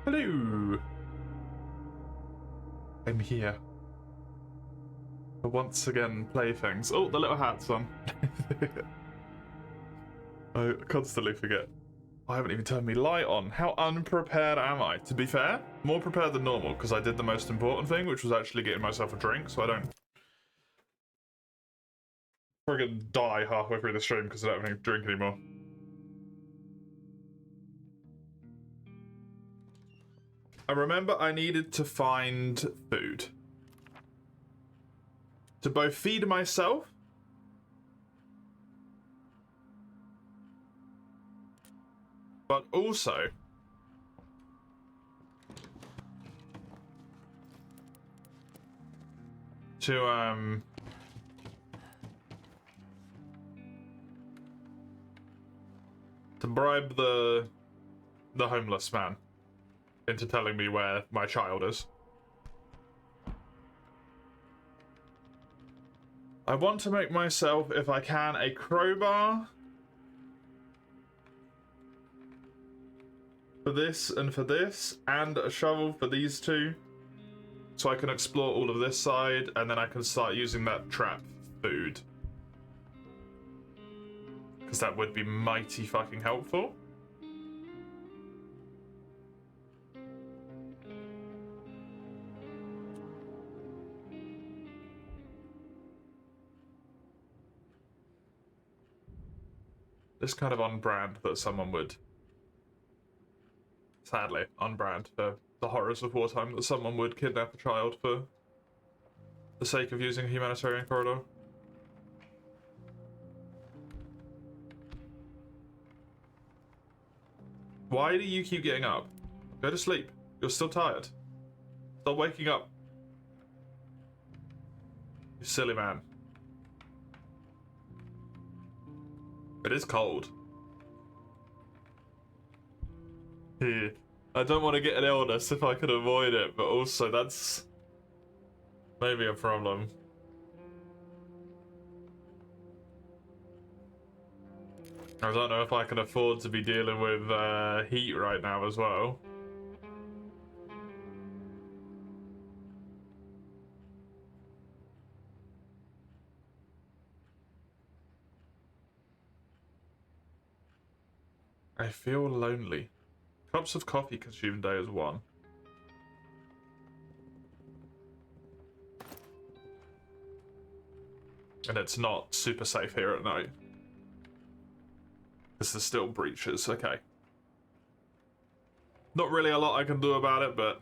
Hello! I'm here. To once again play things. Oh, the little hat's on. I constantly forget. I haven't even turned my light on. How unprepared am I? To be fair, more prepared than normal, because I did the most important thing, which was actually getting myself a drink, so I don't friggin' die halfway through the stream because I don't have any drink anymore. I remember I needed to find food. To both feed myself but also to bribe the homeless man into telling me where my child is. I want to make myself, if I can, a crowbar for this, and a shovel for these two, so I can explore all of this side, and then I can start using that trap food. Because that would be mighty fucking helpful. It's kind of on brand that someone would... Sadly, on brand for the horrors of wartime, that someone would kidnap a child for the sake of using a humanitarian corridor. Why do you keep getting up? Go to sleep. You're still tired. Stop waking up. You silly man. It is cold. I don't want to get an illness if I could avoid it, but also that's maybe a problem. I don't know if I can afford to be dealing with heat right now as well. I feel lonely. Cups of coffee consumed day is 1. And it's not super safe here at night. This is still breaches, okay. Not really a lot I can do about it, but...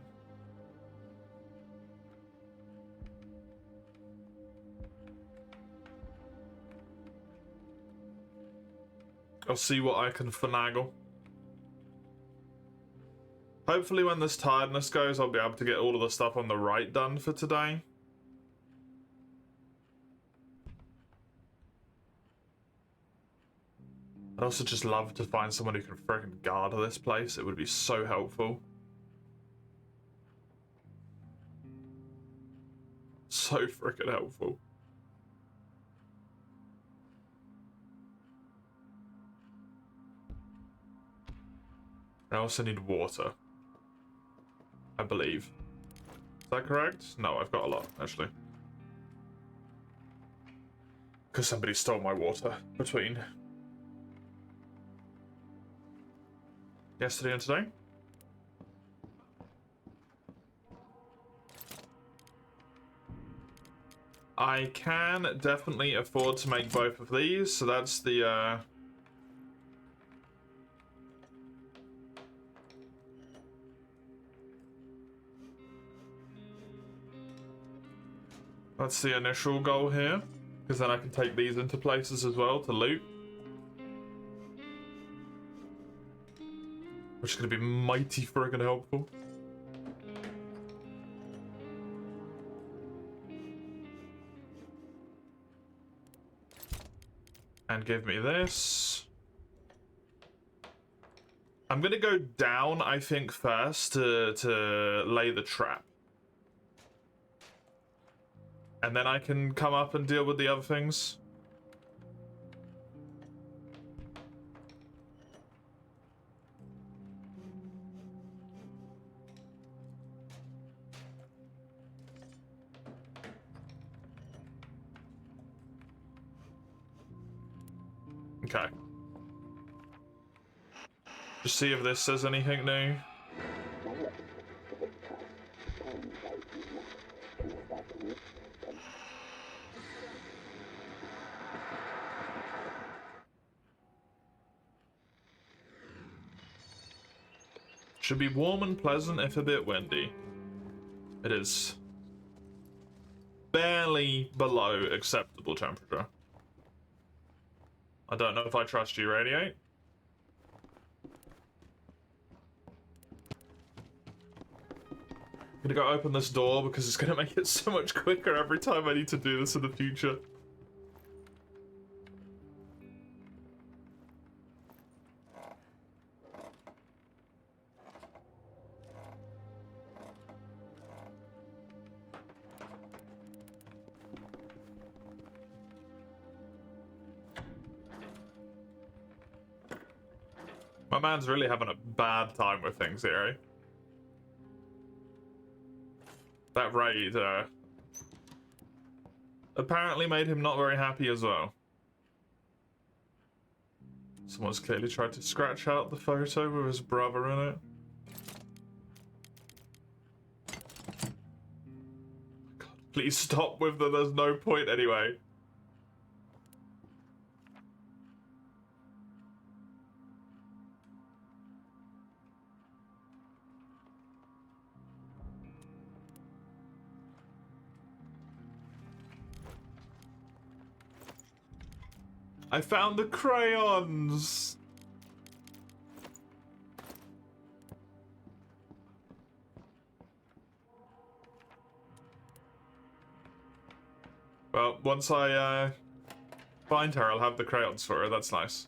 I'll see what I can finagle. Hopefully when this tiredness goes, I'll be able to get all of the stuff on the right done for today. I'd also just love to find someone who can freaking guard this place. It would be so helpful. So freaking helpful. I also need water. I believe. Is that correct? No, I've got a lot, actually. Because somebody stole my water between yesterday and today. I can definitely afford to make both of these, so that's the that's the initial goal here, because then I can take these into places as well to loot. Which is going to be mighty friggin' helpful. And give me this. I'm going to go down, I think, first to lay the trap. And then I can come up and deal with the other things. Okay. Just see if this says anything new. Should be warm and pleasant if a bit windy. It is barely below acceptable temperature. I don't know if I trust you, Radiate. I'm gonna go open this door because it's gonna make it so much quicker every time I need to do this in the future. My man's really having a bad time with things here, eh? That raid, apparently made him not very happy as well. Someone's clearly tried to scratch out the photo with his brother in it. God, please stop with the there's no point anyway. I found the crayons! Well, once I find her, I'll have the crayons for her. That's nice.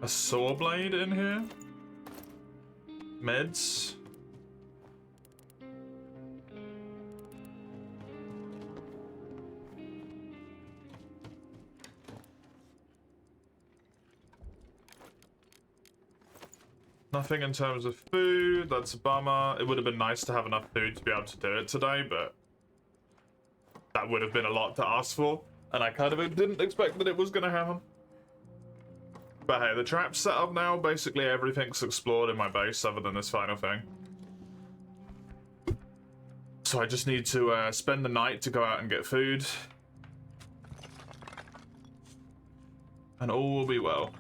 A saw blade in here? Meds? Nothing in terms of food, that's a bummer. It would have been nice to have enough food to be able to do it today, but that would have been a lot to ask for, and I kind of didn't expect that it was going to happen. But hey, the trap's set up now. Basically everything's explored in my base other than this final thing. So I just need to spend the night to go out and get food. And all will be well.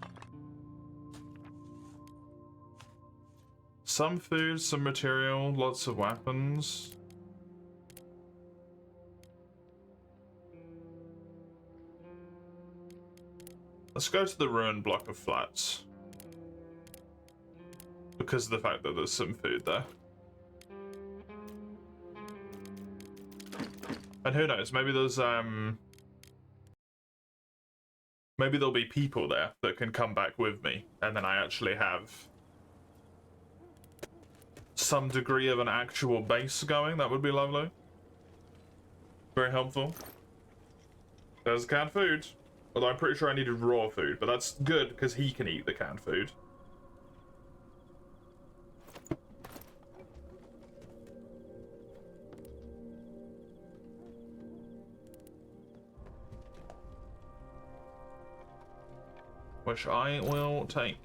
Some food, some material, lots of weapons. Let's go to the ruined block of flats. Because of the fact that there's some food there. And who knows, maybe there's maybe there'll be people there that can come back with me, and then I actually have some degree of an actual base going. That would be lovely. Very helpful. There's canned food. Although I'm pretty sure I needed raw food, but that's good because he can eat the canned food. Which I will take.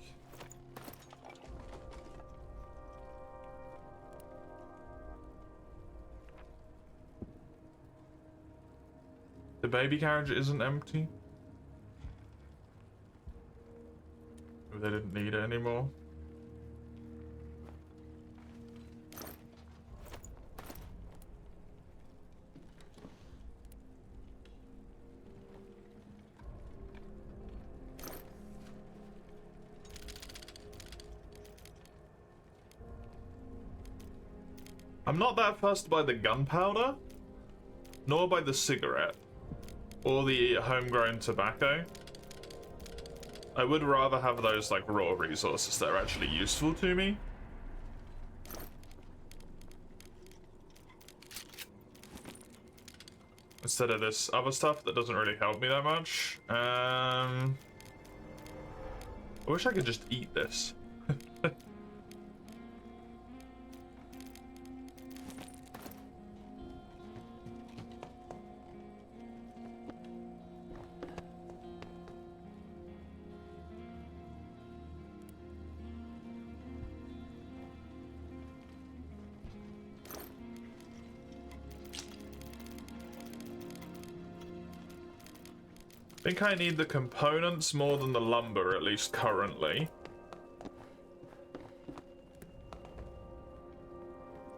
The baby carriage isn't empty. They didn't need it anymore. I'm not that fussed by the gunpowder, nor by the cigarette, or the homegrown tobacco. I would rather have those like raw resources that are actually useful to me. Instead of this other stuff that doesn't really help me that much. I wish I could just eat this. I think I need the components more than the lumber, at least currently.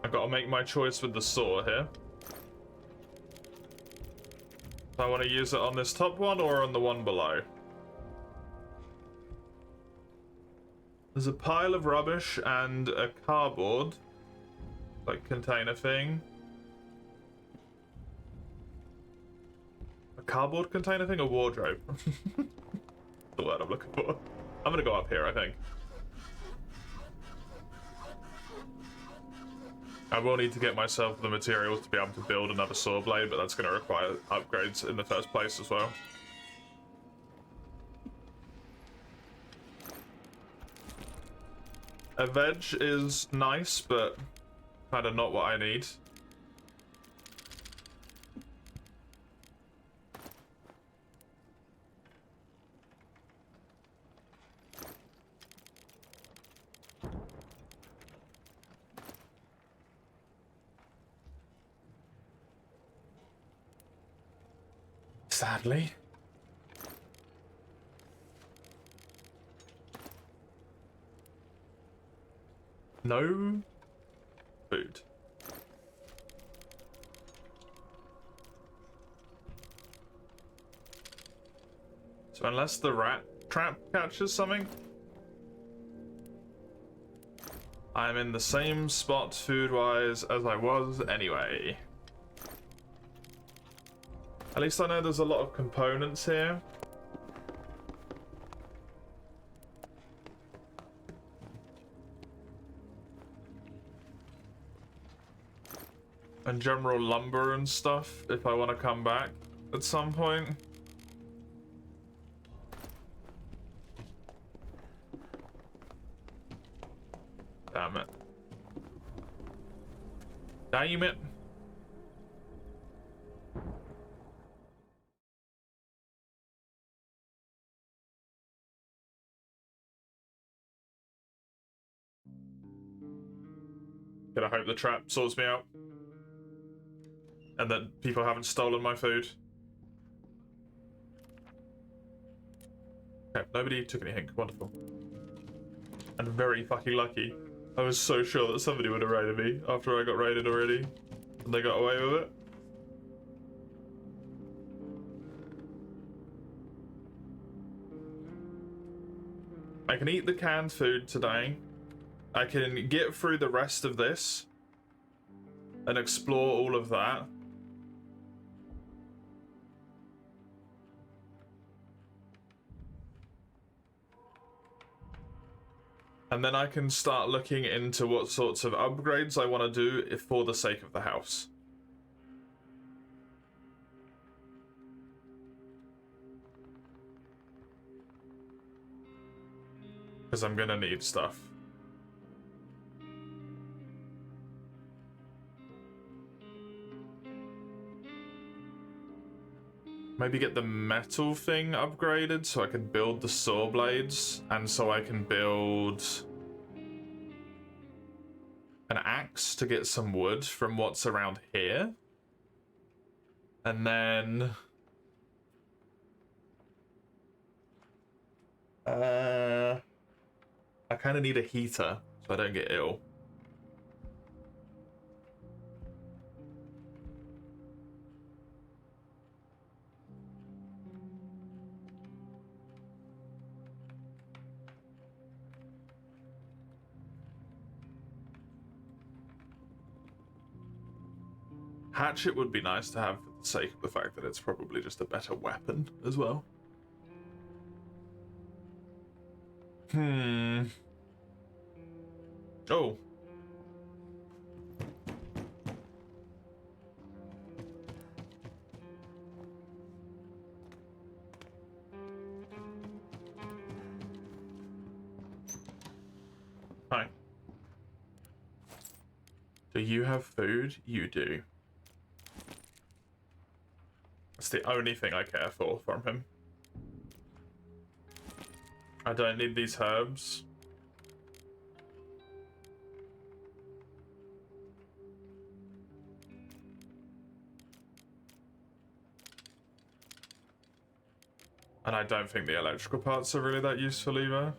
I've got to make my choice with the saw here. Do I want to use it on this top one or on the one below? There's a pile of rubbish and a cardboard, like, container thing. A cardboard container thing? A wardrobe. The word I'm looking for. I'm gonna go up here, I think. I will need to get myself the materials to be able to build another saw blade, but that's going to require upgrades in the first place as well. A veg is nice, but kind of not what I need. Sadly. No food. So unless the rat trap catches something, I'm in the same spot food-wise as I was anyway. At least I know there's a lot of components here. And general lumber and stuff, if I want to come back at some point. Damn it. Damn it. Gonna hope the trap sorts me out. And that people haven't stolen my food. Okay, nobody took anything. Wonderful. And very fucking lucky. I was so sure that somebody would have raided me after I got raided already. And they got away with it. I can eat the canned food today. I can get through the rest of this and explore all of that. And then I can start looking into what sorts of upgrades I want to do for the sake of the house. Because I'm gonna need stuff. Maybe get the metal thing upgraded so I can build the saw blades, and so I can build an axe to get some wood from what's around here. And then I kind of need a heater so I don't get ill. Hatchet would be nice to have for the sake of the fact that it's probably just a better weapon as well. Oh. Hi. Do you have food? You do. That's the only thing I care for from him. I don't need these herbs. And I don't think the electrical parts are really that useful either.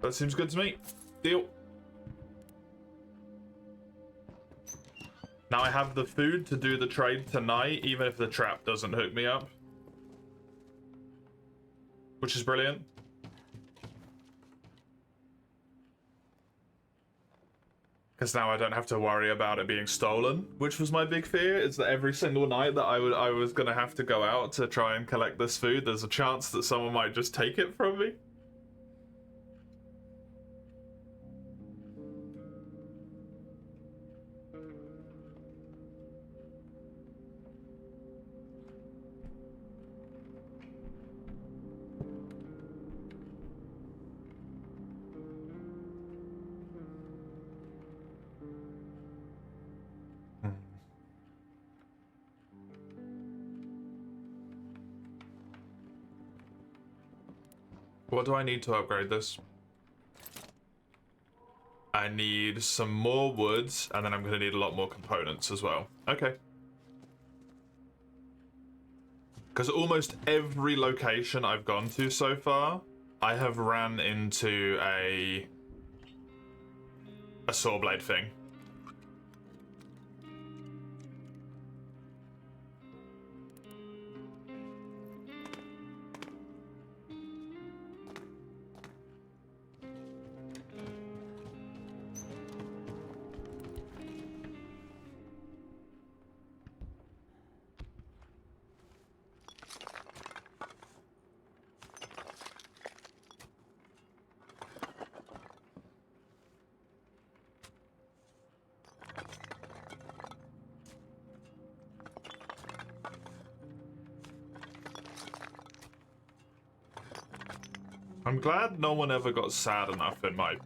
That seems good to me. Deal. Now I have the food to do the trade tonight, even if the trap doesn't hook me up. Which is brilliant. Because now I don't have to worry about it being stolen, which was my big fear, is that every single night that I was going to have to go out to try and collect this food, there's a chance that someone might just take it from me. What do I need to upgrade this? I need some more woods, and then I'm going to need a lot more components as well. Okay. Because almost every location I've gone to so far, I have ran into a saw blade thing. I'm glad no one ever got sad enough in my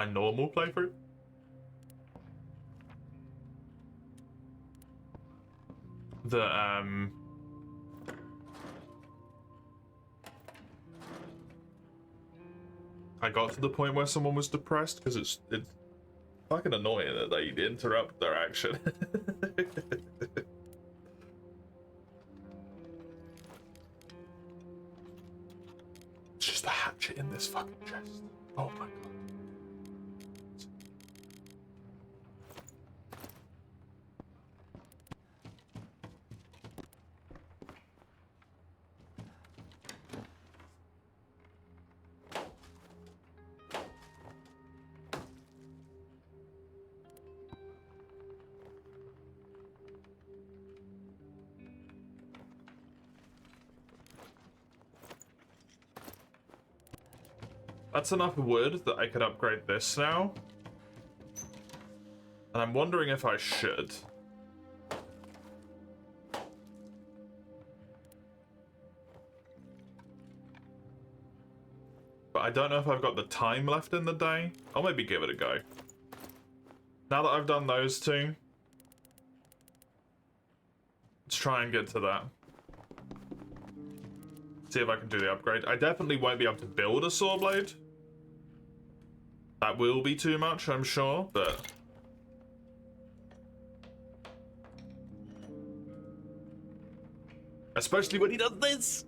normal playthrough. That I got to the point where someone was depressed, because it's fucking annoying that they interrupt their action. It's just a hatchet in this fucking chest. Oh my god. That's enough wood that I could upgrade this now. And I'm wondering if I should. But I don't know if I've got the time left in the day. I'll maybe give it a go. Now that I've done those two, let's try and get to that. See if I can do the upgrade. I definitely won't be able to build a saw blade. That will be too much, I'm sure, but... Especially when he does this!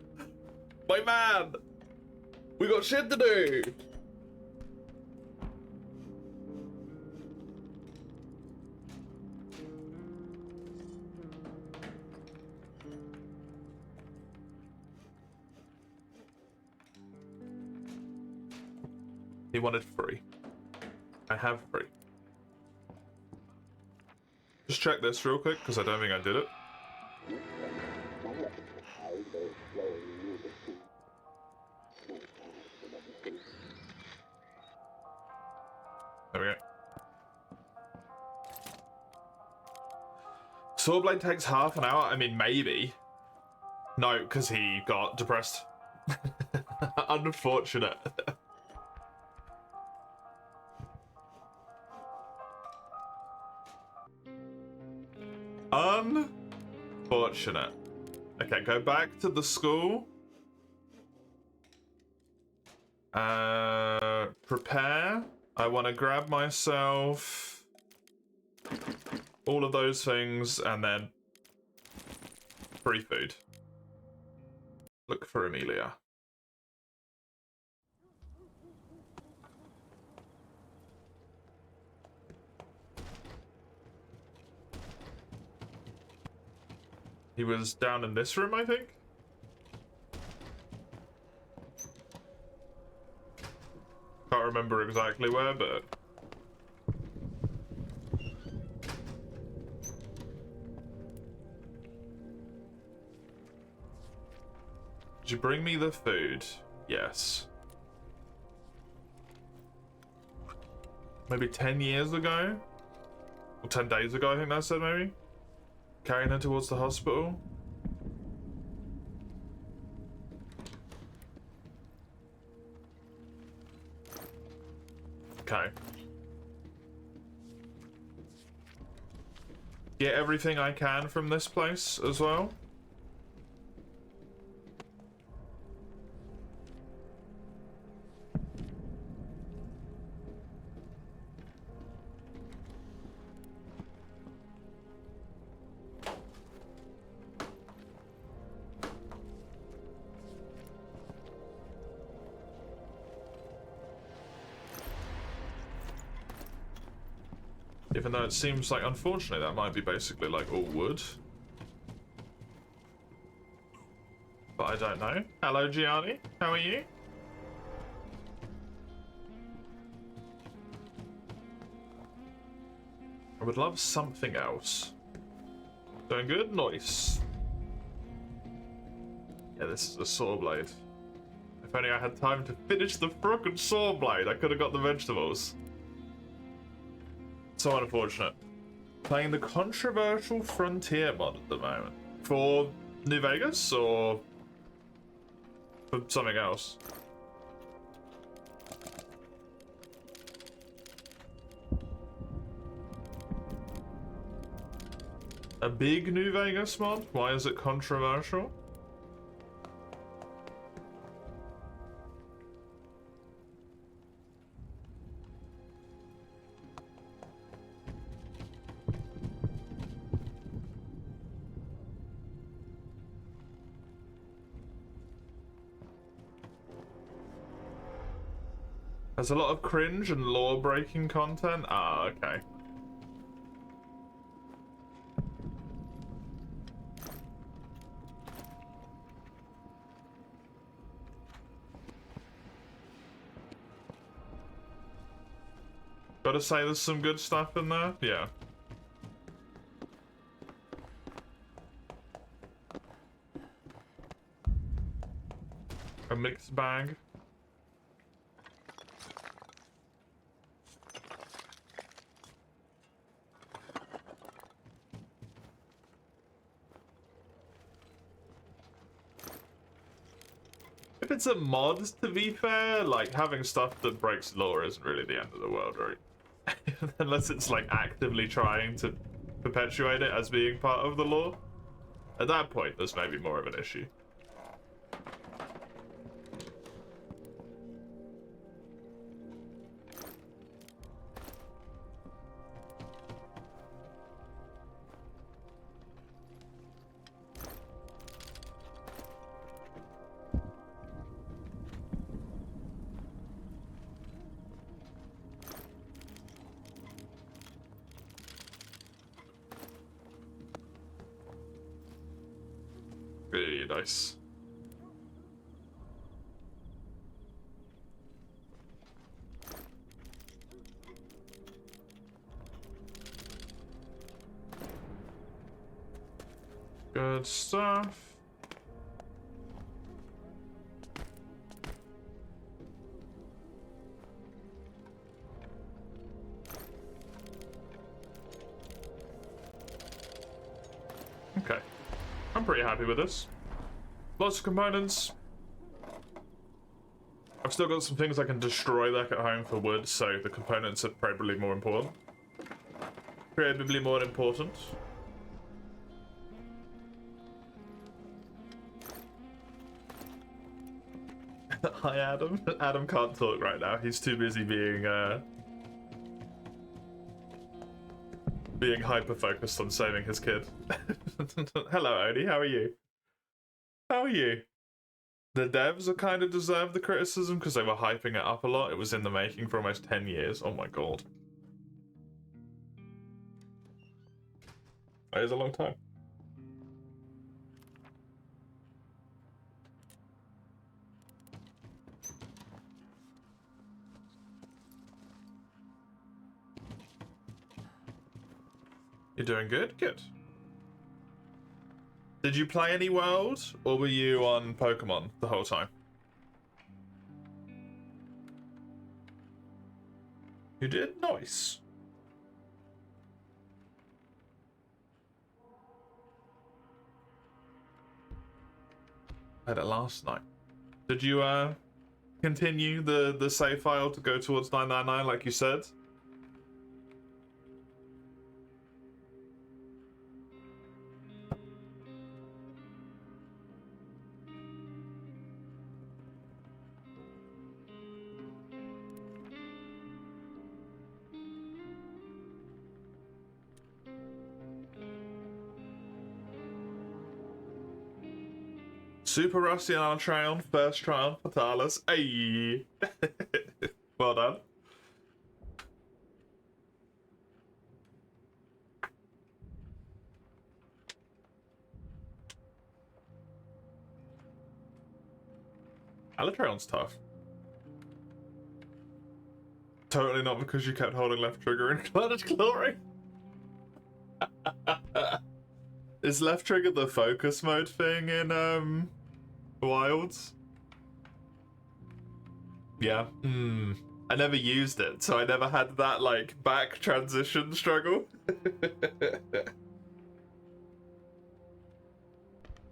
My man! We got shit to do! He wanted free. I have free. Just check this real quick, because I don't think I did it. There we go. Sawblade takes half an hour? I mean, maybe. No, because he got depressed. Unfortunate. Unfortunate. Okay, go back to the school. Prepare. I want to grab myself all of those things and then free food. Look for Amelia. He was down in this room, I think? Can't remember exactly where, but... Did you bring me the food? Yes. Maybe 10 years ago? Or 10 days ago, I think that said, maybe? Carrying her towards the hospital? Okay. Get everything I can from this place as well. Even though it seems like, unfortunately, that might be basically like all wood. But I don't know. Hello, Gianni. How are you? I would love something else. Doing good? Nice. Yeah, this is a saw blade. If only I had time to finish the frickin' saw blade, I could have got the vegetables. So unfortunate. Playing the controversial Frontier mod at the moment. For New Vegas or for something else? A big New Vegas mod? Why is it controversial? There's a lot of cringe and law-breaking content? Ah, okay. Gotta say there's some good stuff in there? Yeah. A mixed bag. If it's a mod, to be fair, like, having stuff that breaks law isn't really the end of the world, right? Unless it's, like, actively trying to perpetuate it as being part of the law. At that point, there's maybe more of an issue. Really nice. Good stuff. Okay. I'm pretty happy with this. Lots of components. I've still got some things I can destroy back at home for wood, so the components are probably more important. Probably more important. Hi, Adam. Adam can't talk right now. He's too busy being hyper-focused on saving his kid. Hello, Odie. How are you? How are you? The devs are kind of deserve the criticism because they were hyping it up a lot. It was in the making for almost 10 years. Oh my god. That is a long time. You're doing good? Good. Did you play any World, or were you on Pokemon the whole time? You did? Nice. I had it last night. Did you continue the save file to go towards 999 like you said? Super Rusty on our Tryon, first Tryon for Talos. Ayy. Well done. Alatreon's tough. Totally not because you kept holding left trigger in Planet Glory. Is left trigger the focus mode thing in Wilds? Yeah. I never used it, so I never had that like back transition struggle.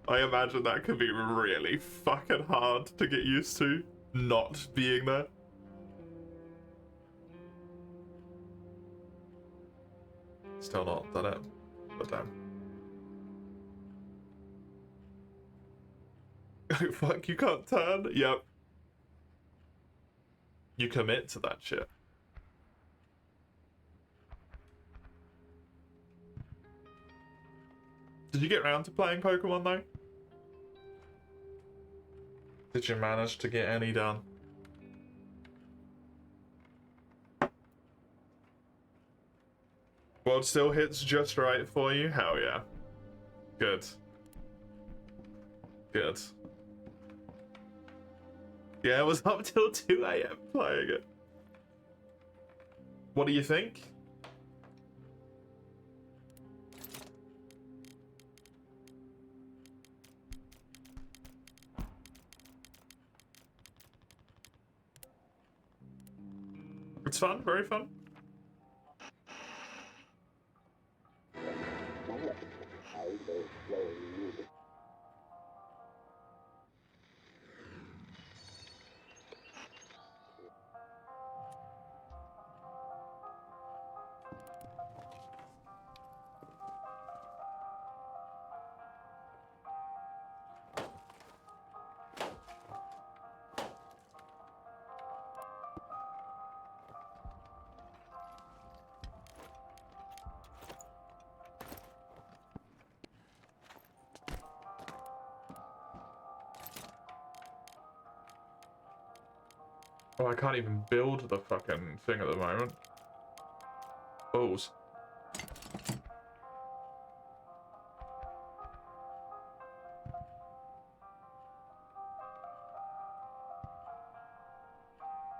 I imagine that could be really fucking hard to get used to, not being there. Still not done it, but damn. Fuck, you can't turn? Yep. You commit to that shit. Did you get around to playing Pokemon though? Did you manage to get any done? World still hits just right for you? Hell yeah. Good. Good. Yeah, it was up till 2 AM playing it. What do you think? It's fun, very fun. Oh, I can't even build the fucking thing at the moment. Balls. I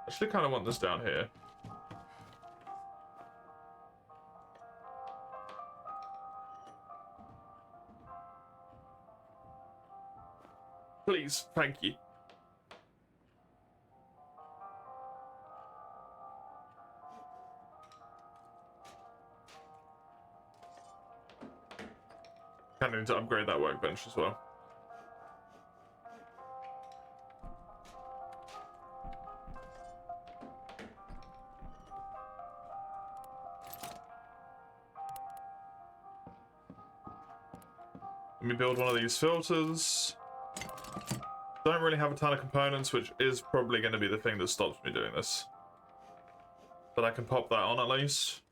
actually kind of want this down here. Please, thank you. Kind of need to upgrade that workbench as well. Let me build one of these filters. Don't really have a ton of components, which is probably going to be the thing that stops me doing this. But I can pop that on at least.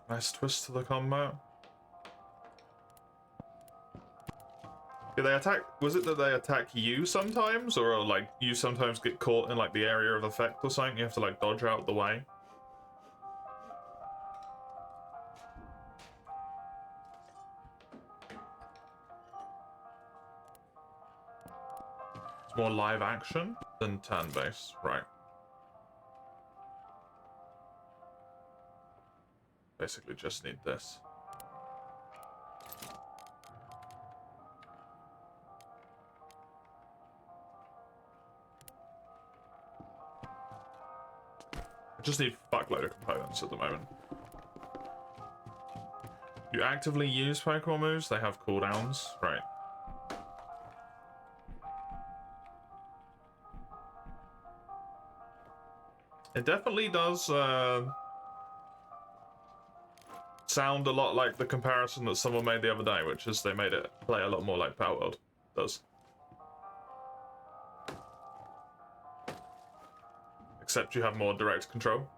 Nice twist to the combat. Do they attack? Was it that they attack you sometimes, or like you sometimes get caught in like the area of effect or something? You have to like dodge out the way. It's more live action than turn-based, right? Basically, just need this. I just need a fuckload of components at the moment. You actively use Pokemon moves, they have cooldowns, right? It definitely does sound a lot like the comparison that someone made the other day, which is they made it play a lot more like Palworld does. Except you have more direct control.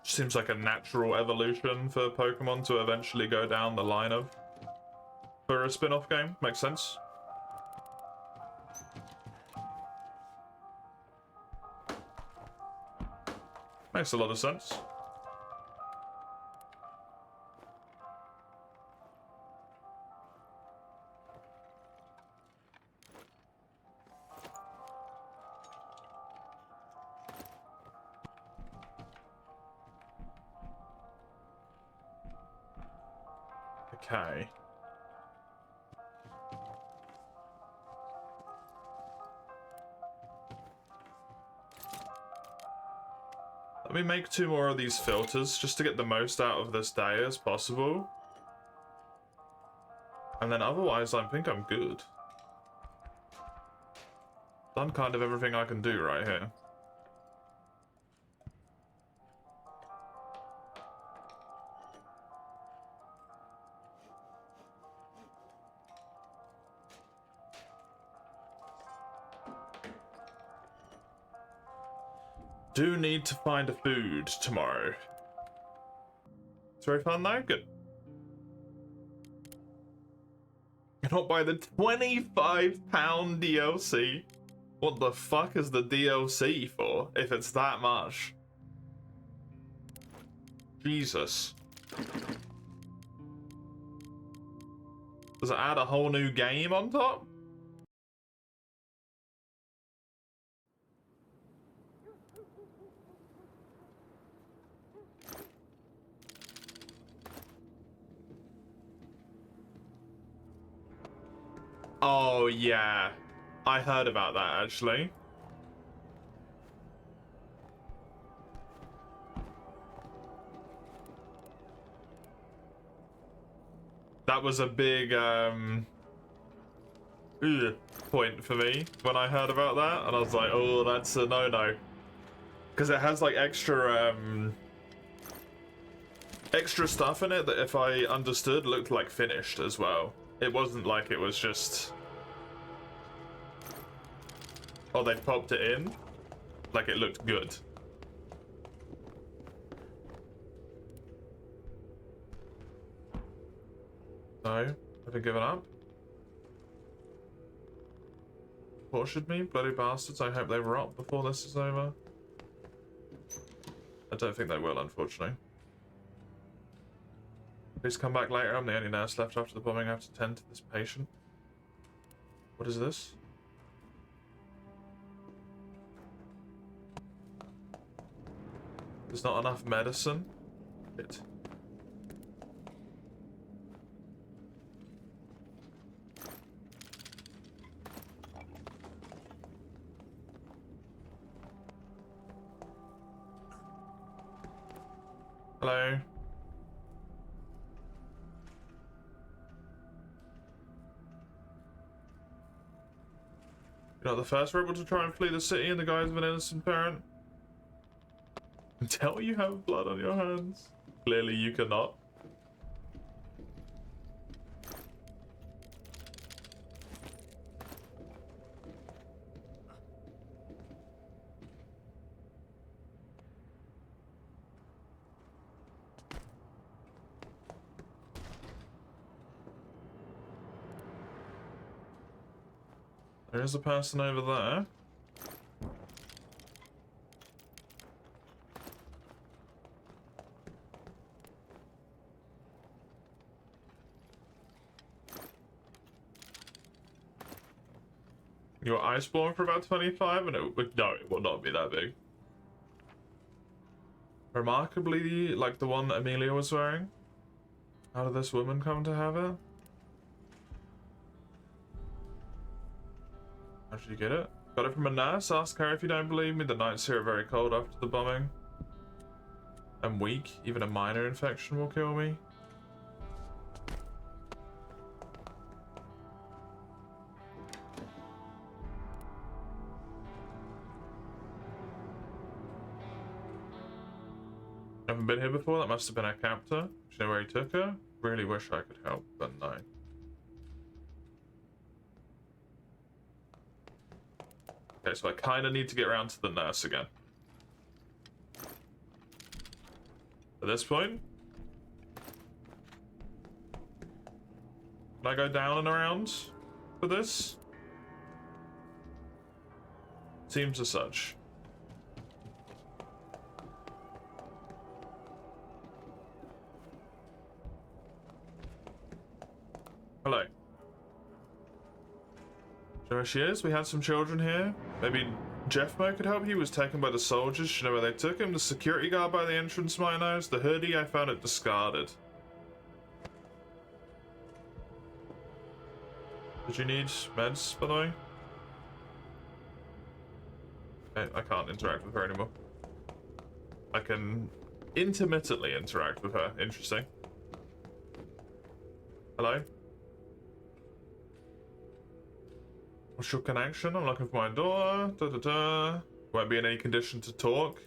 Seems like a natural evolution for Pokemon to eventually go down the line of for a spin-off game. Makes sense. Makes a lot of sense. Okay. Let me make 2 more of these filters just to get the most out of this day as possible. And then otherwise, I think I'm good. Done kind of everything I can do right here. Do need to find a food tomorrow. It's very fun though, good. Not buy the £25 DLC. What the fuck is the DLC for, if it's that much? Jesus. Does it add a whole new game on top? Oh, yeah. I heard about that, actually. That was a big, point for me when I heard about that. And I was like, oh, that's a no-no. Because it has, like, extra stuff in it that, if I understood, looked like finished as well. It wasn't like it was just... Oh, they popped it in? Like it looked good. No, have I given up? Tortured me? Bloody bastards, I hope they rot before this is over. I don't think they will, unfortunately. Please come back later, I'm the only nurse left after the bombing. I have to tend to this patient. What is this? There's not enough medicine? Shit. Hello? You're not the first rebel to try and flee the city in the guise of an innocent parent. Tell you have blood on your hands. Clearly you cannot. There's a person over there. Your ice blowing for about 25 and it would, no, it will not be that big. Remarkably, like the one Amelia was wearing. How did this woman come to have it? How did you get it? Got it from a nurse. Ask her if you don't believe me. The nights here are very cold after the bombing. I'm weak. Even a minor infection will kill me. Haven't been here before. That must have been our captor. Do you know where he took her? Really wish I could help, but no. Okay, so I kind of need to get around to the nurse again. At this point, can I go down and around for this? Seems as such. Hello. Do you know where she is? We had some children here. Maybe Jeff Mo could help. He was taken by the soldiers. Do you know where they took him? The security guard by the entrance, my nose. The hoodie, I found it discarded. Did you need meds, by the way? Okay, I can't interact with her anymore. I can intermittently interact with her. Interesting. Hello? What's your connection? I'm looking for my door. Won't be in any condition to talk.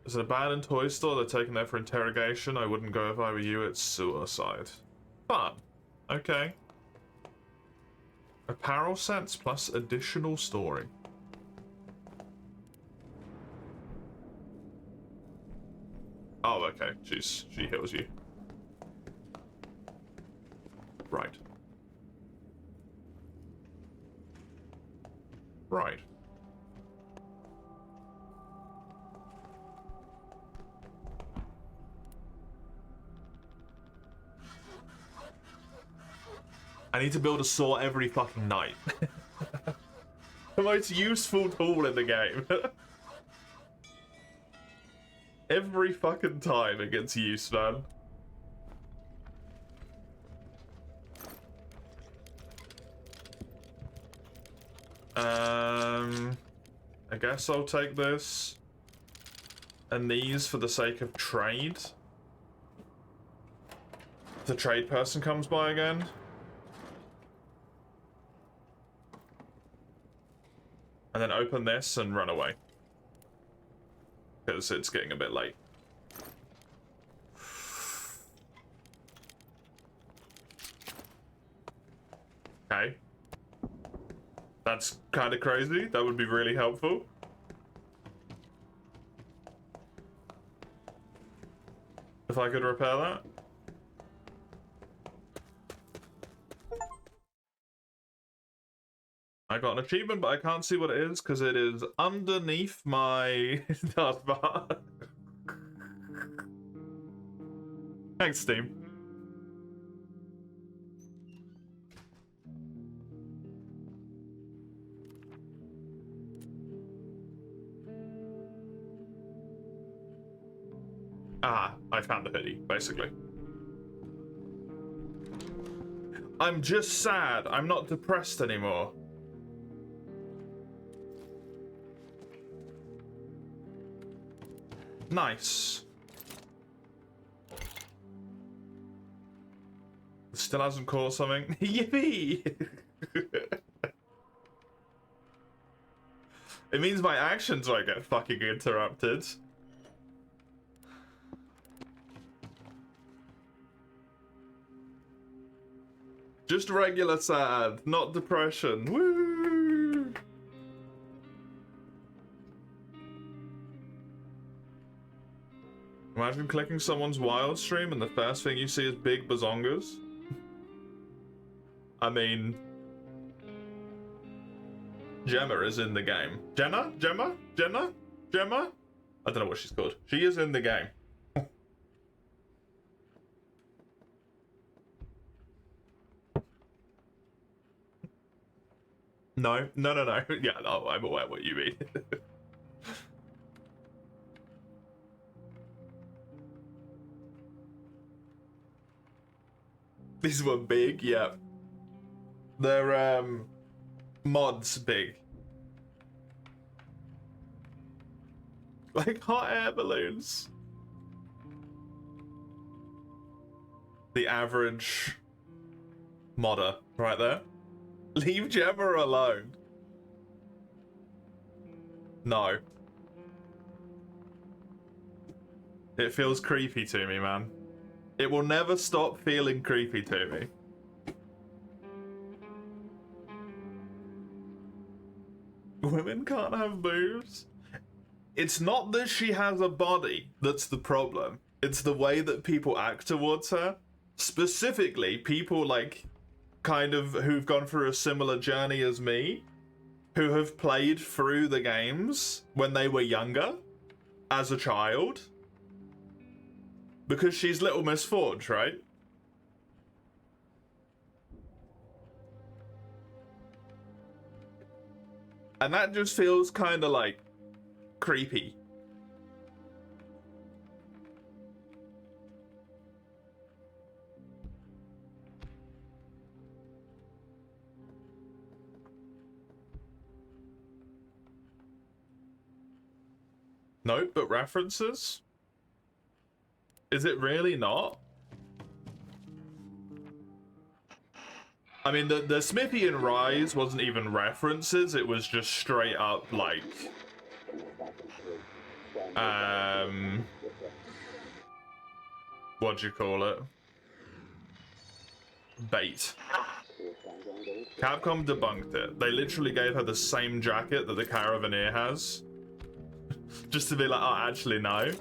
There's an abandoned toy store. They're taken there for interrogation. I wouldn't go if I were you. It's suicide. Fun. Okay. Apparel sets plus additional story. Oh, okay. Jeez. She heals you. Right. Right. I need to build a saw every fucking night. The most useful tool in the game. Every fucking time it gets used, man. I guess I'll take this and these for the sake of trade. If the trade person comes by again. And then open this and run away. Because it's getting a bit late. Okay. That's kind of crazy. That would be really helpful. If I could repair that. I got an achievement, but I can't see what it is because it is underneath my taskbar. Thanks, Steam. Ah, I found the hoodie, basically. I'm just sad. I'm not depressed anymore. Nice. Still hasn't caught something. Yippee! It means my actions won't get fucking interrupted. Just regular sad, not depression. Woo! Imagine clicking someone's wild stream and the first thing you see is big bazongas. I mean, Gemma is in the game. Jenna? Gemma? Jenna? Gemma? I don't know what she's called. She is in the game. No. Yeah, no, I'm aware what you mean. These were big, yeah. They're, mods big. Like hot air balloons. The average modder right there. Leave Gemma alone. No. It feels creepy to me, man. It will never stop feeling creepy to me. Women can't have boobs? It's not that she has a body that's the problem. It's the way that people act towards her. Specifically, people like kind of who've gone through a similar journey as me, who have played through the games when they were younger, as a child. Because she's Little Miss Forge, right? And that just feels kind of like creepy. Nope, but references? Is it really not? I mean, the Smithy and Rise wasn't even references, it was just straight up, like... What'd you call it? Bait. Capcom debunked it. They literally gave her the same jacket that the Caravaneer has. Just to be like, oh, actually, no.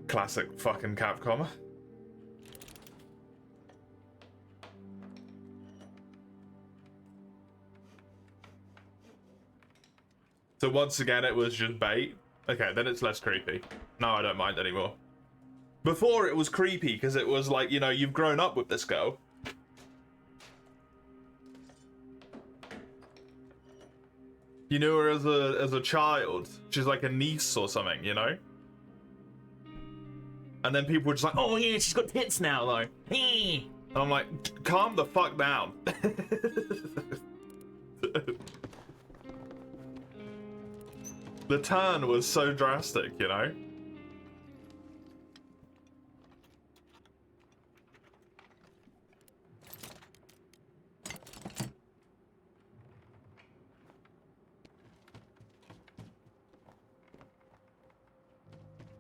Classic fucking Capcom. So once again, it was just bait. Okay, then it's less creepy. Now I don't mind anymore. Before it was creepy because it was like, you know, you've grown up with this girl. You knew her as a child. She's like a niece or something, you know? And then people were just like, oh yeah, she's got tits now though. And I'm like, calm the fuck down. The turn was so drastic, you know?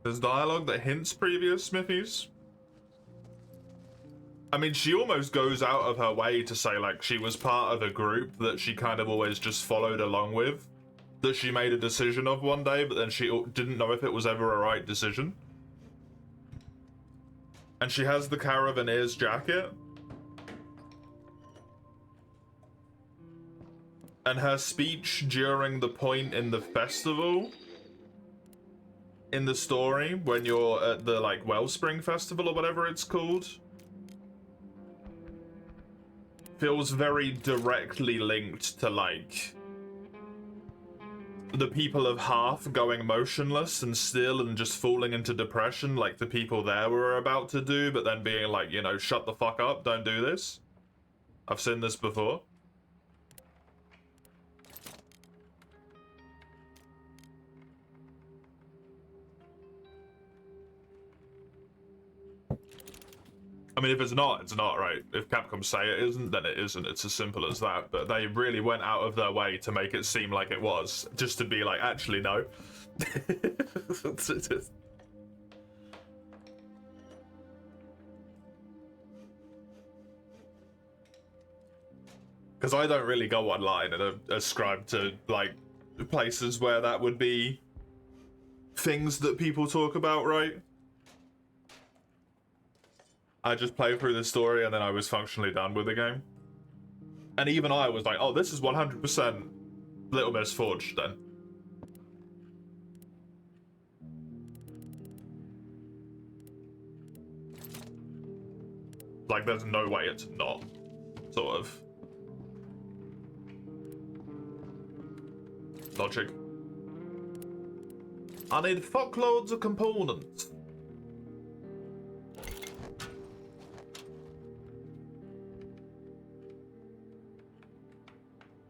There's dialogue that hints previous Smithies. I mean, she almost goes out of her way to say, like, she was part of a group that she kind of always just followed along with. That she made a decision of one day, but then she didn't know if it was ever a right decision. And she has the Caravaneer's jacket. And her speech during the point in the festival... in the story, when you're at the, like, Wellspring Festival or whatever it's called, feels very directly linked to, like, the people of Hearth going motionless and still and just falling into depression like the people there were about to do, but then being like, you know, shut the fuck up, don't do this. I've seen this before. I mean, if it's not, it's not, right? If Capcom say it isn't, then it isn't. It's as simple as that. But they really went out of their way to make it seem like it was, just to be like, actually, no. Because I don't really go online and ascribe to, like, places where that would be things that people talk about, right? I just played through the story and then I was functionally done with the game. And even I was like, oh, this is 100% Little Miss Forged then. Like, there's no way it's not, sort of. Logic. I need fuckloads of components.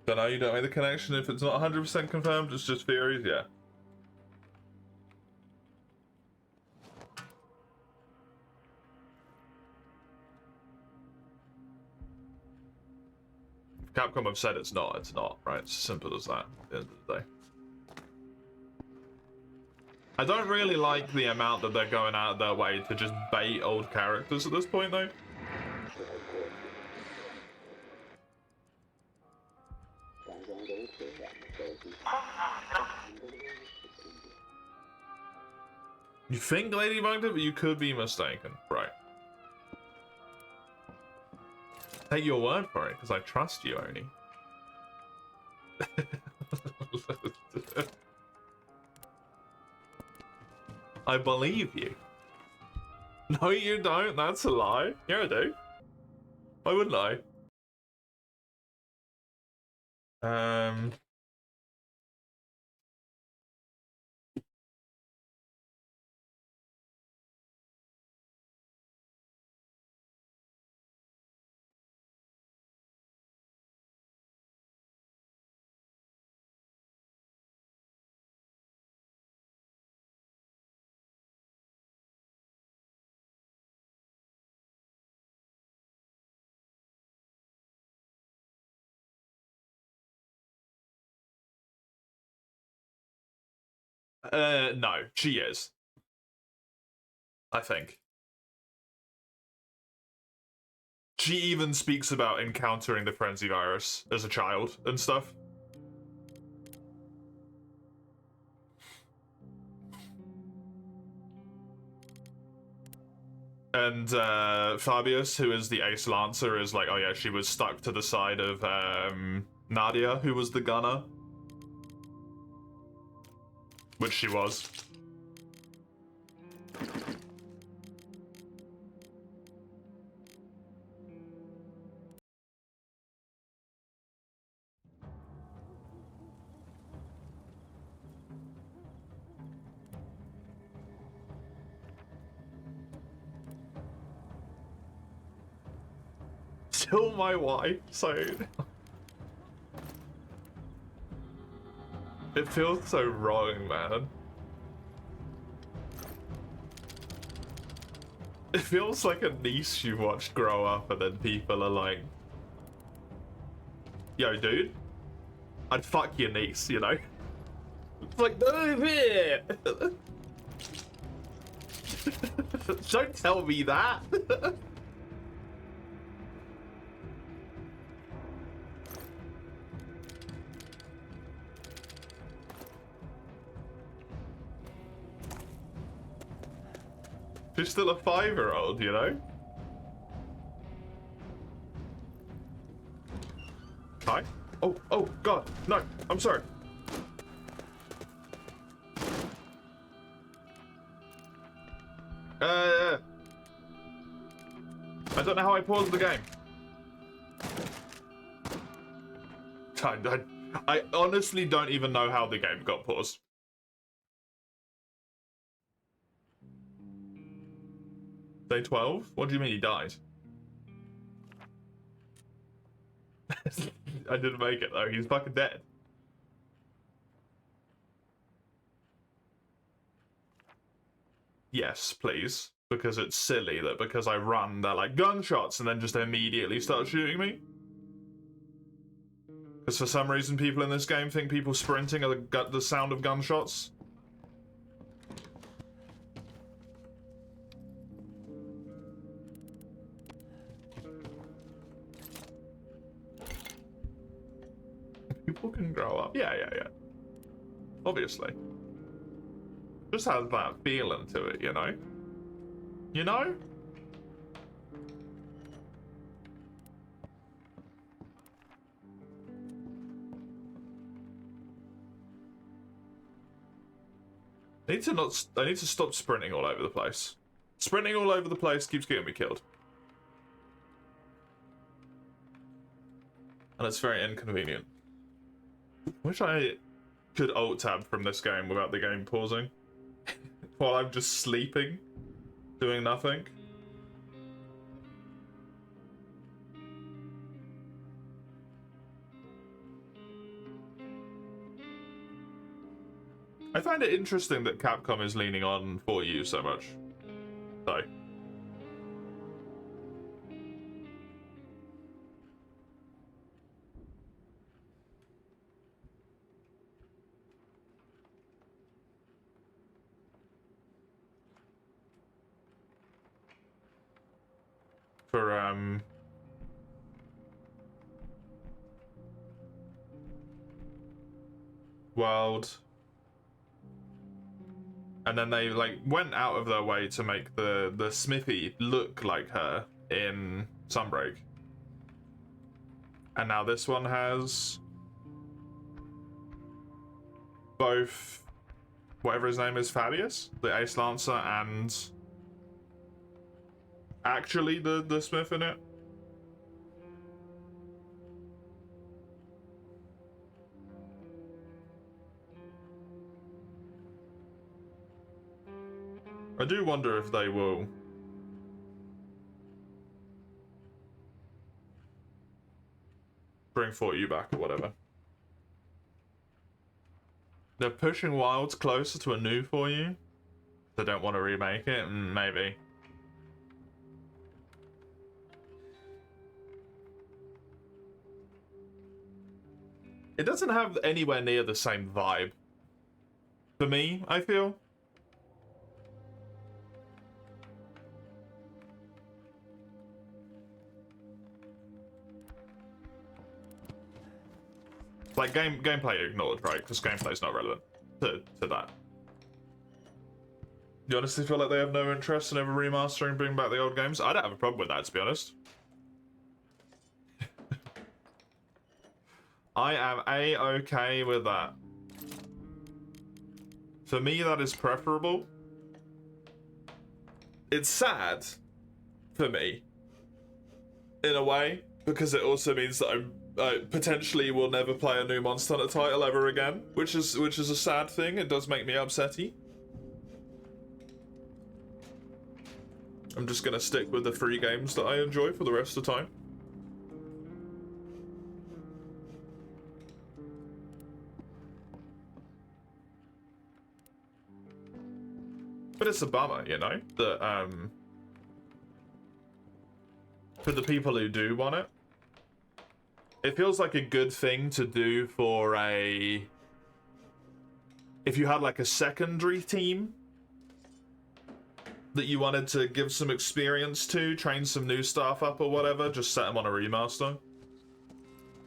Don't know, you don't make the connection if it's not 100% confirmed, it's just theories, yeah. If Capcom have said it's not, right? It's as simple as that at the end of the day. I don't really like the amount that they're going out of their way to just bait old characters at this point, though. You think Ladybug did, but you could be mistaken. Right. Take your word for it, because I trust you, Oni. I believe you. No, you don't. That's a lie. Yeah, I do. Why wouldn't I? No, she is. I think. She even speaks about encountering the frenzy virus as a child and stuff. And Fabius, who is the ace lancer, is like, oh yeah, she was stuck to the side of Nadia, who was the gunner. Which she was. Still my wife, so... It feels so wrong, man. It feels like a niece you watched grow up and then people are like, yo, dude, I'd fuck your niece, you know? It's like, no, don't tell me that. She's still a 5-year-old, you know? Hi? Oh, God, no, I'm sorry. I don't know how I paused the game. I honestly don't even know how the game got paused. Day 12? What do you mean he died? I didn't make it though, he's fucking dead. yes, please. Because it's silly that because I run, they're like gunshots and then just immediately start shooting me. Because for some reason people in this game think people sprinting are the sound of gunshots. People can grow up. Yeah. Obviously. Just has that feeling to it, you know? You know? I need to stop sprinting all over the place. Sprinting all over the place keeps getting me killed. And it's very inconvenient. Wish I could alt-tab from this game without the game pausing. While I'm just sleeping, doing nothing. I find it interesting that Capcom is leaning on 4U so much. So. For, World. And then they like went out of their way to make the Smithy look like her in Sunbreak. And now this one has both whatever his name is, Fabius, the Ace Lancer, and actually the Smith in it. I do wonder if they will bring 4U back or whatever. They're pushing Wilds closer to a new 4U. They don't want to remake it, maybe. It doesn't have anywhere near the same vibe. For me, I feel. Like, gameplay ignored, right? Because gameplay's not relevant to that. You honestly feel like they have no interest in ever remastering, bringing back the old games? I don't have a problem with that, to be honest. I am A-okay with that. For me, that is preferable. It's sad for me, in a way, because it also means that I'm potentially will never play a new Monster Hunter title ever again, which is a sad thing. It does make me upsetty. I'm just gonna stick with the 3 games that I enjoy for the rest of the time. But it's a bummer, you know, that for the people who do want it. It feels like a good thing to do for a... If you had like a secondary team that you wanted to give some experience to, train some new staff up or whatever, just set them on a remaster.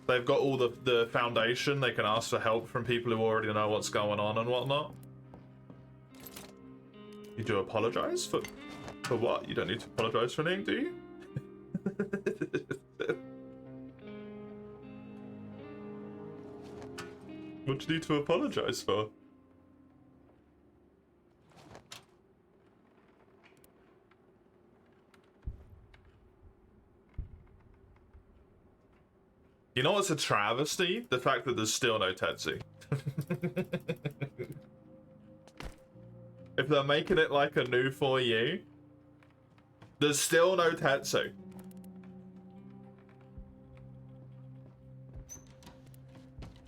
They've got all the foundation, they can ask for help from people who already know what's going on and whatnot. You do apologize? For what? You don't need to apologize for anything, do you? What do you need to apologize for? You know what's a travesty? The fact that there's still no Tetsu. If they're making it like a new 4U, there's still no Tetsu.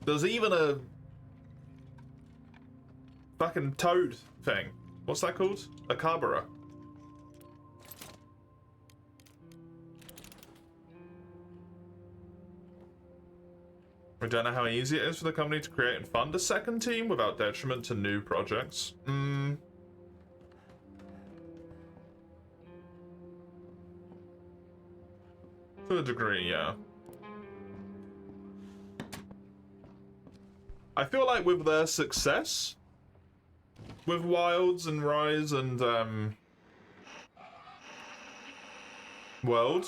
There's even a fucking Toad thing. What's that called? A Carburer. We don't know how easy it is for the company to create and fund a second team without detriment to new projects. To a degree, yeah. I feel like with their success, with Wilds and Rise and World,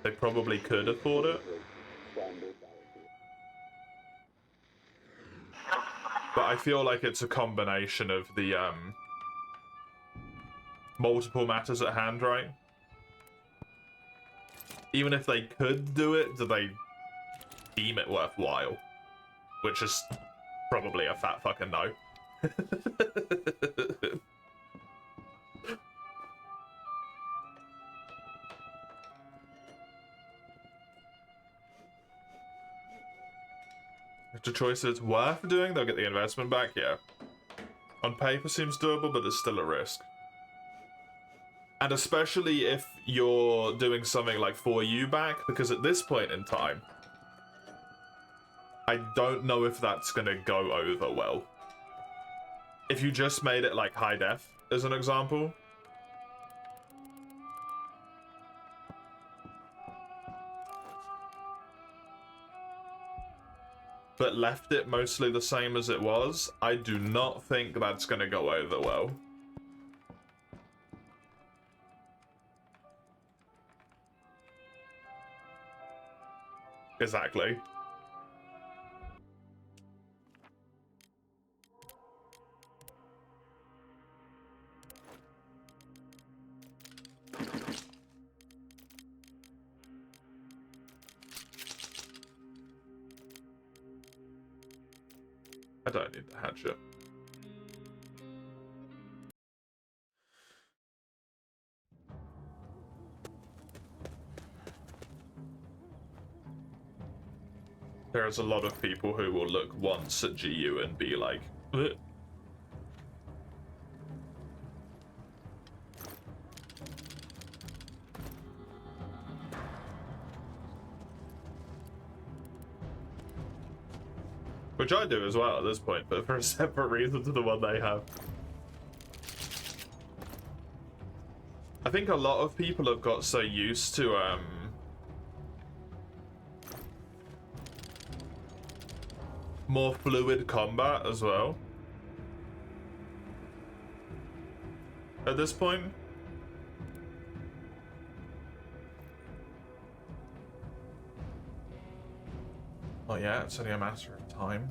they probably could afford it. But I feel like it's a combination of the multiple matters at hand, right? Even if they could do it, do they deem it worthwhile? Which is probably a fat fucking no. If the choice is worth doing, they'll get the investment back, yeah. On paper seems doable, but it's still a risk. And especially if you're doing something like For You back, because at this point in time, I don't know if that's gonna go over well. If you just made it like high def, as an example. But left it mostly the same as it was, I do not think that's gonna go over well. Exactly. I don't need the hatchet. There's a lot of people who will look once at GU and be like, ugh. Which I do as well at this point, but for a separate reason to the one they have. I think a lot of people have got so used to more fluid combat as well. At this point. Oh yeah, it's only a matter of time.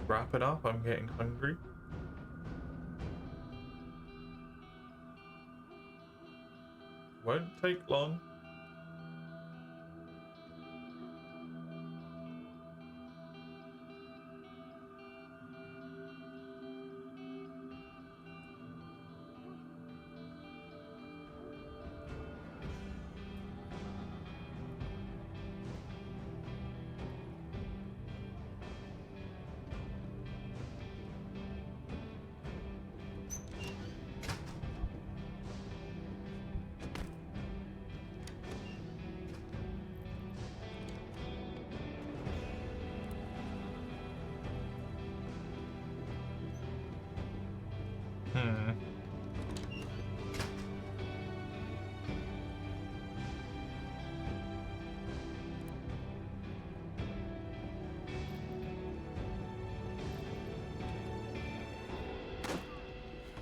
Wrap it up, I'm getting hungry. Won't take long.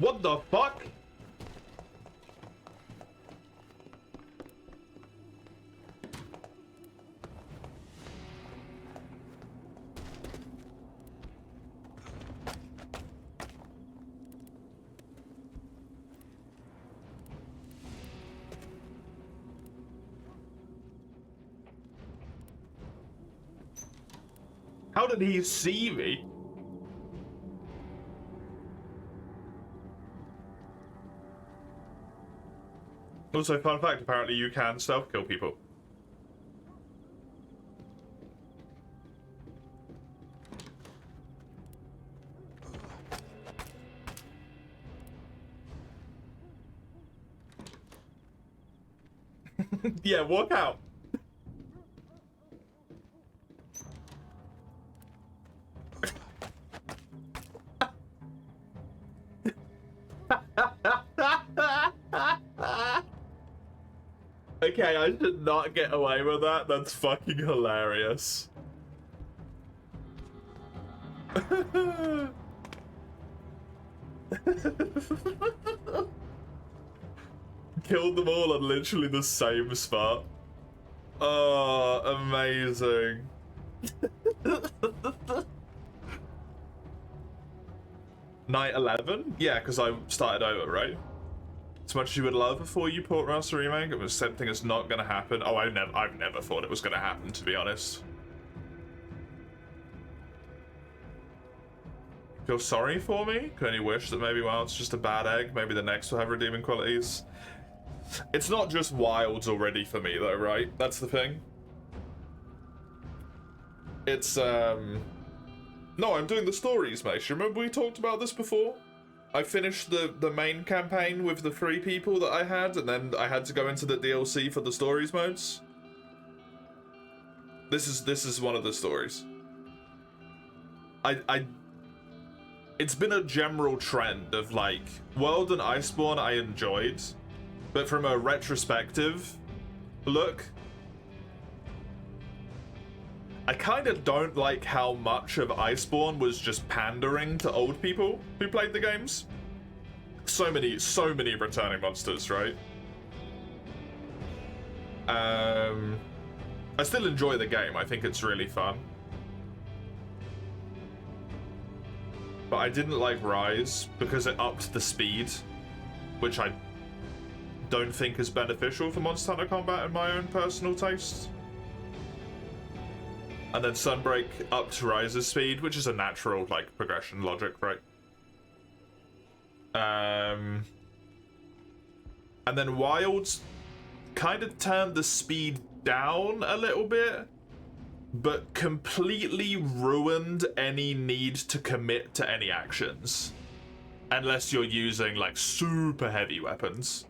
What the fuck? How did he see me? Also, fun fact, apparently you can stealth kill people. Yeah, walk out. Okay, I should not get away with that. That's fucking hilarious. Killed them all on literally the same spot. Oh, amazing. Night 11? Yeah, because I started over, right? As much as you would love a 4U Port Master remake, it was something that's not going to happen. Oh, I've never thought it was going to happen, to be honest. Feel sorry for me? Can only wish that maybe Wild's just a bad egg. Maybe the next will have redeeming qualities. It's not just Wilds already for me, though, right? That's the thing. It's, No, I'm doing the stories, mate. Remember we talked about this before? I finished the main campaign with the 3 people that I had, and then I had to go into the DLC for the stories modes. This is one of the stories. It's been a general trend of, like, World and Iceborne I enjoyed, but from a retrospective look, I kind of don't like how much of Iceborne was just pandering to old people who played the games. So many returning monsters, right? I still enjoy the game. I think it's really fun. But I didn't like Rise because it upped the speed, which I don't think is beneficial for Monster Hunter combat in my own personal taste. And then Sunbreak upped Rise's speed, which is a natural, like, progression logic, right? And then Wilds kind of turned the speed down a little bit, but completely ruined any need to commit to any actions. Unless you're using, like, super heavy weapons.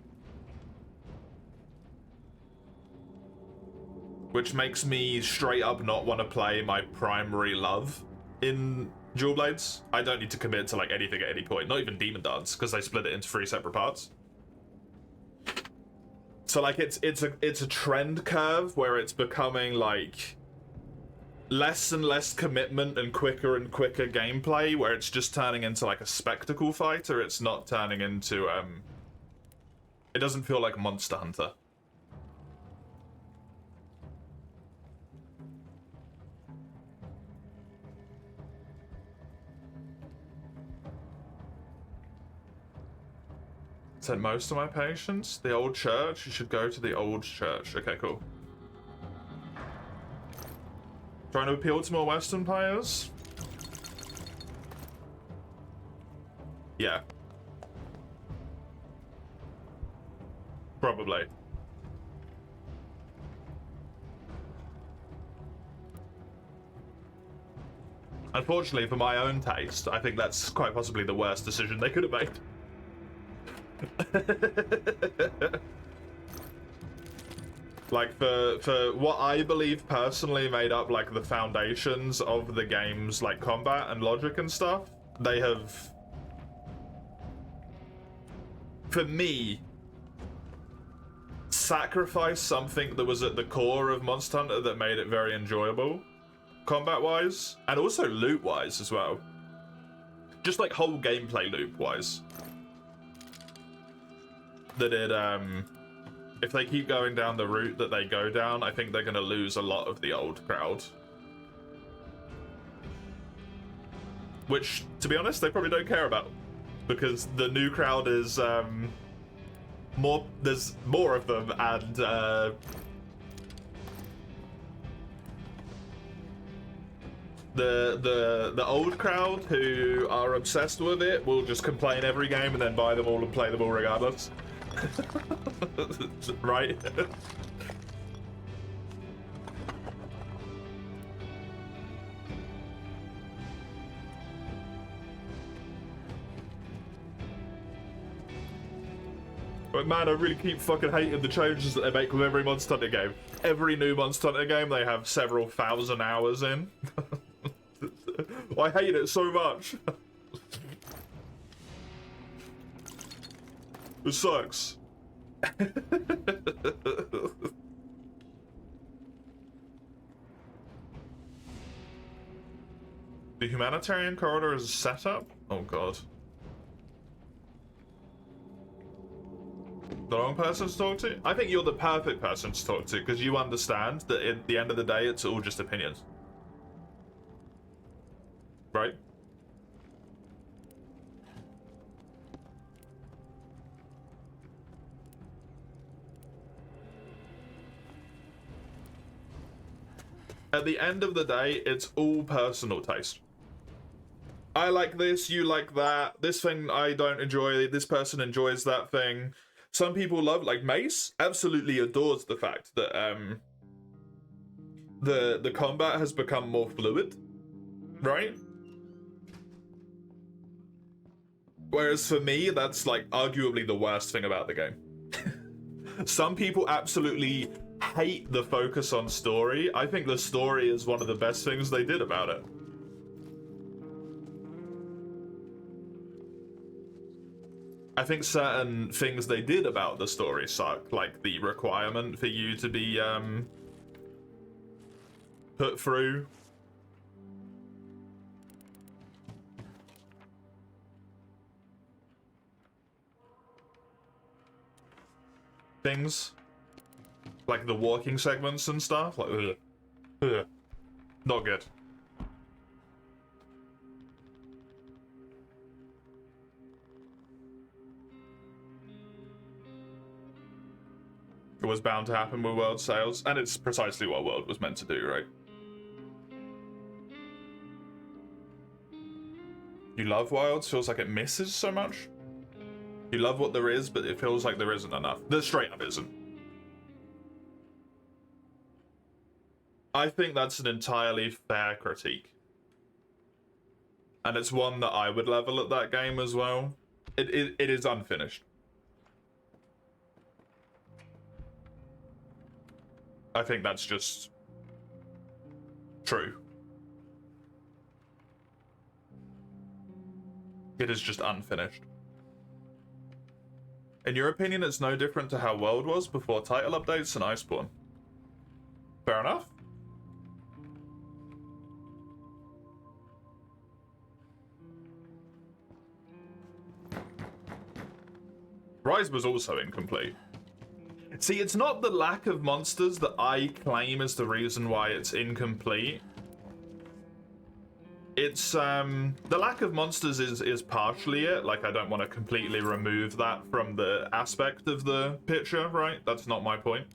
Which makes me straight up not want to play my primary love in Dual Blades. I don't need to commit to, like, anything at any point, not even Demon Dance, because they split it into 3 separate parts. So, like, it's a trend curve where it's becoming, like, less and less commitment and quicker gameplay, where it's just turning into, like, a spectacle fighter. It's not turning into, it doesn't feel like Monster Hunter. Said most of my patients. The old church. You should go to the old church. Okay, cool. Trying to appeal to more Western players? Yeah. Probably. Unfortunately, for my own taste, I think that's quite possibly the worst decision they could have made. Like, for what I believe personally made up, like, the foundations of the game's, like, combat and logic and stuff, they have, for me, sacrificed something that was at the core of Monster Hunter that made it very enjoyable, combat-wise, and also loot-wise as well. Just, like, whole gameplay loop-wise. That it, if they keep going down the route that they go down, I think they're going to lose a lot of the old crowd. Which, to be honest, they probably don't care about. Because the new crowd is, there's more of them, and, the old crowd who are obsessed with it will just complain every game and then buy them all and play them all regardless. Right? But man, I really keep fucking hating the changes that they make with every Monster Hunter game. Every new Monster Hunter game, they have several thousand hours in. I hate it so much. It sucks. The humanitarian corridor is set up? Oh god. The wrong person to talk to? I think you're the perfect person to talk to because you understand that at the end of the day it's all just opinions. Right? At the end of the day, it's all personal taste. I like this, you like that. This thing I don't enjoy, this person enjoys that thing. Some people love, like Mace, absolutely adores the fact that the combat has become more fluid, right? Whereas for me, that's like arguably the worst thing about the game. Some people absolutely hate the focus on story. I think the story is one of the best things they did about it. I think certain things they did about the story suck, like the requirement for you to be put through things, like the walking segments and stuff. Like, not good. It was bound to happen with World sales, and it's precisely what World was meant to do, right? You love Wilds? Feels like it misses so much? You love what there is, but it feels like there isn't enough. There straight up isn't. I think that's an entirely fair critique. And it's one that I would level at that game as well. It is unfinished. I think that's just true. It is just unfinished. In your opinion, it's no different to how World was before title updates and Iceborne. Fair enough. Rise was also incomplete. See, it's not the lack of monsters that I claim is the reason why it's incomplete. It's, the lack of monsters is partially it. Like, I don't want to completely remove that from the aspect of the picture, right? That's not my point.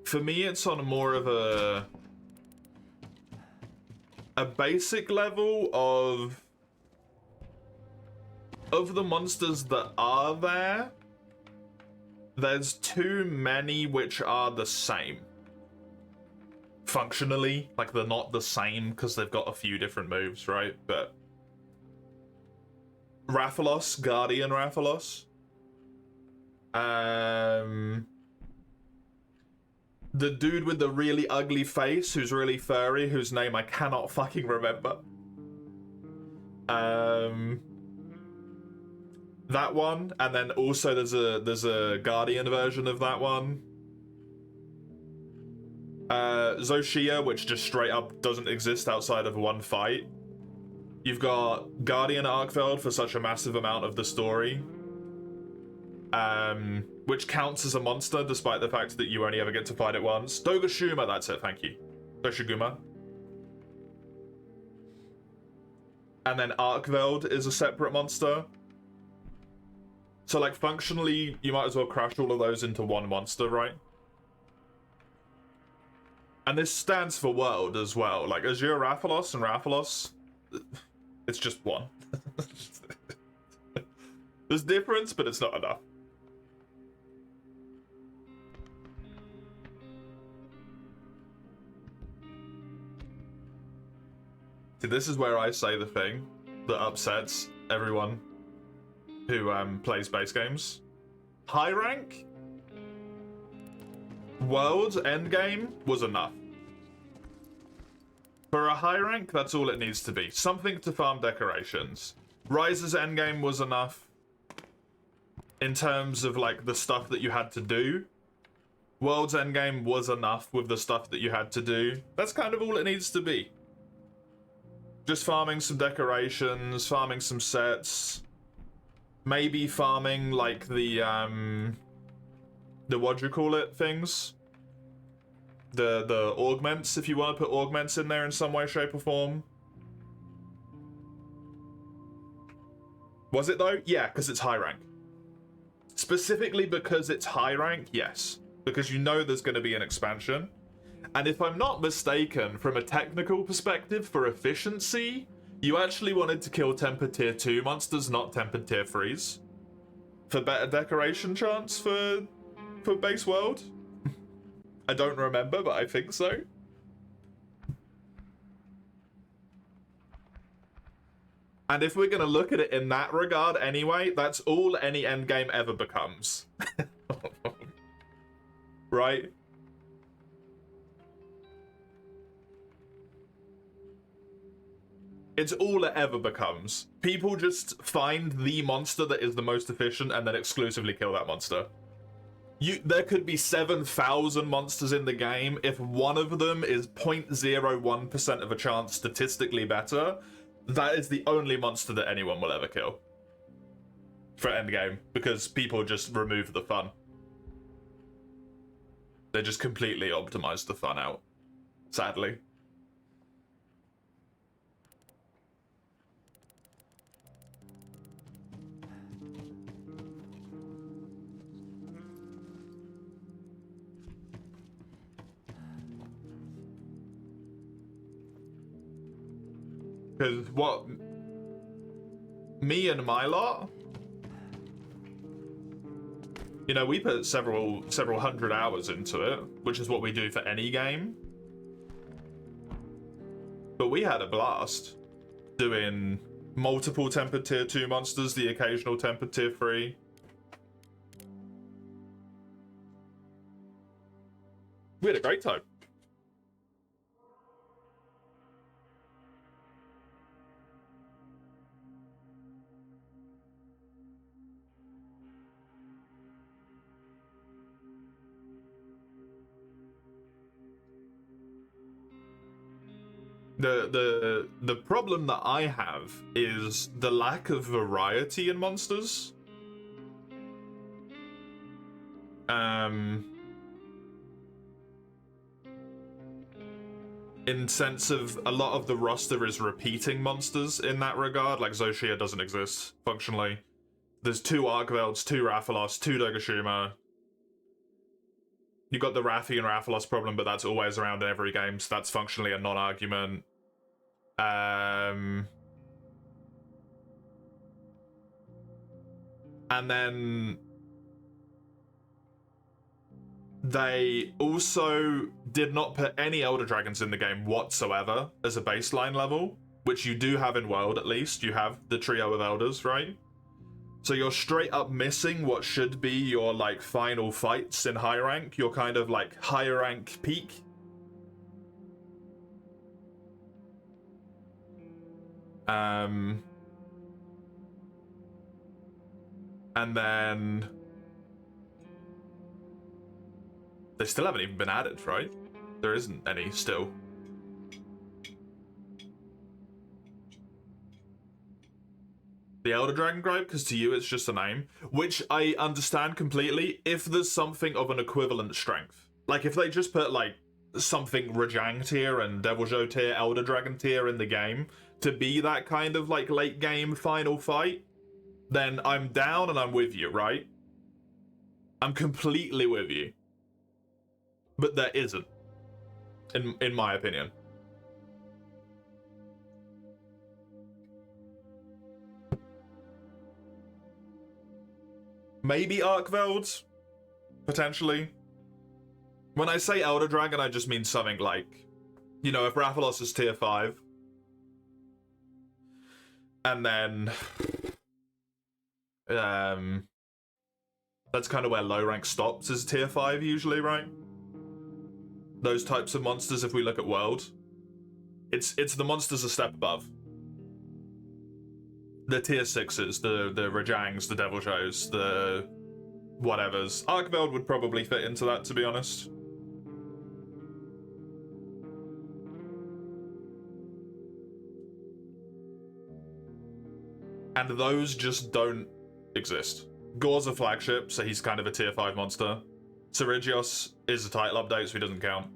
For me, it's on more of a basic level of the monsters that are there. There's too many which are the same. Functionally, like they're not the same because they've got a few different moves, right? But Rathalos, Guardian Rathalos. The dude with the really ugly face, who's really furry, whose name I cannot fucking remember. That one, and then also there's a Guardian version of that one. Zoshia, which just straight up doesn't exist outside of one fight. You've got Guardian Arkveld for such a massive amount of the story. Which counts as a monster despite the fact that you only ever get to fight it once. Dogashuma, that's it, thank you. Doshiguma. And then Arkveld is a separate monster. So, like, functionally, you might as well crash all of those into one monster, right? And this stands for World as well. Like, Azure Rathalos and Rathalos, it's just one. There's difference, but it's not enough. See, this is where I say the thing that upsets everyone who plays base games. High rank, World's endgame was enough. For a high rank, that's all it needs to be. Something to farm decorations. Rise's endgame was enough in terms of like the stuff that you had to do. World's endgame was enough with the stuff that you had to do. That's kind of all it needs to be. Just farming some decorations, farming some sets, maybe farming like the what do you call it things? The augments, if you want to put augments in there in some way, shape, or form. Was it though? Yeah, because it's high rank. Specifically because it's high rank, yes. Because you know there's going to be an expansion. And if I'm not mistaken, from a technical perspective, for efficiency, you actually wanted to kill Tempered Tier 2 monsters, not Tempered Tier 3s. For better decoration chance for base world? I don't remember, but I think so. And if we're going to look at it in that regard anyway, that's all any endgame ever becomes. Right? It's all it ever becomes. People just find the monster that is the most efficient and then exclusively kill that monster. There could be 7,000 monsters in the game. If one of them is 0.01% of a chance statistically better, that is the only monster that anyone will ever kill. For endgame. Because people just remove the fun. They just completely optimize the fun out. Sadly. Because what me and my lot, you know, we put several hundred hours into it, which is what we do for any game. But we had a blast doing multiple Tempered Tier 2 monsters, the occasional Tempered Tier 3. We had a great time. The problem that I have is the lack of variety in monsters. In sense of a lot of the roster is repeating monsters in that regard, like Zoshia doesn't exist functionally. There's 2 Arcvelds, 2 Rathalos, 2 Dogashima. You got the Rathy and Rathalos problem, but that's always around in every game, so that's functionally a non-argument. And then they also did not put any Elder Dragons in the game whatsoever as a baseline level, which you do have in World at least. You have the trio of Elders, right? So you're straight up missing what should be your like final fights in high rank, your kind of like high rank peak. And then they still haven't even been added, right? There isn't any still. The Elder Dragon gripe, because to you it's just a name, which I understand completely if there's something of an equivalent strength. Like if they just put like something Rajang tier and Deviljho tier, Elder Dragon tier in the game to be that kind of like late game final fight, then I'm down and I'm with you, right? I'm completely with you. But there isn't, in my opinion. Maybe Arcveld, potentially. When I say Elder Dragon, I just mean something like, you know, if Rathalos is tier 5, And then that's kind of where low rank stops, is tier 5 usually, right? Those types of monsters, if we look at world, it's the monsters a step above. The tier 6s, the Rajangs, the Deviljos, the whatevers. Arkveld would probably fit into that, to be honest. And those just don't exist. Gore's a flagship, so he's kind of a tier 5 monster. Serigios is a title update, so he doesn't count.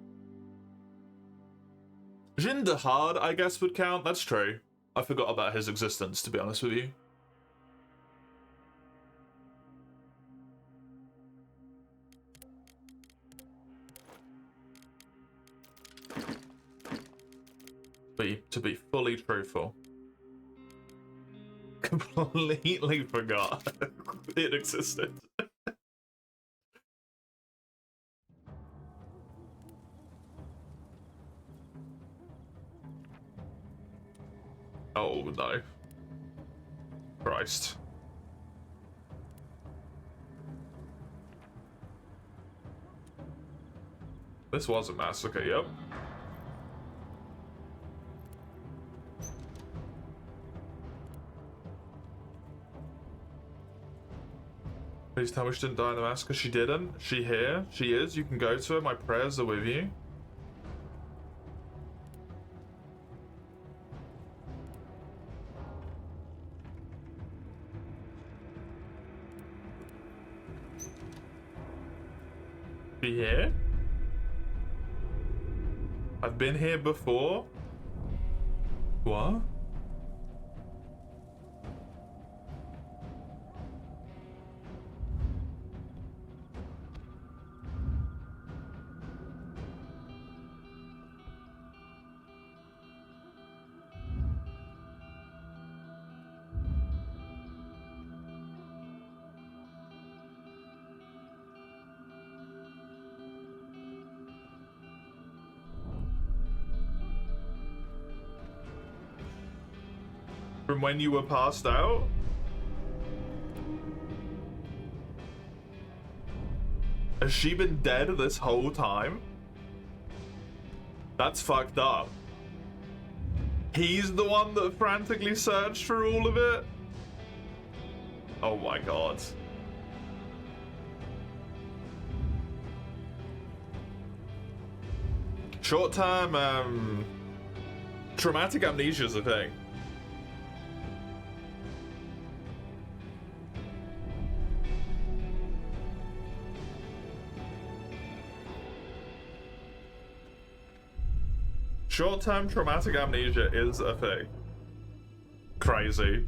Jin Dahad, I guess, would count. That's true. I forgot about his existence, to be honest with you. To be fully truthful. Completely forgot it existed. Oh no. Christ. This was a massacre, yep. Please tell me she didn't die in the massacre. She didn't. She here. She is. You can go to her. My prayers are with you. Be here? I've been here before? What? From when you were passed out? Has she been dead this whole time? That's fucked up. He's the one that frantically searched for all of it? Oh my god. Short-term, traumatic amnesia is a thing. Short-term traumatic amnesia is a thing. Crazy.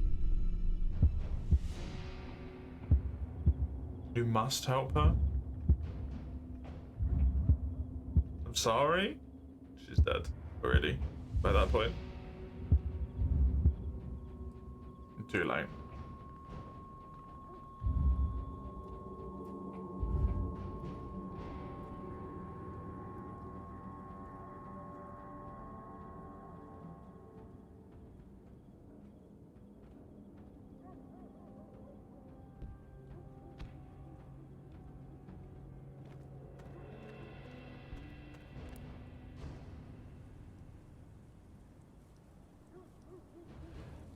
You must help her? I'm sorry? She's dead already by that point. Too late.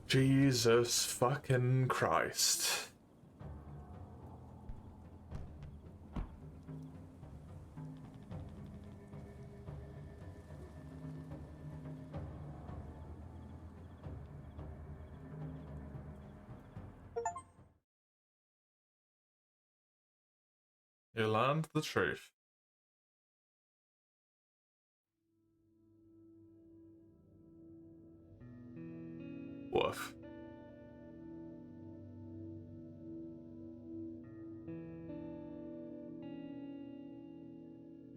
Jesus fucking Christ. You learned the truth. Woof.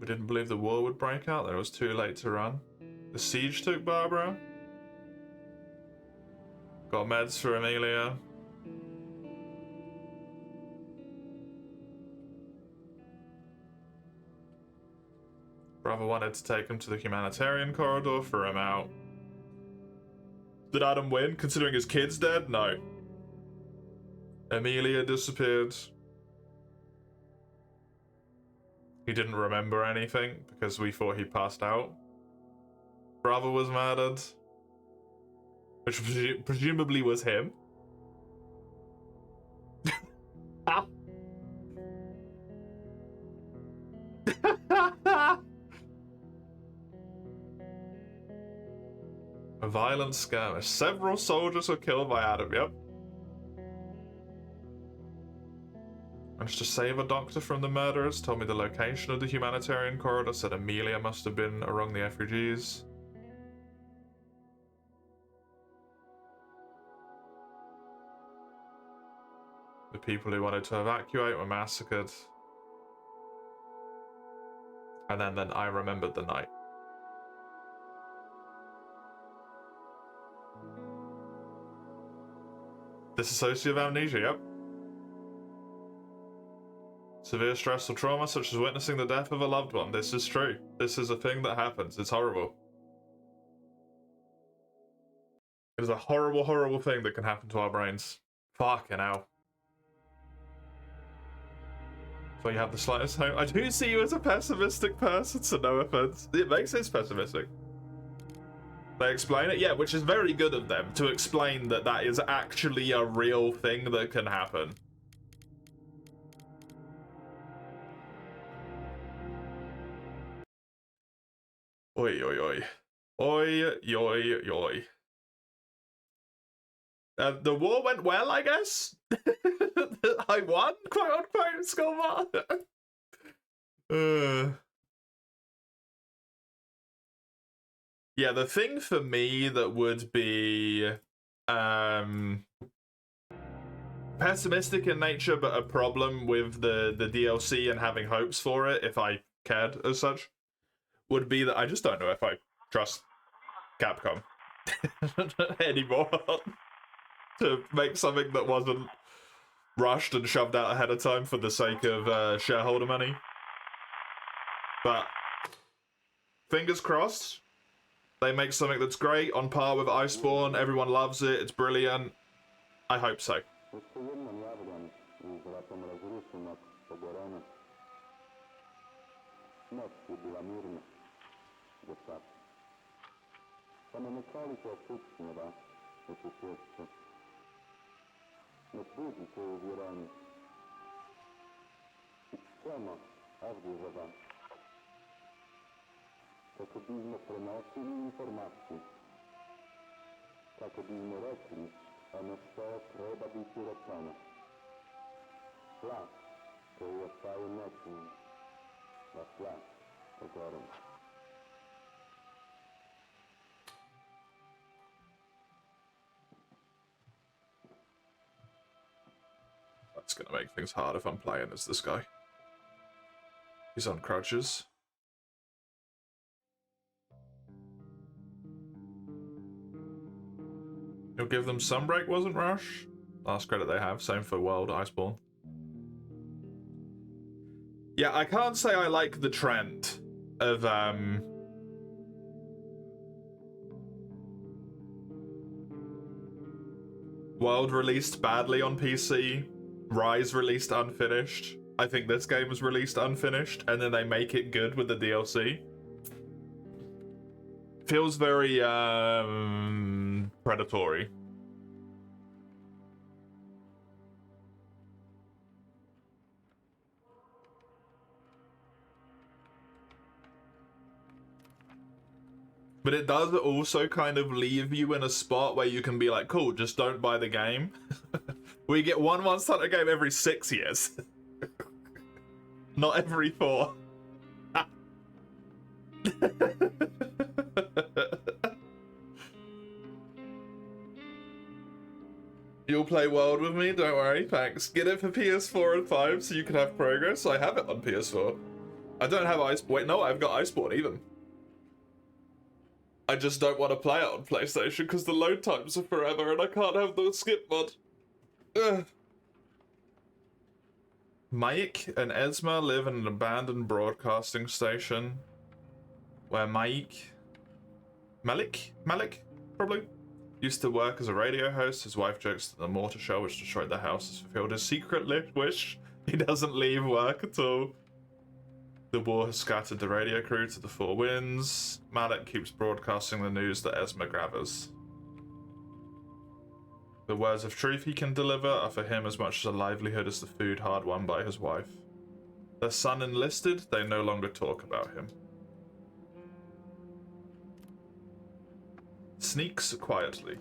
We didn't believe the war would break out, that it was too late to run. The siege took Barbara. Got meds for Amelia. Brother wanted to take him to the humanitarian corridor for him out. Did Adam win, considering his kid's dead? No. Amelia disappeared. He didn't remember anything because we thought he passed out. Brother was murdered. Which presumably was him. A violent skirmish. Several soldiers were killed by Adam, yep. Managed to save a doctor from the murderers, told me the location of the humanitarian corridor, said Amelia must have been among the refugees. The people who wanted to evacuate were massacred. And then I remembered the night. Dissociative amnesia, yep. Severe stressful trauma, such as witnessing the death of a loved one. This is true. This is a thing that happens. It's horrible. It is a horrible, horrible thing that can happen to our brains. Fucking hell. So you have the slightest hope. I do see you as a pessimistic person, so no offense. It makes it pessimistic. They explain it? Yeah, which is very good of them to explain that that is actually a real thing that can happen. Oi, oi, oi. Oi, oi, oi. The war went well, I guess? I won, quote unquote, Skullbar. Yeah, the thing for me that would be pessimistic in nature, but a problem with the DLC and having hopes for it, if I cared as such, would be that I just don't know if I trust Capcom anymore to make something that wasn't rushed and shoved out ahead of time for the sake of shareholder money. But fingers crossed, they make something that's great, on par with Iceborne. Everyone loves it. It's brilliant. I hope so. Kako bismo prenosili informacije, kako bismo rekli, ono što treba biti rečeno. Glas koji ostaje nečim, vaš glas ogoren. That's gonna make things hard if I'm playing as this guy. He's on crutches. You'll give them some break, wasn't Rush? Last credit they have. Same for World, Iceborne. Yeah, I can't say I like the trend of World released badly on PC, Rise released unfinished. I think this game was released unfinished, and then they make it good with the DLC. Feels very predatory. But it does also kind of leave you in a spot where you can be like, cool, just don't buy the game. We get one Monster Hunter game every 6 years. Not every 4. You'll play World with me, don't worry, thanks. Get it for PS4 and 5 so you can have progress. I have it on PS4. I don't have Iceborne. Wait, no, I've got Iceborne even. I just don't want to play it on PlayStation because the load times are forever and I can't have the skip mod. Ugh. Mike and Esma live in an abandoned broadcasting station where Malik, probably, used to work as a radio host. His wife jokes that the mortar shell which destroyed the house has fulfilled his secret wish. He doesn't leave work at all. The war has scattered the radio crew to the four winds. Malik keeps broadcasting the news that Esma gathers. The words of truth he can deliver are for him as much as a livelihood as the food hard won by his wife. Their son enlisted, they no longer talk about him. Sneaks quietly.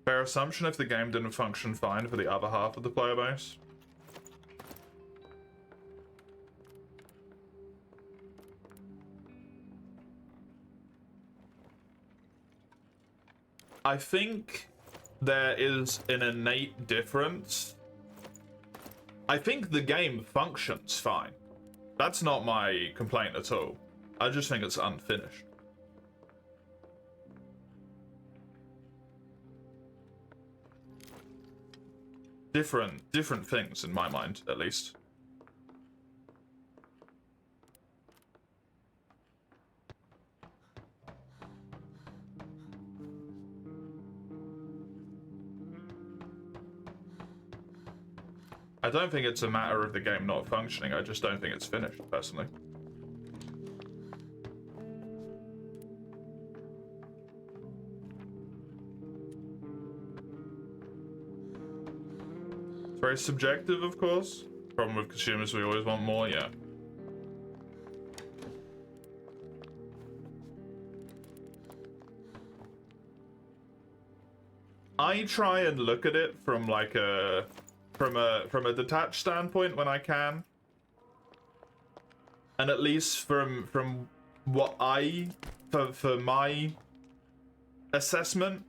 Fair assumption if the game didn't function fine for the other half of the player base. I think there is an innate difference. I think the game functions fine. That's not my complaint at all. I just think it's unfinished. Different things in my mind, at least. I don't think it's a matter of the game not functioning, I just don't think it's finished, personally. It's very subjective, of course. Problem with consumers, we always want more, yeah. I try and look at it from like from a detached standpoint when I can, and at least from what for my assessment,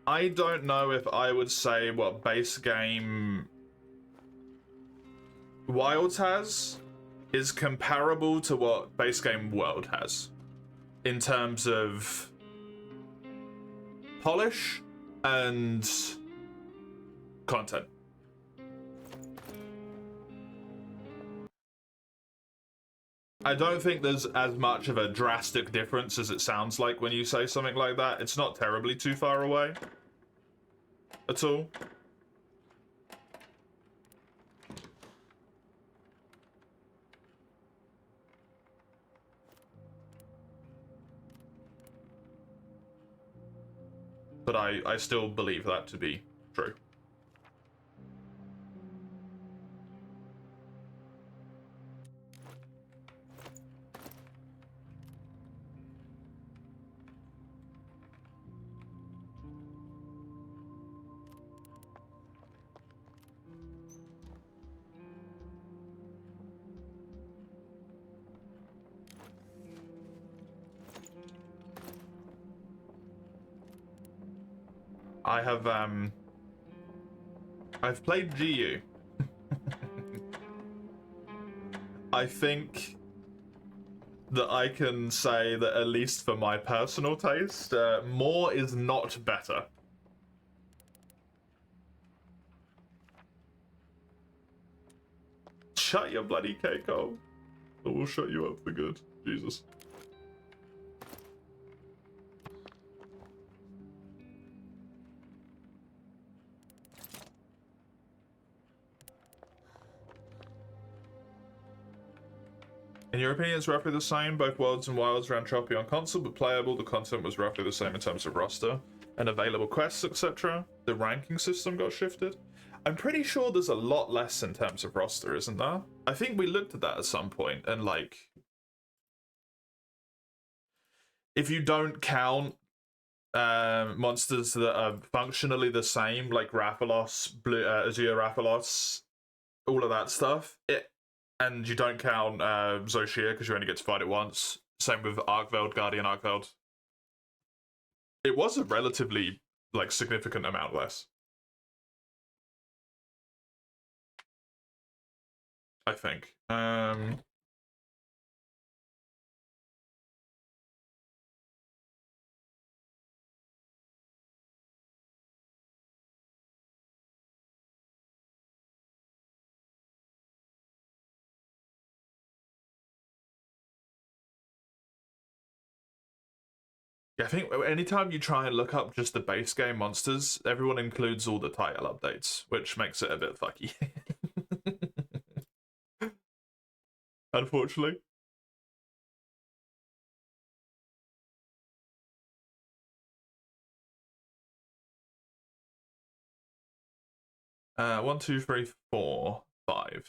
I don't know if I would say what base game Wilds has is comparable to what base game World has in terms of polish and content. I don't think there's as much of a drastic difference as it sounds like when you say something like that. It's not terribly too far away at all. But I still believe that to be true. I have I've played GU. I think that I can say that, at least for my personal taste, more is not better. Shut your bloody cake hole, or we'll shut you up for good. Jesus. In your opinion, it's roughly the same. Both Worlds and Wilds ran choppy on console, but playable. The content was roughly the same in terms of roster and available quests, etc. The ranking system got shifted. I'm pretty sure there's a lot less in terms of roster, isn't there? I think we looked at that at some point, and like, if you don't count monsters that are functionally the same, like Rathalos, Azure Rathalos, all of that stuff, and you don't count Zoshir because you only get to fight it once. Same with Arkveld, Guardian Arkveld. It was a relatively like significant amount less, I think. Yeah, I think anytime you try and look up just the base game monsters, everyone includes all the title updates, which makes it a bit fucky. Unfortunately. 1, 2, 3, 4, 5.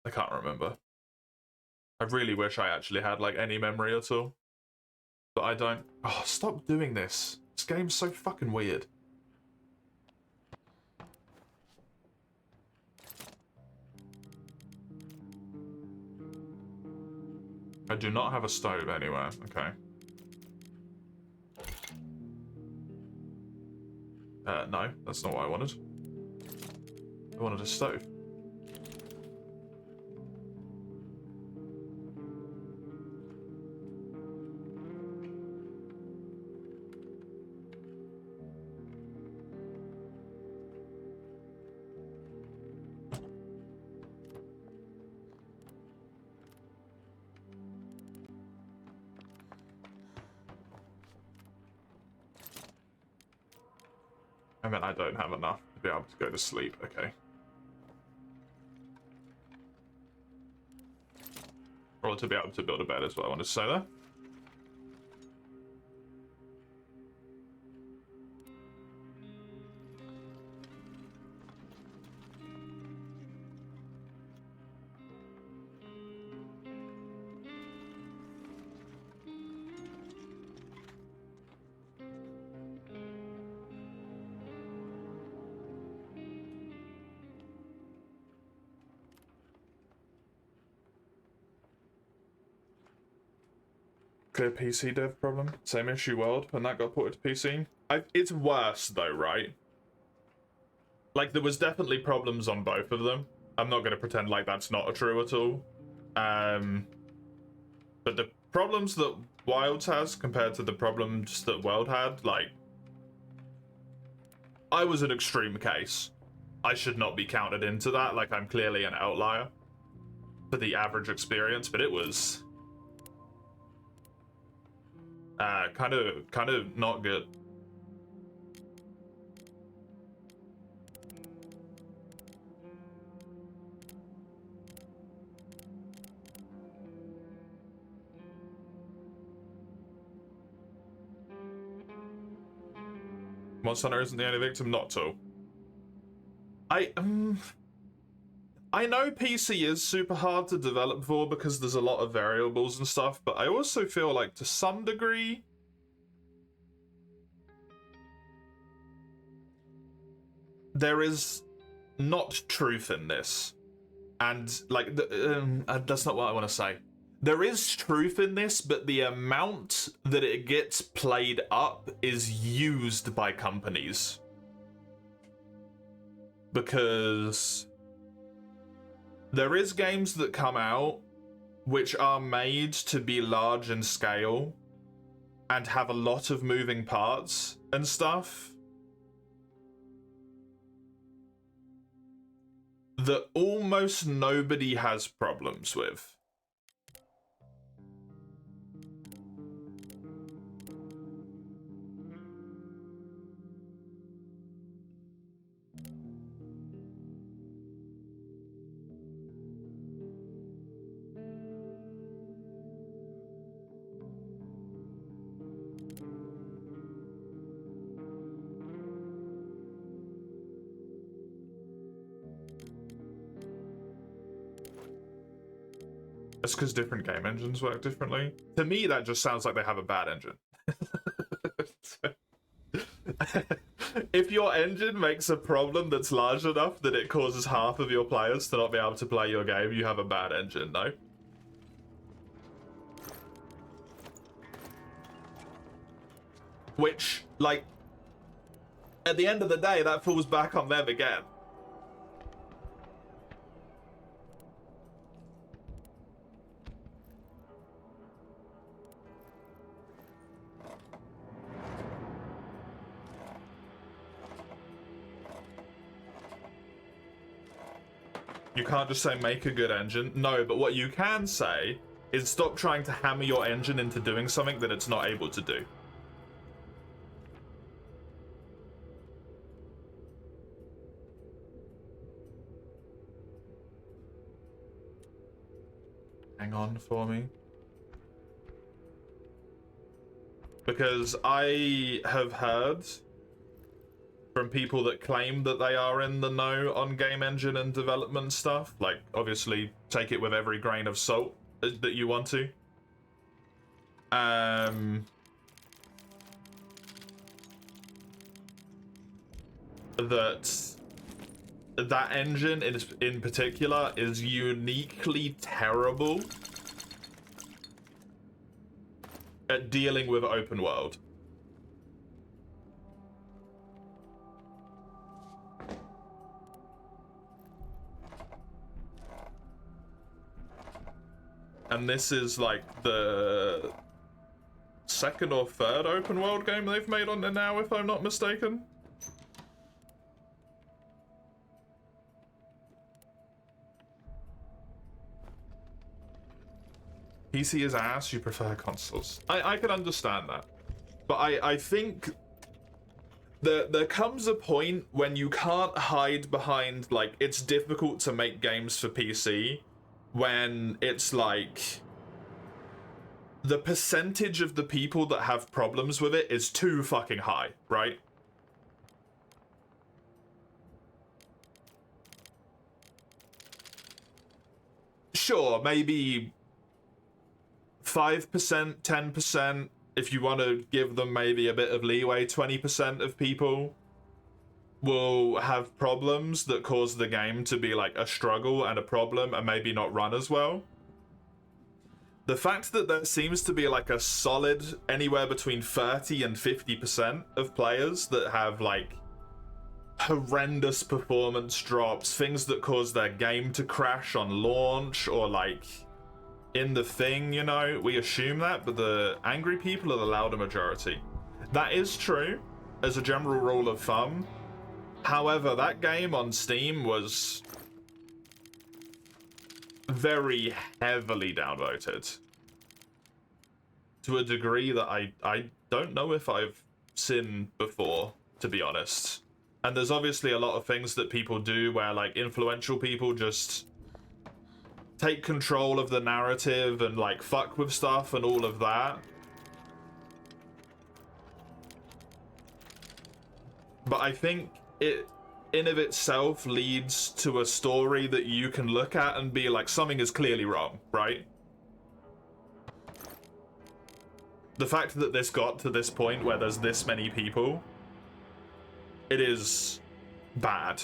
I can't remember. I really wish I actually had like any memory at all. But I don't. Oh, stop doing this. This game's so fucking weird. I do not have a stove anywhere. Okay. No, that's not what I wanted. I wanted a stove. I mean, I don't have enough to be able to go to sleep. Okay. Or to be able to build a bed is what I wanted to say there. Clear PC dev problem. Same issue world when that got ported to PC. It's worse though, right? Like there was definitely problems on both of them. I'm not gonna pretend like that's not true at all. But the problems that Wilds has compared to the problems that World had, like, I was an extreme case. I should not be counted into that. Like I'm clearly an outlier for the average experience, but it was kind of not good. Monster Hunter isn't the only victim, not to. I know PC is super hard to develop for because there's a lot of variables and stuff, but I also feel like to some degree there is not truth in this. And like that's not what I want to say. There is truth in this, but the amount that it gets played up is used by companies. Because there is games that come out which are made to be large in scale and have a lot of moving parts and stuff that almost nobody has problems with. That's because different game engines work differently. To me, that just sounds like they have a bad engine. If your engine makes a problem that's large enough that it causes half of your players to not be able to play your game, you have a bad engine, no? Which, like, at the end of the day, that falls back on them again. You can't just say make a good engine. No, but what you can say is stop trying to hammer your engine into doing something that it's not able to do. Hang on for me. Because I have heard from people that claim that they are in the know on game engine and development stuff. Like, obviously, take it with every grain of salt that you want to. That engine in particular is uniquely terrible at dealing with open world. And this is like the second or third open world game they've made on it now, if I'm not mistaken. PC is ass, you prefer consoles. I can understand that. But I think there comes a point when you can't hide behind, like, it's difficult to make games for PC when it's like the percentage of the people that have problems with it is too fucking high, right? Sure, maybe 5%, 10%, if you want to give them maybe a bit of leeway, 20% of people will have problems that cause the game to be like a struggle and a problem and maybe not run as well. The fact that there seems to be like a solid anywhere between 30 and 50% of players that have like horrendous performance drops, things that cause their game to crash on launch or like in the thing, you know, we assume that, but the angry people are the louder majority. That is true as a general rule of thumb. However, that game on Steam was very heavily downvoted to a degree that I don't know if I've seen before, to be honest. And there's obviously a lot of things that people do where like influential people just take control of the narrative and like fuck with stuff and all of that. But I think it in of itself leads to a story that you can look at and be like, something is clearly wrong, right? The fact that this got to this point where there's this many people, it is bad.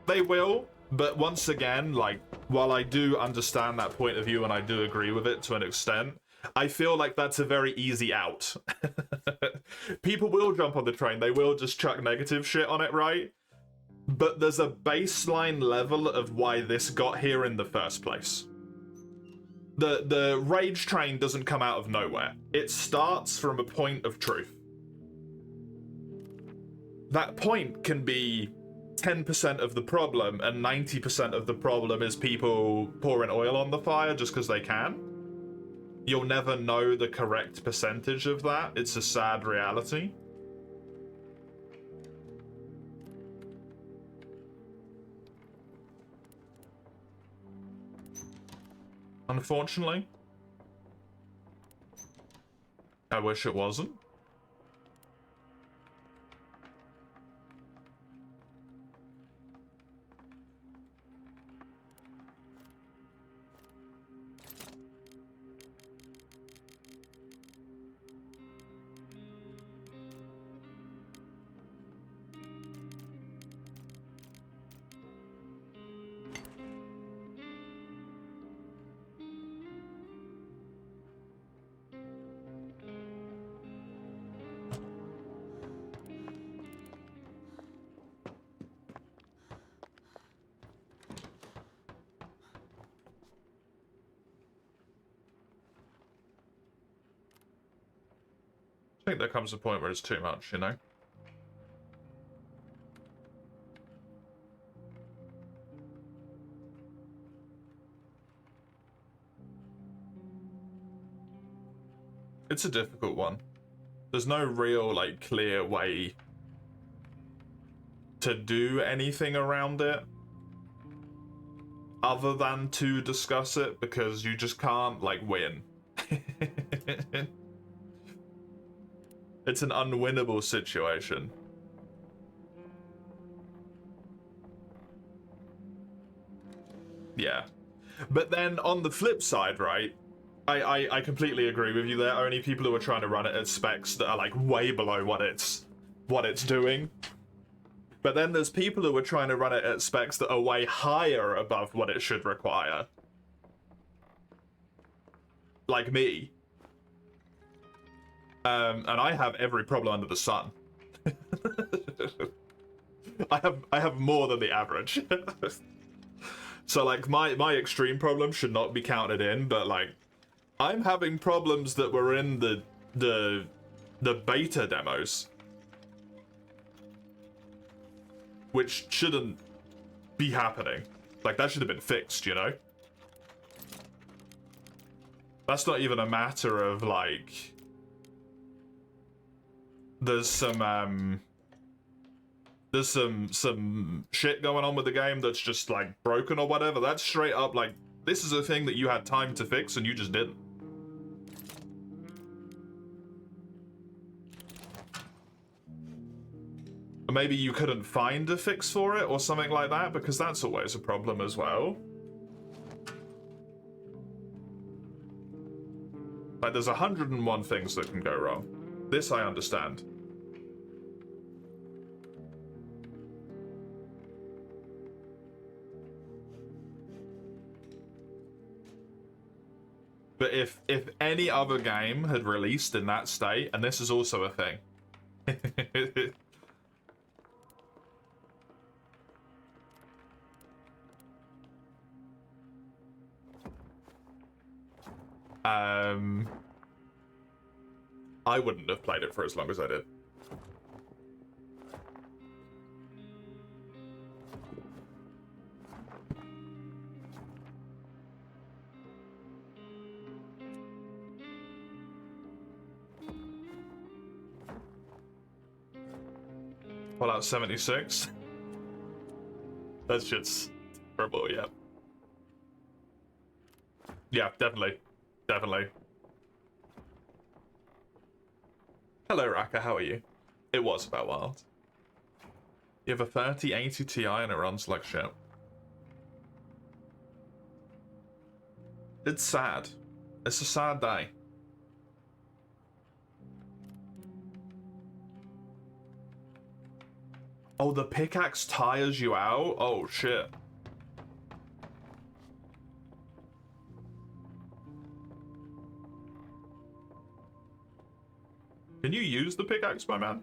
They will, but once again, like, while I do understand that point of view and I do agree with it to an extent, I feel like that's a very easy out. People will jump on the train, they will just chuck negative shit on it, right? But there's a baseline level of why this got here in the first place. The rage train doesn't come out of nowhere. It starts from a point of truth. That point can be 10% of the problem, and 90% of the problem is people pouring oil on the fire just because they can. You'll never know the correct percentage of that. It's a sad reality. Unfortunately. I wish it wasn't. I think there comes a point where it's too much, you know? It's a difficult one. There's no real, like, clear way to do anything around it other than to discuss it, because you just can't, like, win. It's an unwinnable situation. Yeah. But then on the flip side, right, I completely agree with you there. Only people who are trying to run it at specs that are like way below what it's doing. But then there's people who are trying to run it at specs that are way higher above what it should require. Like me. And I have every problem under the sun. I have more than the average. So like my extreme problem should not be counted in, but like I'm having problems that were in the beta demos, which shouldn't be happening. Like that should have been fixed, you know? That's not even a matter of like there's some shit going on with the game that's just like broken or whatever. That's straight up like this is a thing that you had time to fix and you just didn't. Maybe you couldn't find a fix for it or something like that, because that's always a problem as well. Like there's 101 things that can go wrong. This I understand. But if any other game had released in that state, and this is also a thing. I wouldn't have played it for as long as I did. Fallout 76? That shit's terrible, yeah. Yeah, definitely. Definitely. Hello, Raka, how are you? It was about wild. You have a 3080 Ti and it runs like shit. It's sad. It's a sad day. Oh, the pickaxe tires you out? Oh, shit. Can you use the pickaxe, my man?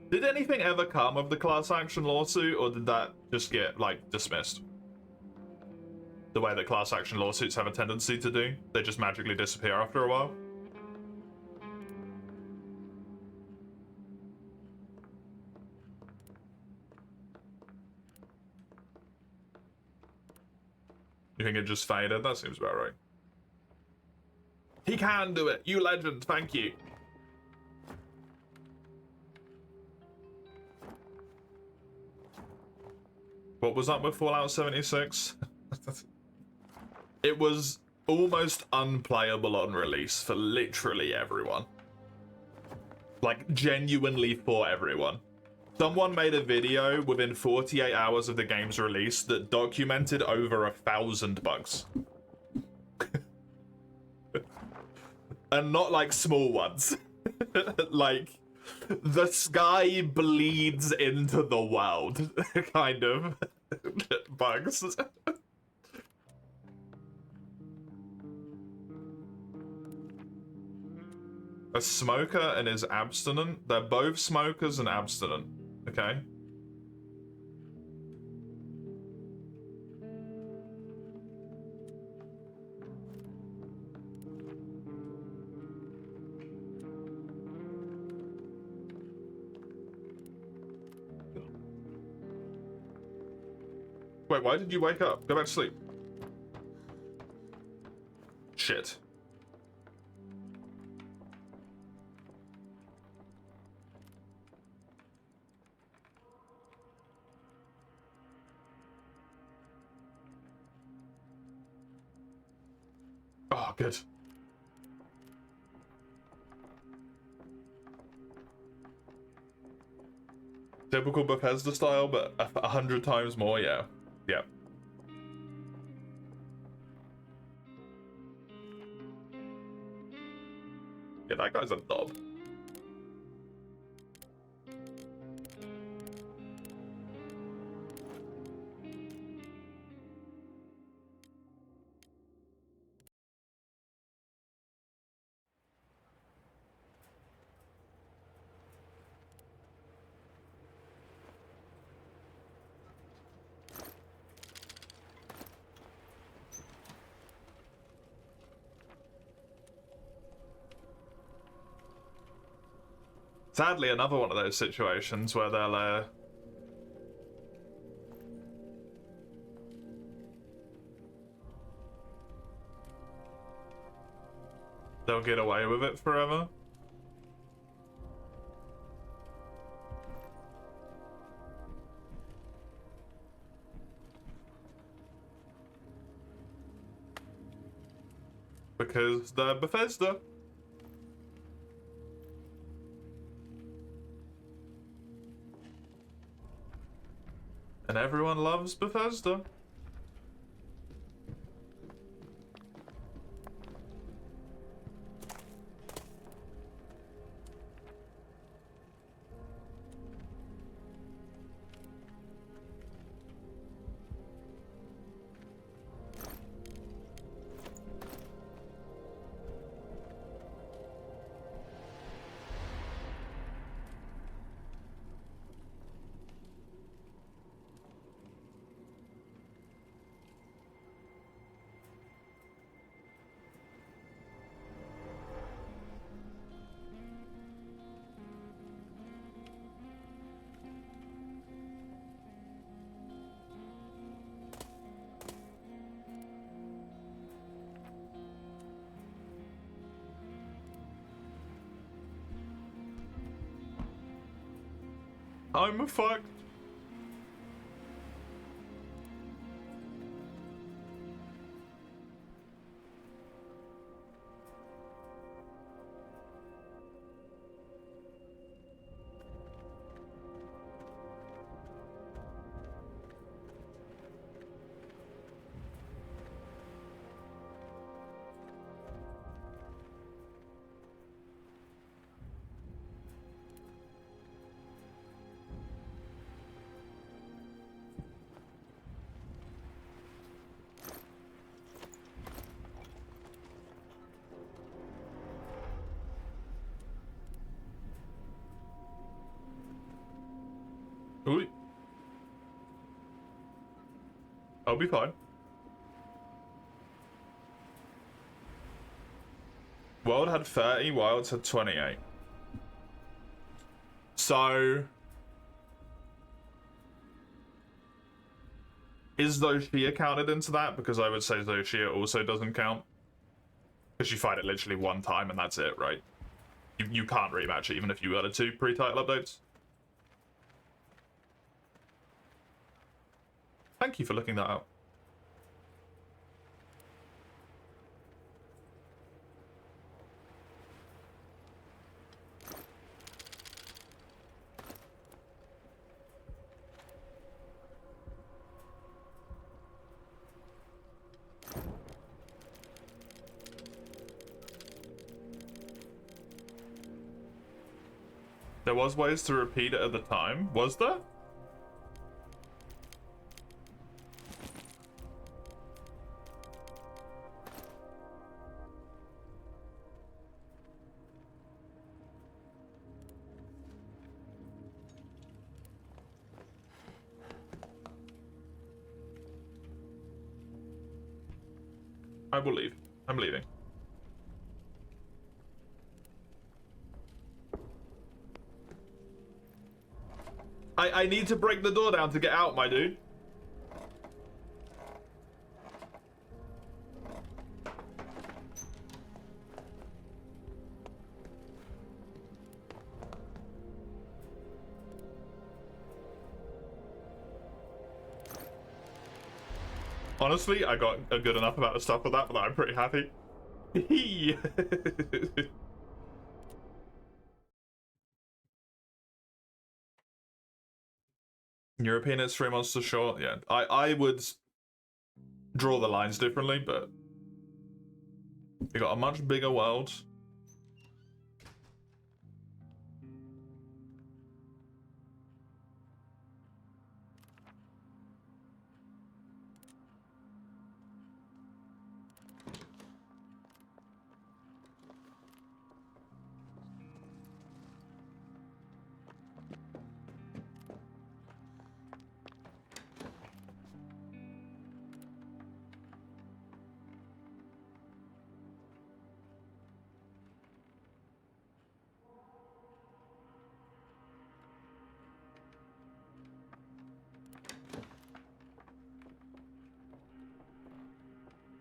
Did anything ever come of the class action lawsuit, or did that just get, like, dismissed? The way that class action lawsuits have a tendency to do? They just magically disappear after a while? You think it just faded? That seems about right. He can do it! You legend, thank you! What was up with Fallout 76? It was almost unplayable on release for literally everyone. Like, genuinely for everyone. Someone made a video within 48 hours of the game's release that documented over 1,000 bugs. And not like small ones. Like, the sky bleeds into the world kind of bugs. A smoker and is abstinent? They're both smokers and abstinent. Okay. Wait, why did you wake up? Go back to sleep. Shit. Oh, good. Typical Bethesda style, but 100 times more, yeah. Yeah. Yeah, that guy's a knob. Sadly, another one of those situations where they'll get away with it forever. Because they're Bethesda. And everyone loves Bethesda. I'm fucked. Ooh. I'll be fine. World had 30, Wilds had 28. So... is Zoshia counted into that? Because I would say Zoshia also doesn't count. Because you fight it literally one time and that's it, right? You can't rematch it even if you added 2 pre-title updates. Thank you for looking that up. There was ways to repeat it at the time, was there? I will leave. I'm leaving. I need to break the door down to get out, my dude. Honestly, I got a good enough amount of stuff with that, but I'm pretty happy. European it's 3 months to short. Yeah, I would draw the lines differently, but we got a much bigger world.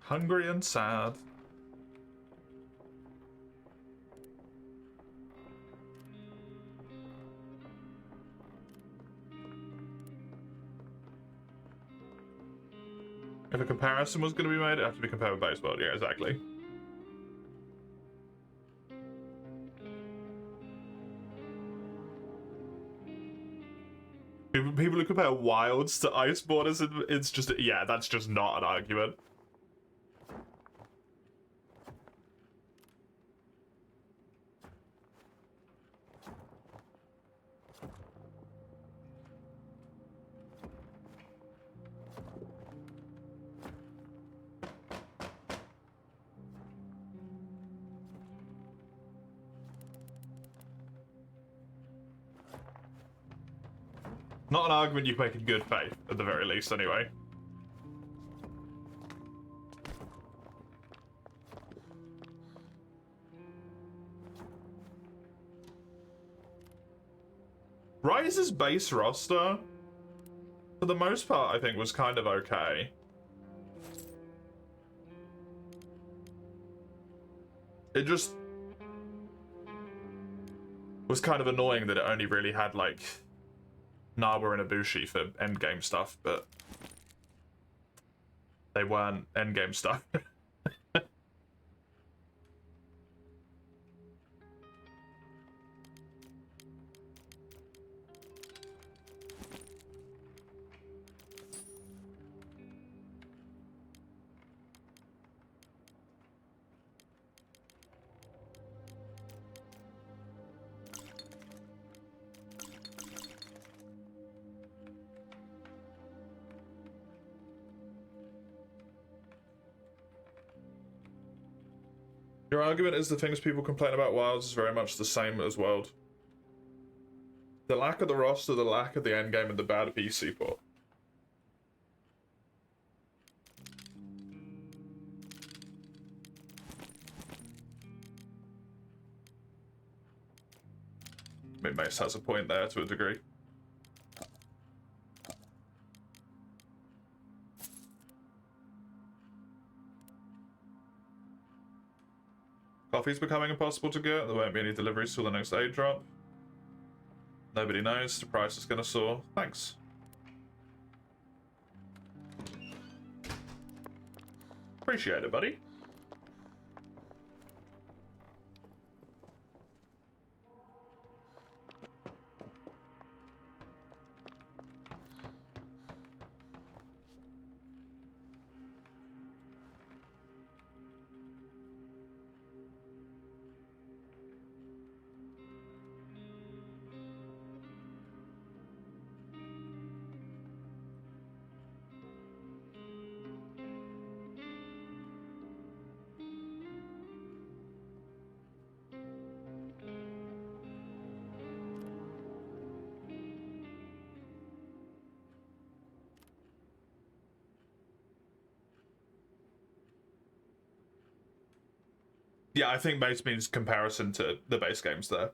Hungry and sad. If a comparison was going to be made, it'd have to be compared with base world. Yeah, exactly. People who compare wilds to ice borders, it's just, yeah, that's just not an argument. Not an argument you can make in good faith, at the very least, anyway. Rise's base roster, for the most part, I think was kind of okay. It just was kind of annoying that it only really had, like, Nawa and Ibushi for endgame stuff, but they weren't endgame stuff. Your argument is the things people complain about Wilds is very much the same as World. The lack of the roster, the lack of the endgame, and the bad PC port. I mean, Mace has a point there to a degree. Coffee's becoming impossible to get. There won't be any deliveries till the next aid drop. Nobody knows. The price is gonna soar. Thanks. Appreciate it, buddy. Yeah, I think base means comparison to the base games there.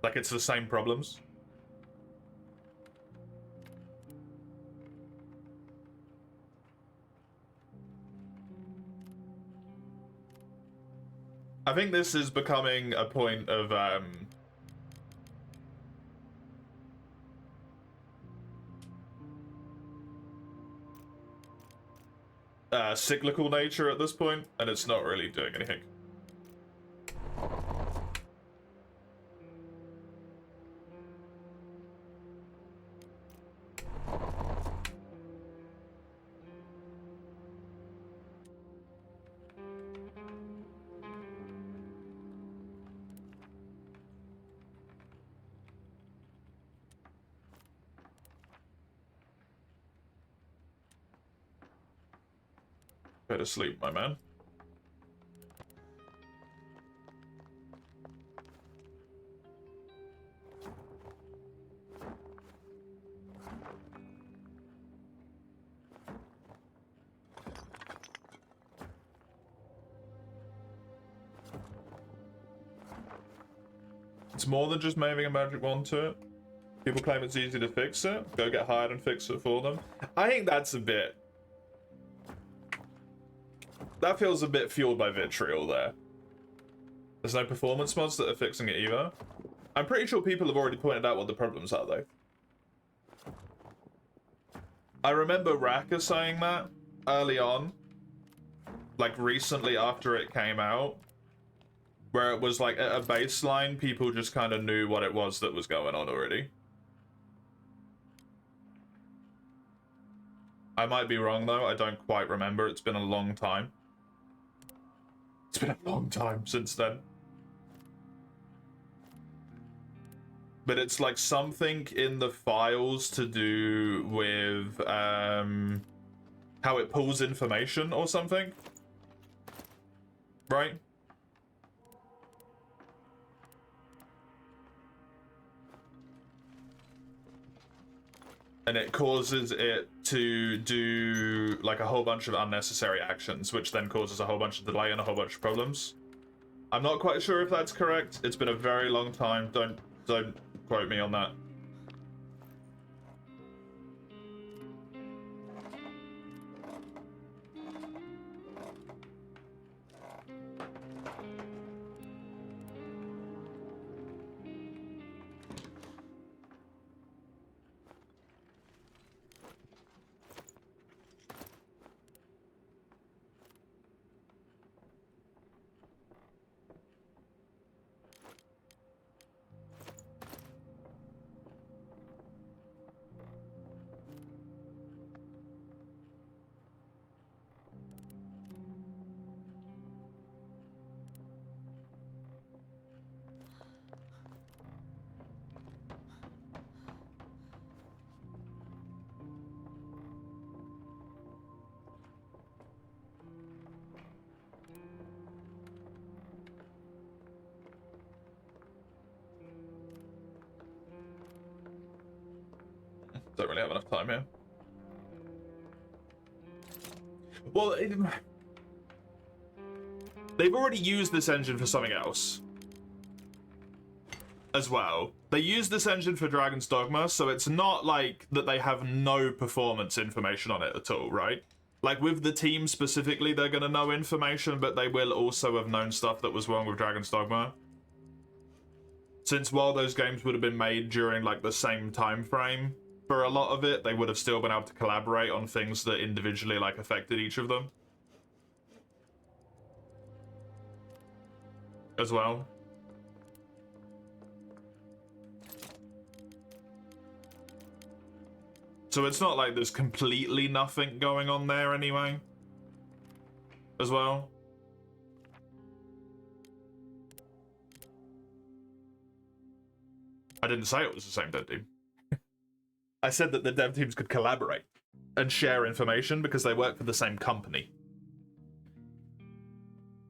Like, it's the same problems. I think this is becoming a point of, cyclical nature at this point, and it's not really doing anything. Go to sleep, my man. It's more than just waving a magic wand to it. People claim it's easy to fix it. Go get hired and fix it for them. I think that's a bit... That feels a bit fueled by vitriol there. There's no performance mods that are fixing it either. I'm pretty sure people have already pointed out what the problems are, though. I remember Raka saying that early on. Like, recently after it came out. Where it was, like, at a baseline, people just kind of knew what it was that was going on already. I might be wrong, though. I don't quite remember. It's been a long time. It's been a long time since then. But it's like something in the files to do with how it pulls information or something. Right? And it causes it to do like a whole bunch of unnecessary actions, which then causes a whole bunch of delay and a whole bunch of problems. I'm not quite sure if that's correct. It's been a very long time. Don't quote me on that. Don't really have enough time here. Well, they've already used this engine for something else as well. They used this engine for Dragon's Dogma, so it's not like that they have no performance information on it at all, right? Like with the team specifically, they're gonna know information, but they will also have known stuff that was wrong with Dragon's Dogma. Since while those games would have been made during like the same time frame, for a lot of it, they would have still been able to collaborate on things that individually like affected each of them. As well. So it's not like there's completely nothing going on there anyway. As well. I didn't say it was the same dev team. I said that the dev teams could collaborate and share information because they work for the same company.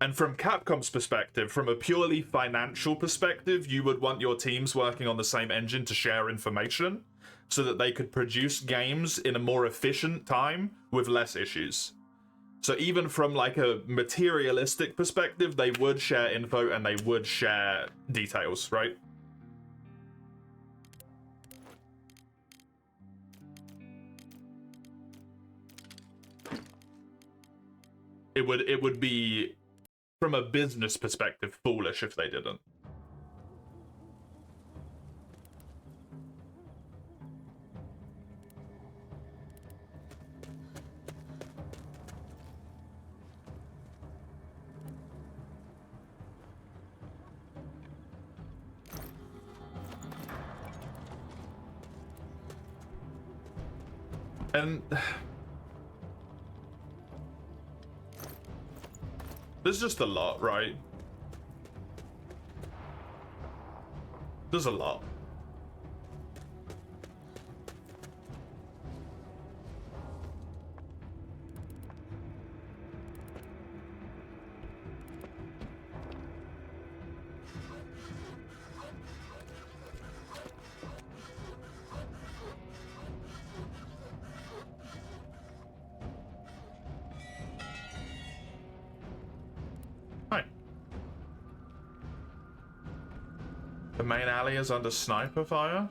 And from Capcom's perspective, from a purely financial perspective, you would want your teams working on the same engine to share information so that they could produce games in a more efficient time with less issues. So even from like a materialistic perspective, they would share info and they would share details, right? It would be, from a business perspective, foolish if they didn't. And there's just a lot, right? There's a lot. Hi. The main alley is under sniper fire.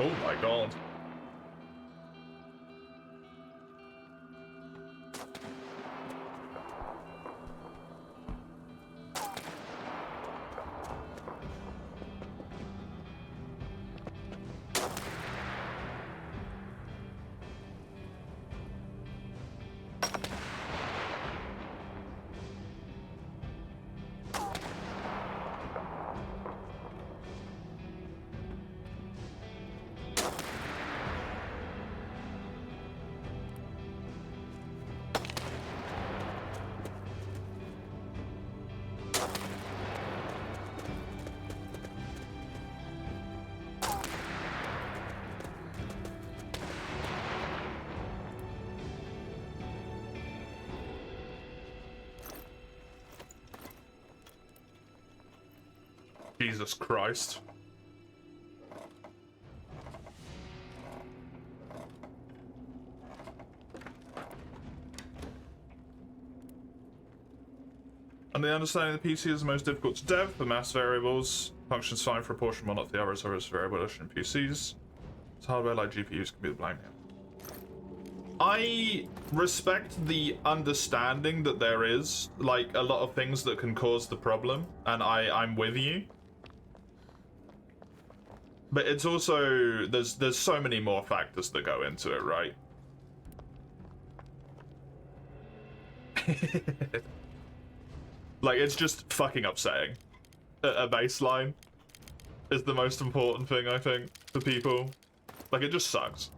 Oh my god. Jesus Christ. And the understanding the PC is the most difficult to dev for mass variables. Functions fine for a portion, while not the others are as variable as in PCs. It's hardware like GPUs can be the blame here. I respect the understanding that there is, like, a lot of things that can cause the problem, and I'm with you. But it's also, there's so many more factors that go into it, right? Like, it's just fucking upsetting. A baseline is the most important thing, I think, for people. Like, it just sucks.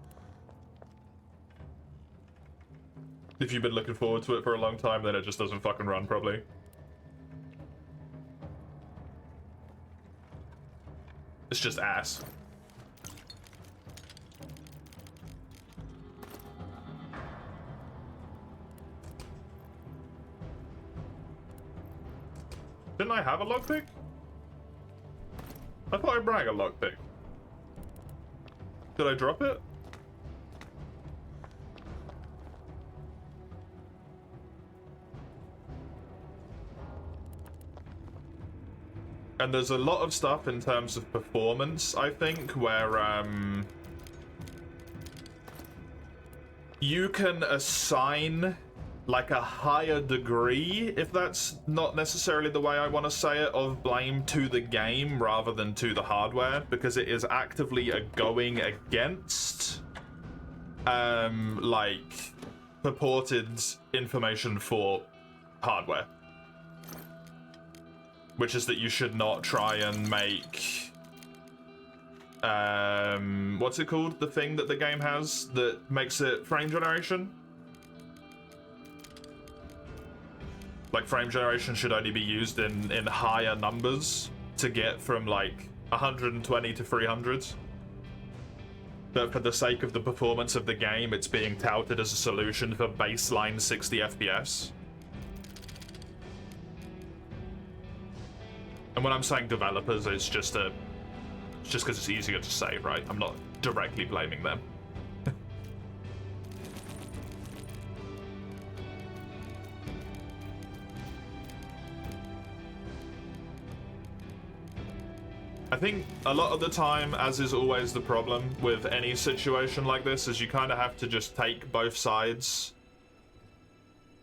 If you've been looking forward to it for a long time, then it just doesn't fucking run properly. It's just ass. Didn't I have a lockpick? I thought I brought a lockpick. Did I drop it? And there's a lot of stuff in terms of performance, I think, where you can assign like a higher degree, if that's not necessarily the way I want to say it, of blame to the game rather than to the hardware, because it is actively going against like purported information for hardware. Which is that you should not try and make what's it called? The thing that the game has that makes it frame generation? Like, frame generation should only be used in higher numbers to get from like 120 to 300. But for the sake of the performance of the game, it's being touted as a solution for baseline 60 FPS. And when I'm saying developers, it's just because it's easier to say, right? I'm not directly blaming them. I think a lot of the time, as is always the problem with any situation like this, is you kind of have to just take both sides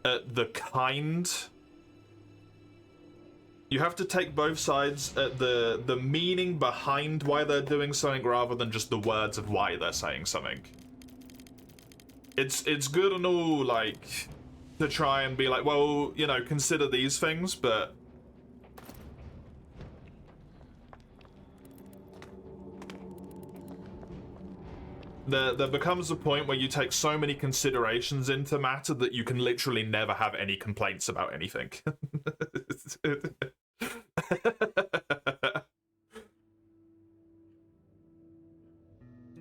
at the kind. You have to take both sides at the meaning behind why they're doing something rather than just the words of why they're saying something. It's good and all, like, to try and be like, well, you know, consider these things, but there becomes a point where you take so many considerations into matter that you can literally never have any complaints about anything.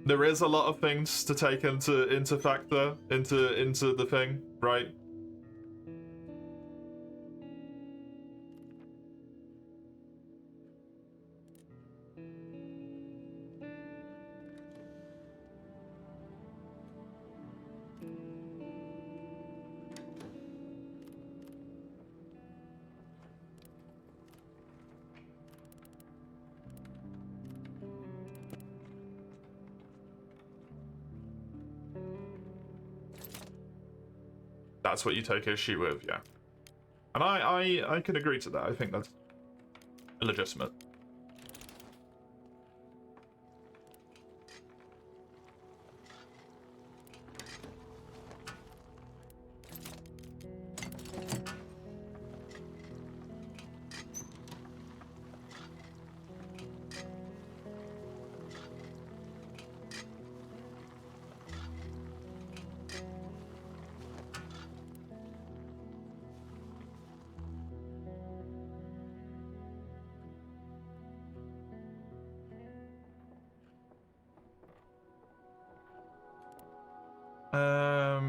There is a lot of things to take into factor into the thing, right? That's what you take issue with, yeah. And I can agree to that. I think that's illegitimate.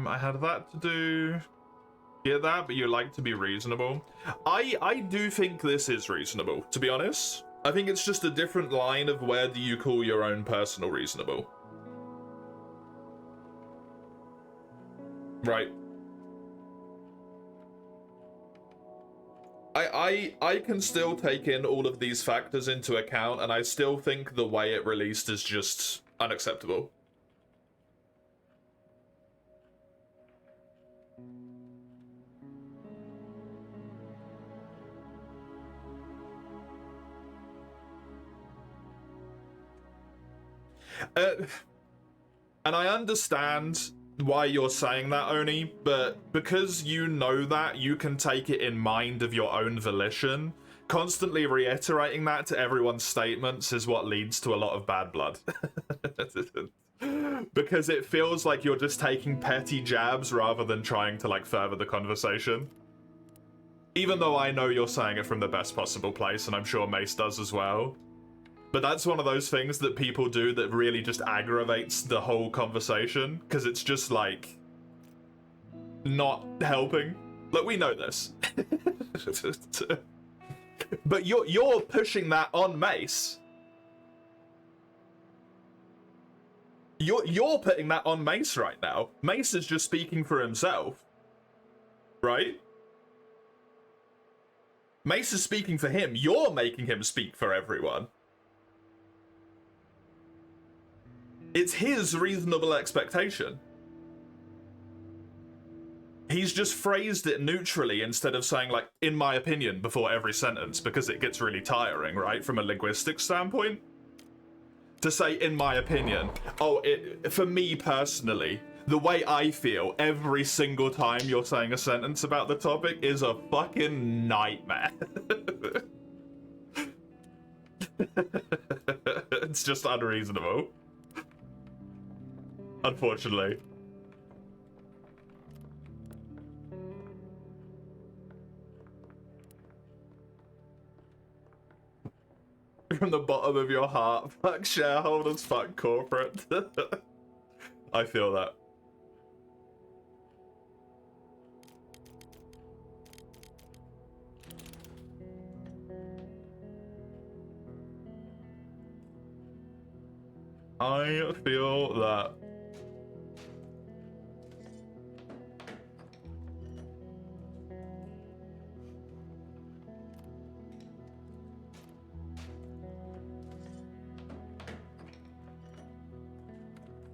I had that to do. Get that, but you like to be reasonable. I do think this is reasonable, to be honest. I think it's just a different line of where do you call your own personal reasonable. Right. I can still take in all of these factors into account, and I still think the way it released is just unacceptable. And I understand why you're saying that, Oni, but because you know that, you can take it in mind of your own volition. Constantly reiterating that to everyone's statements is what leads to a lot of bad blood. Because it feels like you're just taking petty jabs rather than trying to, like, further the conversation. Even though I know you're saying it from the best possible place, and I'm sure Mace does as well. But that's one of those things that people do that really just aggravates the whole conversation, because it's just, like, not helping. Like, we know this. But you're pushing that on Mace. You're putting that on Mace right now. Mace is just speaking for himself. Right? Mace is speaking for him. You're making him speak for everyone. It's his reasonable expectation. He's just phrased it neutrally instead of saying, like, in my opinion, before every sentence, because it gets really tiring, right, from a linguistic standpoint. To say, in my opinion, for me personally, the way I feel every single time you're saying a sentence about the topic is a fucking nightmare. It's just unreasonable. Unfortunately. From the bottom of your heart, fuck shareholders, fuck corporate. I feel that. I feel that.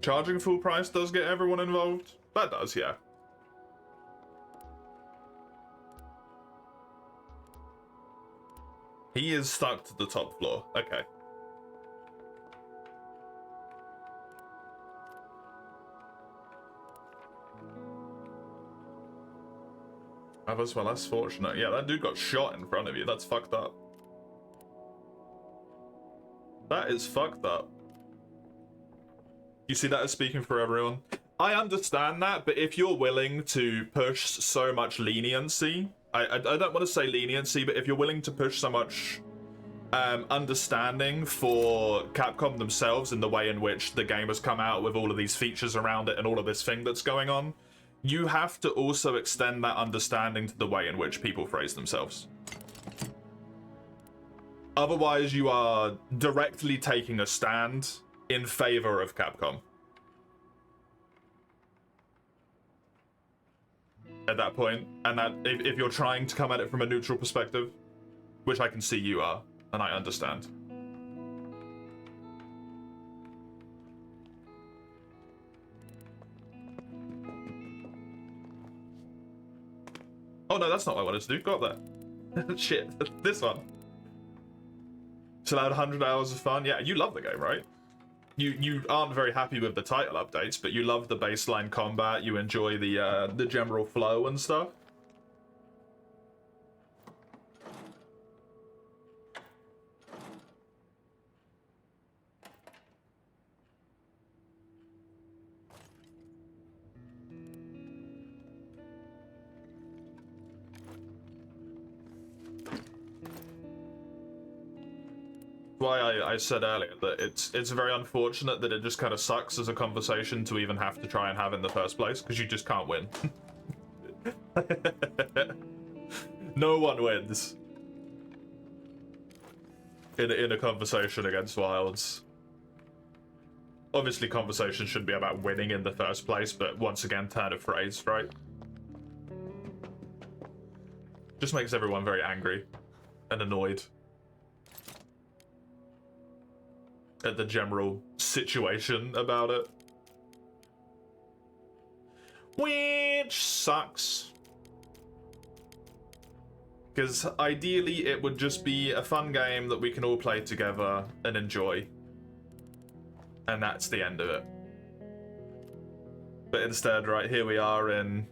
Charging full price does get everyone involved. That does, yeah. He is stuck to the top floor. Okay. Others were less fortunate. Yeah, that dude got shot in front of you. That's fucked up. That is fucked up. You see that as speaking for everyone? I understand that, but if you're willing to push so much leniency, I don't want to say leniency, but if you're willing to push so much understanding for Capcom themselves in the way in which the game has come out with all of these features around it and all of this thing that's going on, you have to also extend that understanding to the way in which people phrase themselves. Otherwise, you are directly taking a stand in favor of Capcom. At that point, and that if you're trying to come at it from a neutral perspective, which I can see you are, and I understand. Oh no, that's not what I wanted to do. Got that. Shit, this one. Still had 100 hours of fun. Yeah, you love the game, right? You aren't very happy with the title updates, but you love the baseline combat. You enjoy the general flow and stuff. Why I said earlier that it's very unfortunate that it just kind of sucks as a conversation to even have to try and have in the first place, because you just can't win. No one wins in a conversation against Wilds. Obviously, conversation should be about winning in the first place, but once again, turn of phrase, right? Just makes everyone very angry and annoyed at the general situation about it. Which sucks. Because ideally it would just be a fun game that we can all play together and enjoy. And that's the end of it. But instead, right, here we are in...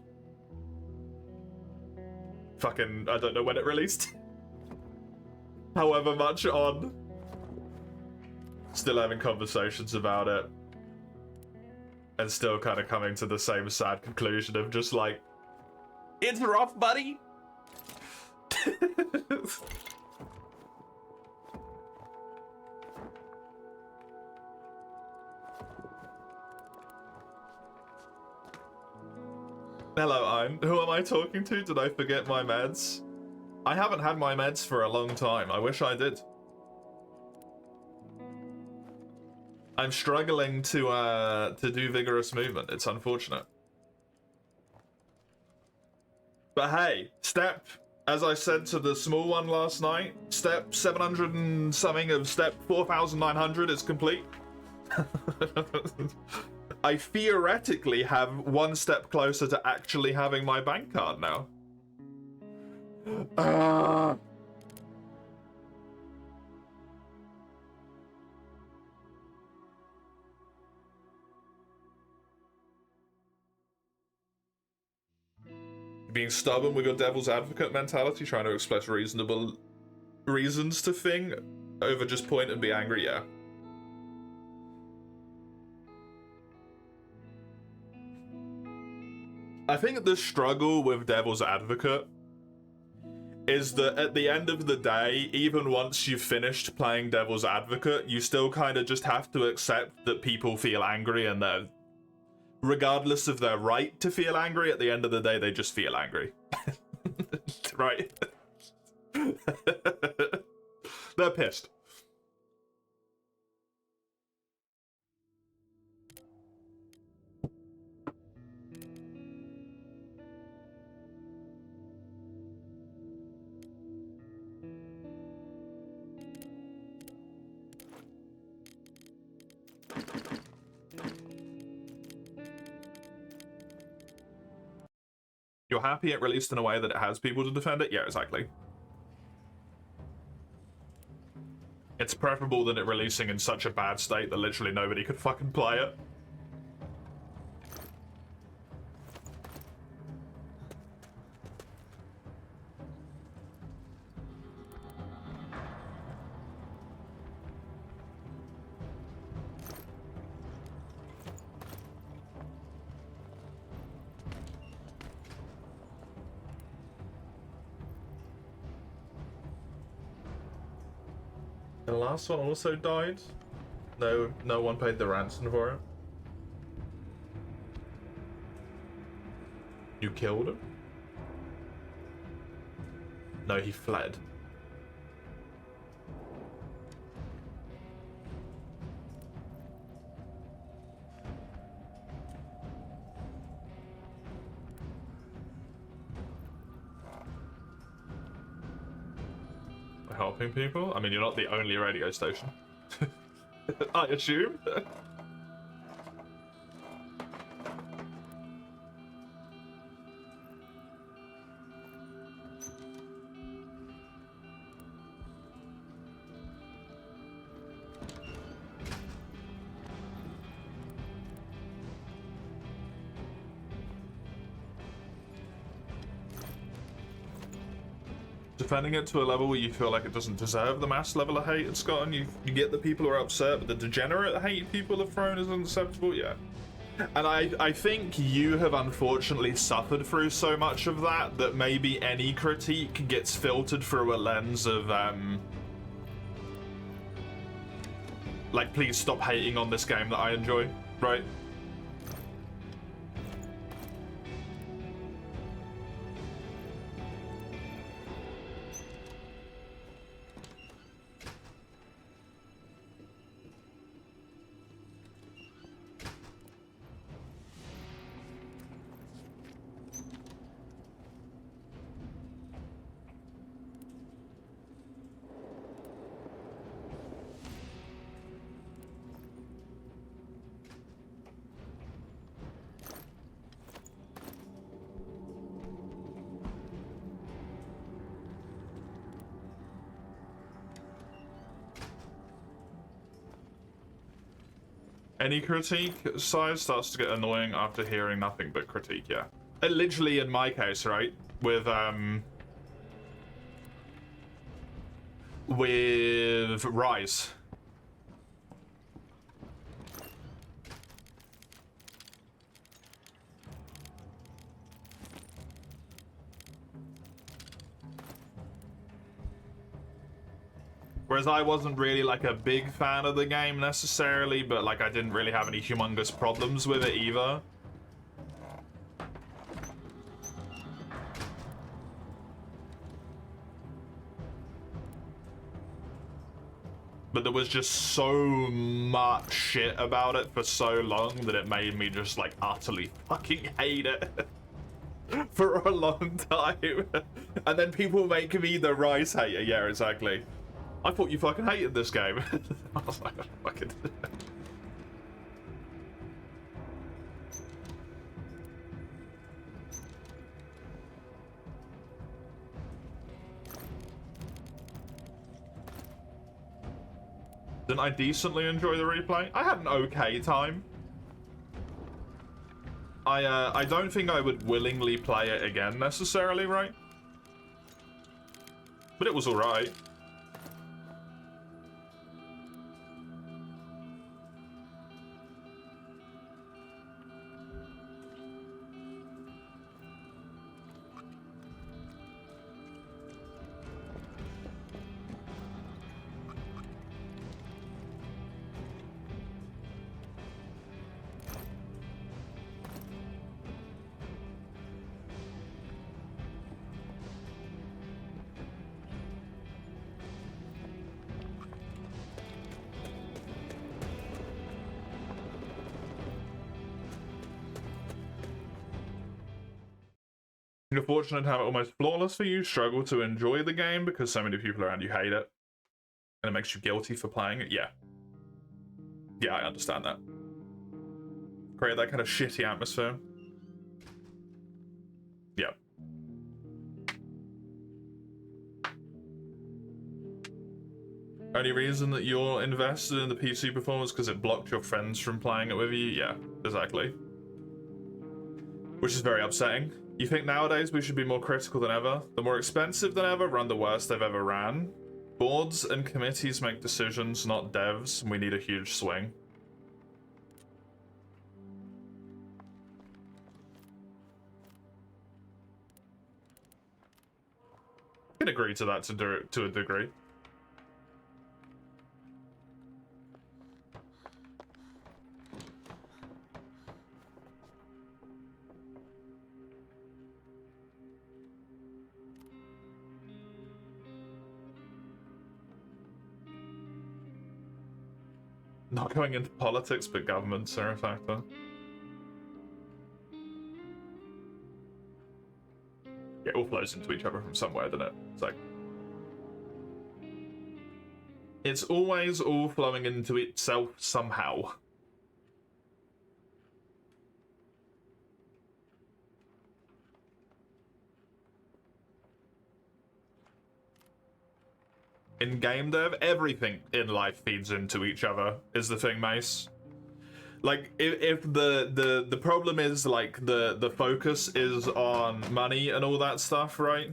fucking, I don't know when it released. However much on. Still having conversations about it. And still kind of coming to the same sad conclusion of just like, it's rough, buddy! Hello, Ein. Who am I talking to? Did I forget my meds? I haven't had my meds for a long time. I wish I did. I'm struggling to do vigorous movement. It's unfortunate. But hey, step, as I said to the small one last night, step 700 and something of step 4,900 is complete. I theoretically have one step closer to actually having my bank card now. Being stubborn with your devil's advocate mentality, trying to express reasonable reasons to thing over just point and be angry, yeah. I think the struggle with devil's advocate is that at the end of the day, even once you've finished playing devil's advocate, you still kind of just have to accept that people feel angry and they're, regardless of their right to feel angry, at the end of the day, they just feel angry. Right? They're pissed. You're happy it released in a way that it has people to defend it? Yeah, exactly. It's preferable than it releasing in such a bad state that literally nobody could fucking play it. The last one also died. No one paid the ransom for it. You killed him? No, he fled. Helping people? I mean, you're not the only radio station. I assume. Defending it to a level where you feel like it doesn't deserve the mass level of hate it's gotten. You get the people who are upset, but the degenerate hate people have thrown is unacceptable, yeah. And I think you have unfortunately suffered through so much of that that maybe any critique gets filtered through a lens of, like, please stop hating on this game that I enjoy, right? Any critique size starts to get annoying after hearing nothing but critique, yeah. Literally in my case, right? With Rise. Whereas I wasn't really like a big fan of the game necessarily, but like I didn't really have any humongous problems with it either. But there was just so much shit about it for so long that it made me just like utterly fucking hate it for a long time. And then people make me the Rise hater. Yeah, exactly. I thought you fucking hated this game. I was like, fucking. Didn't I decently enjoy the replay? I had an okay time. I don't think I would willingly play it again necessarily, right? But it was alright. You're fortunate to have it almost flawless for you, struggle to enjoy the game because so many people around you hate it. And it makes you guilty for playing it, yeah. Yeah, I understand that. Create that kind of shitty atmosphere. Yeah. Only reason that you're invested in the PC performance because it blocked your friends from playing it with you? Yeah, exactly. Which is very upsetting. You think nowadays we should be more critical than ever? The more expensive than ever run the worst they've ever ran. Boards and committees make decisions, not devs. We need a huge swing. I can agree to that to a degree. Not going into politics, but governments are a factor. It all flows into each other from somewhere, doesn't it? It's like... It's always all flowing into itself somehow. In game dev, everything in life feeds into each other, is the thing, Mace. Like, if the problem is, like, the focus is on money and all that stuff, right?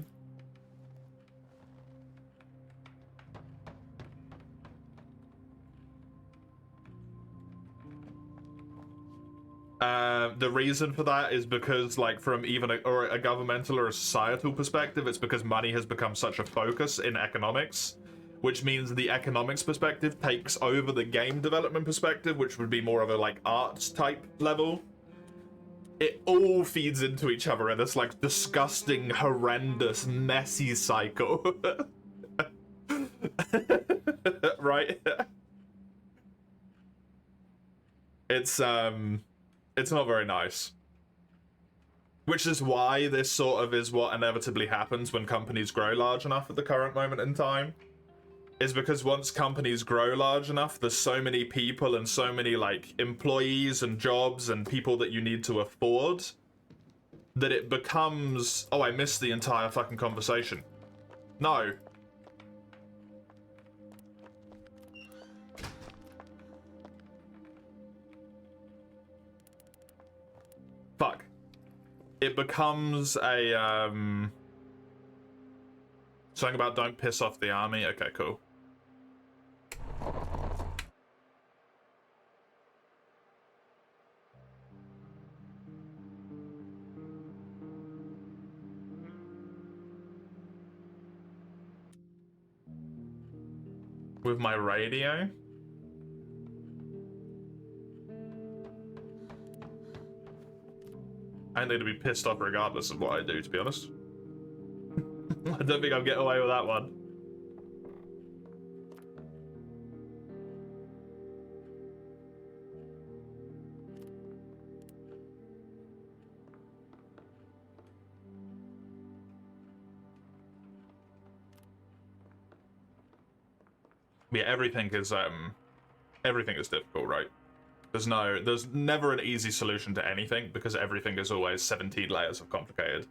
The reason for that is because, like, from even a governmental or a societal perspective, it's because money has become such a focus in economics, which means the economics perspective takes over the game development perspective, which would be more of a, like, arts type level. It all feeds into each other in this, like, disgusting, horrendous, messy cycle. Right? It's not very nice. Which is why this sort of is what inevitably happens when companies grow large enough at the current moment in time. Is because once companies grow large enough, there's so many people and so many, like, employees and jobs and people that you need to afford that it becomes... Oh, I missed the entire fucking conversation. No. Fuck. It becomes a, something about don't piss off the army. Okay, cool. With my radio? I need to be pissed off regardless of what I do, to be honest. I don't think I'll get away with that one. Yeah, everything is difficult, right? There's never an easy solution to anything because everything is always 17 layers of complicated.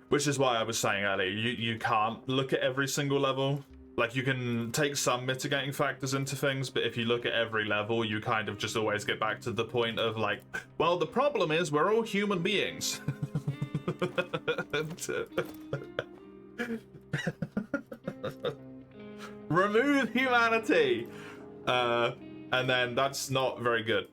Which is why I was saying earlier, you can't look at every single level. Like, you can take some mitigating factors into things, but if you look at every level, you kind of just always get back to the point of, like, well, the problem is we're all human beings. Remove humanity! And then that's not very good.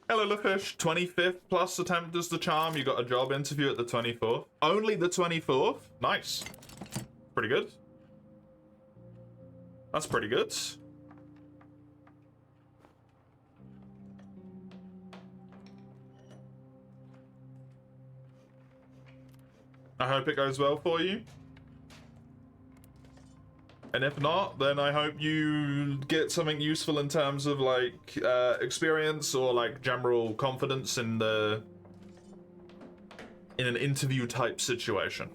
Hello, Lafish. 25th plus attempt as the charm. You got a job interview at the 24th. Only the 24th? Nice. Pretty good. That's pretty good. I hope it goes well for you. And if not, then I hope you get something useful in terms of, like, experience or, like, general confidence in an interview type situation.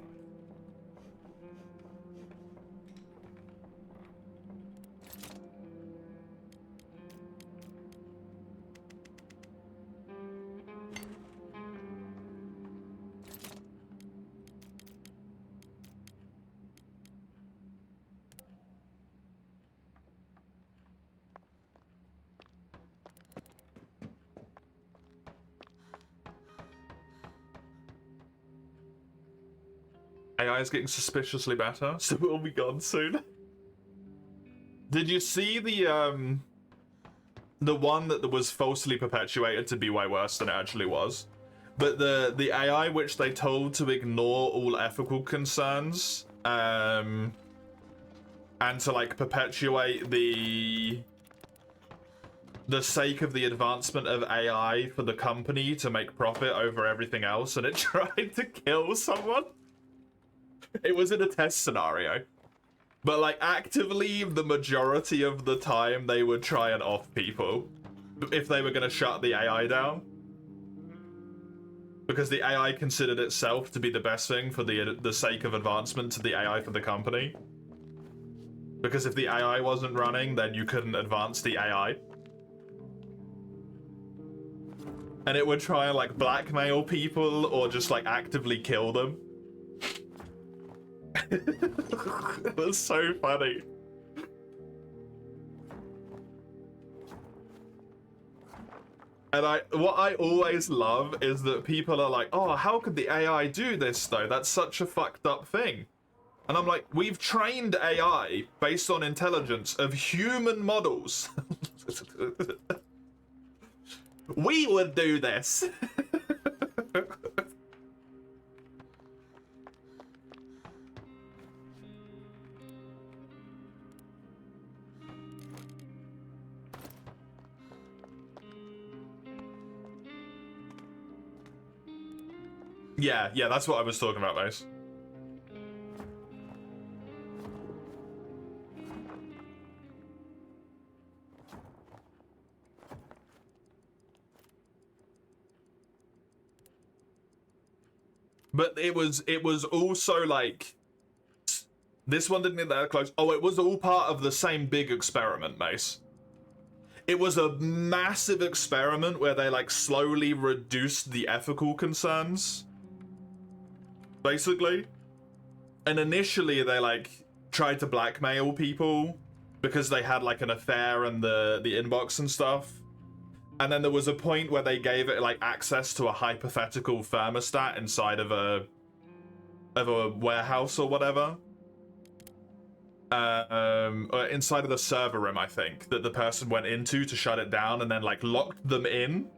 AI is getting suspiciously better, so it will be gone soon. Did you see the one that was falsely perpetuated to be way worse than it actually was? But the AI which they told to ignore all ethical concerns, and to, like, perpetuate the sake of the advancement of AI for the company to make profit over everything else, and it tried to kill someone? It was in a test scenario. But, like, actively, the majority of the time, they would try and off people if they were going to shut the AI down. Because the AI considered itself to be the best thing for the sake of advancement to the AI for the company. Because if the AI wasn't running, then you couldn't advance the AI. And it would try and, like, blackmail people or just, like, actively kill them. It was so funny. And what I always love is that people are like, oh, how could the AI do this, though? That's such a fucked up thing. And I'm like, we've trained AI based on intelligence of human models. We would do this. Yeah, that's what I was talking about, Mace. But it was also like, this one didn't get that close. Oh, it was all part of the same big experiment, Mace. It was a massive experiment where they like slowly reduced the ethical concerns. Basically. And initially they like tried to blackmail people because they had like an affair in the inbox and stuff. And then there was a point where they gave it like access to a hypothetical thermostat inside of a warehouse or whatever. Inside of the server room, I think, that the person went into to shut it down, and then like locked them in,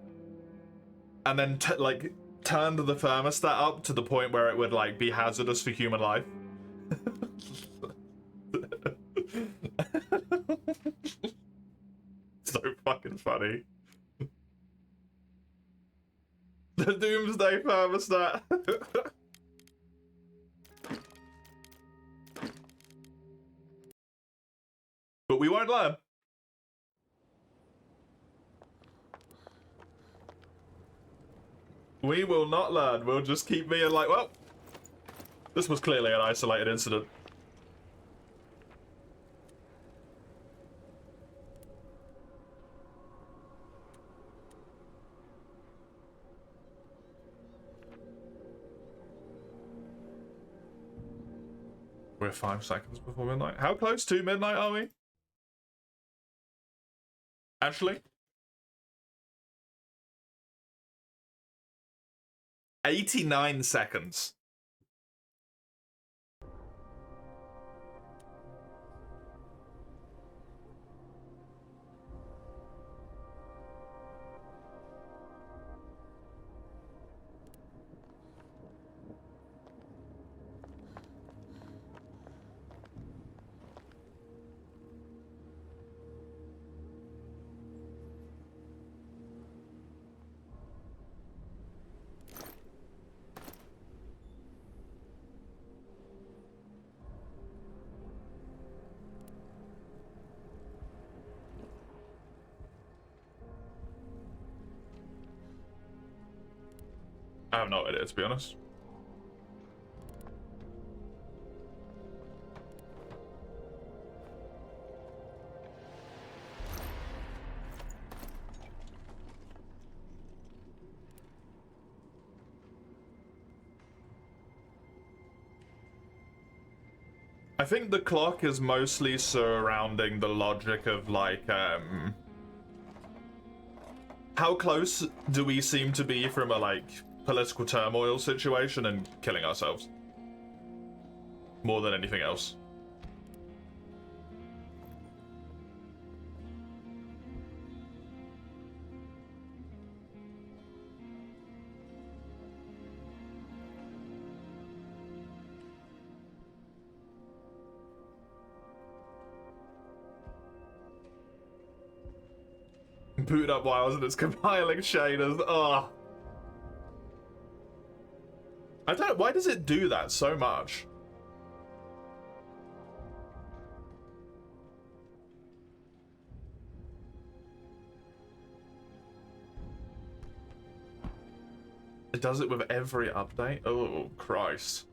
and then like turned the thermostat up to the point where it would like be hazardous for human life. So fucking funny. The doomsday thermostat. But we won't learn. We will not learn. We'll just keep being like, well, this was clearly an isolated incident. We're 5 seconds before midnight. How close to midnight are we? Actually? 89 seconds. I have no idea, to be honest. I think the clock is mostly surrounding the logic of, like, how close do we seem to be from a, like, political turmoil situation and killing ourselves? More than anything else. Booted up Wiles and it's compiling shaders. Ugh. I don't. Why does it do that so much? It does it with every update? Oh, Christ.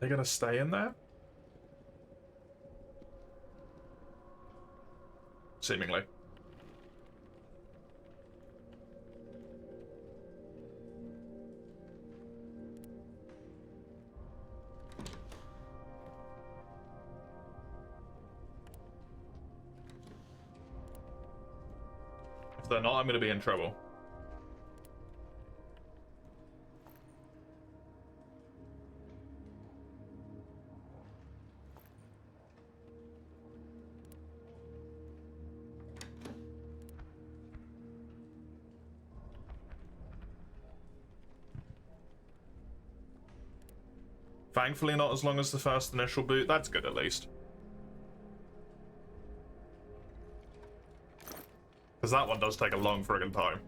They're gonna stay in there? Seemingly. If they're not, I'm gonna be in trouble. Thankfully not as long as the first initial boot. That's good at least. Because that one does take a long friggin' time.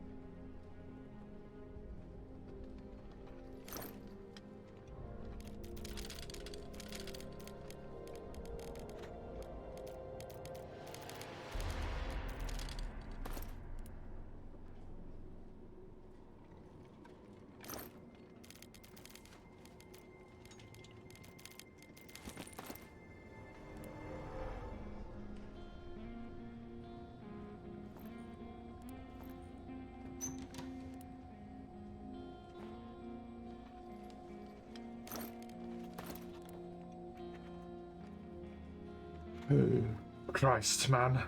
Christ, man.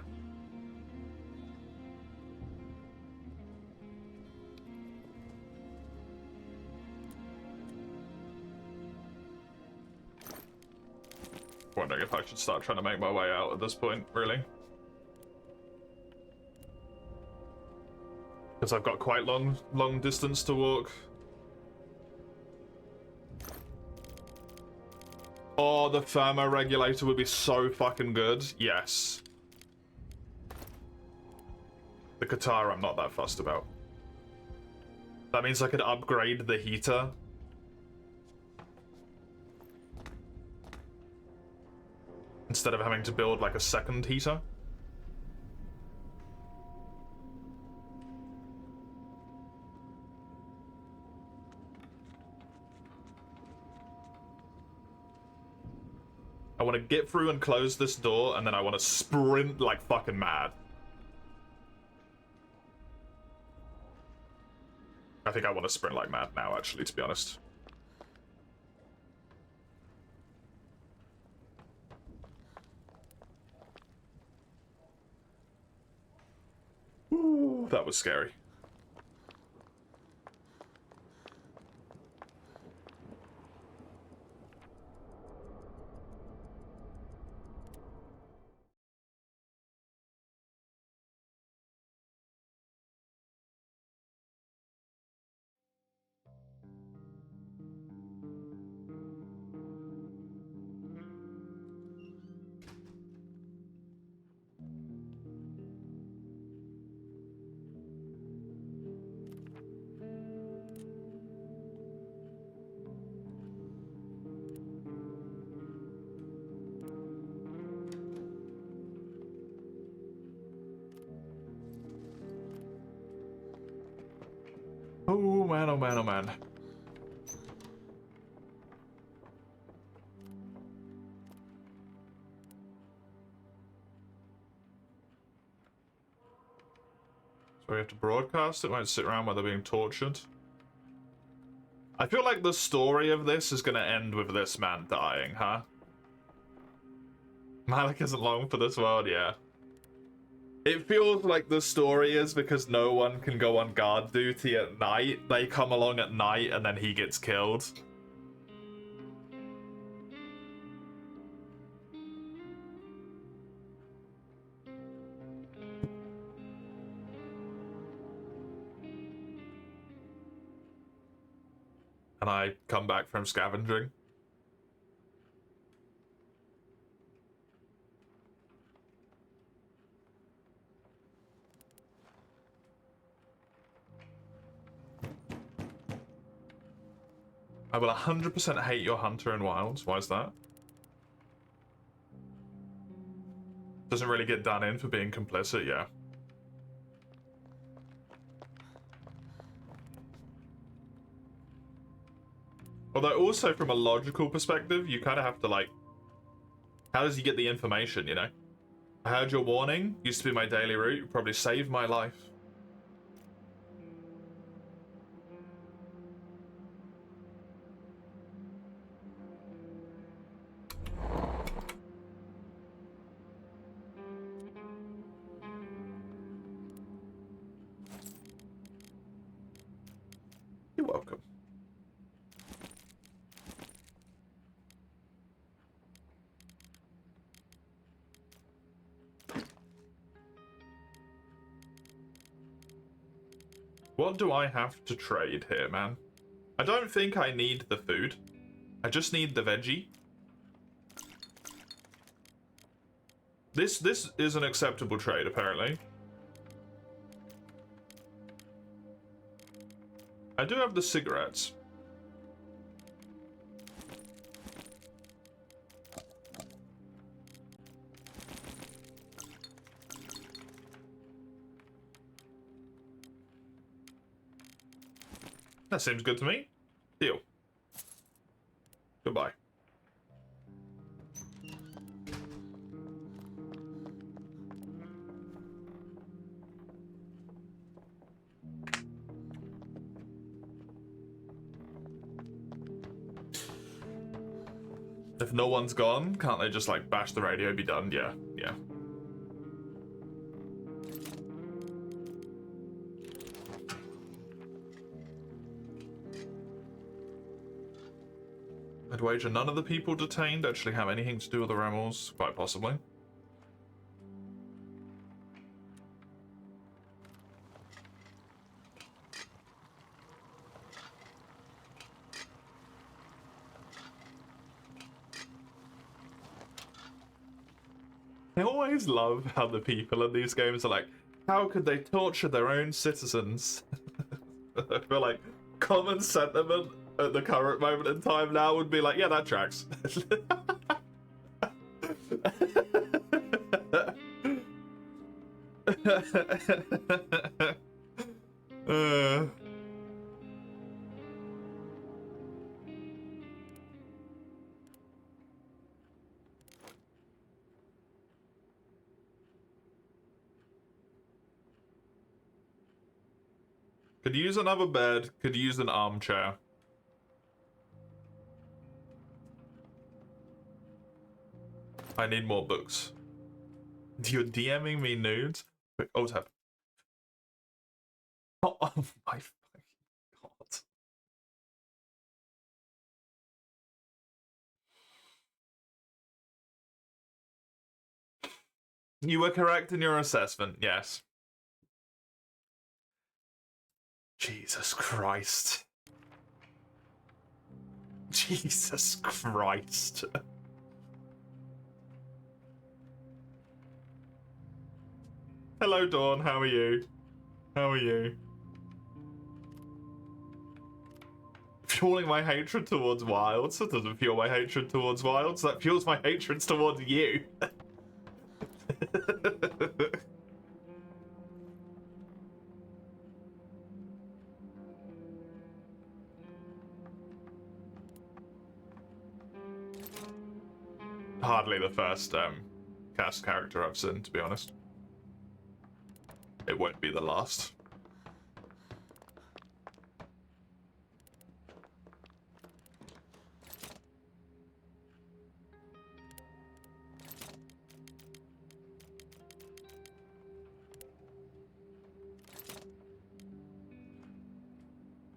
Wondering if I should start trying to make my way out at this point, really. Because I've got quite long distance to walk. Oh, the thermoregulator would be so fucking good. Yes. The Katara I'm not that fussed about. That means I could upgrade the heater. Instead of having to build like a second heater. I want to get through and close this door, and then I want to sprint like fucking mad. I think I want to sprint like mad now, actually, to be honest. Ooh, that was scary. Oh man, oh man, oh man. So we have to broadcast it, won't sit around while they're being tortured. I feel like the story of this is gonna end with this man dying, huh? Malik isn't long for this world, yeah. It feels like the story is because no one can go on guard duty at night. They come along at night and then he gets killed. And I come back from scavenging. I will 100% hate your Hunter in Wilds. Why is that? Doesn't really get done in for being complicit, yeah. Although also from a logical perspective, you kind of have to like, how does he get the information, you know? I heard your warning, used to be my daily route, probably saved my life. You're welcome. What do I have to trade here, man? I don't think I need the food. I just need the veggie. This is an acceptable trade, apparently. I do have the cigarettes. That seems good to me. Deal. Goodbye. If no one's gone, can't they just like bash the radio, be done? Yeah, yeah. I'd wager none of the people detained actually have anything to do with the Remmels, quite possibly. I always love how the people in these games are like, how could they torture their own citizens? I feel like common sentiment at the current moment in time now would be like, yeah, that tracks. Could use another bed, could use an armchair. I need more books. You're DMing me nudes? Quick, oh, tap. Oh, oh my fucking god. You were correct in your assessment, yes. Jesus Christ. Jesus Christ. Hello, Dawn, how are you? How are you? Fueling my hatred towards Wilds. That doesn't fuel my hatred towards Wilds. That fuels my hatred towards you. Hardly the first cast character I've seen, to be honest. It won't be the last.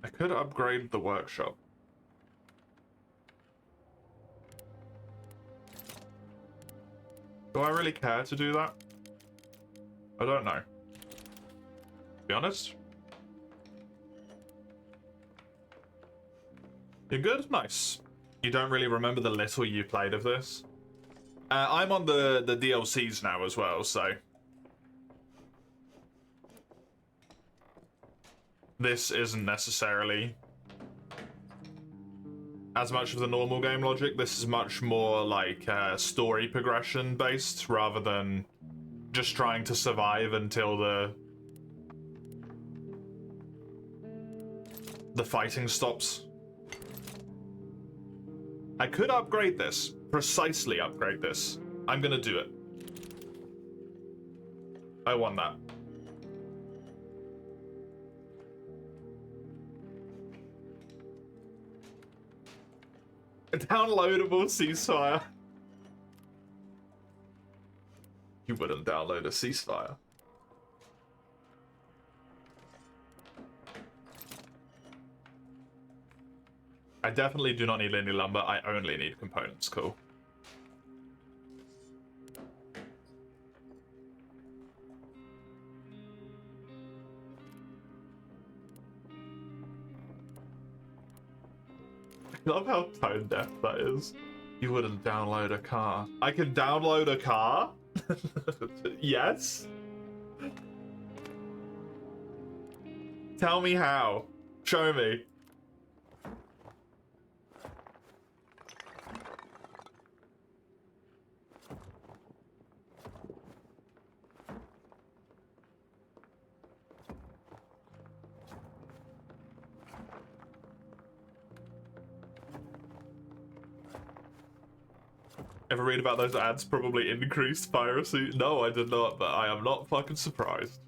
I could upgrade the workshop. Do I really care to do that? I don't know. To be honest. You're good? Nice. You don't really remember the little you played of this? I'm on the DLCs now as well, so... This isn't necessarily as much of the normal game logic. This is much more like story progression based rather than just trying to survive until the fighting stops. I could upgrade this. Precisely upgrade this. I'm gonna do it. I want that. A downloadable ceasefire. You wouldn't download a ceasefire. I definitely do not need any lumber. I only need components. Cool. I love how tone deaf that is. You wouldn't download a car. I can download a car? Yes? Tell me how. Show me. Ever read about those ads probably increased piracy? No, I did not, but I am not fucking surprised.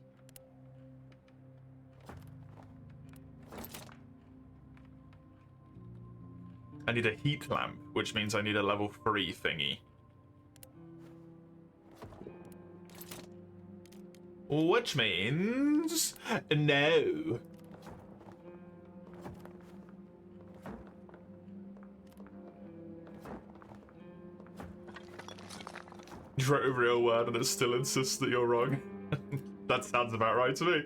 I need a heat lamp, which means I need a level 3 thingy. Which means... no. You wrote a real word and it still insists that you're wrong. That sounds about right to me.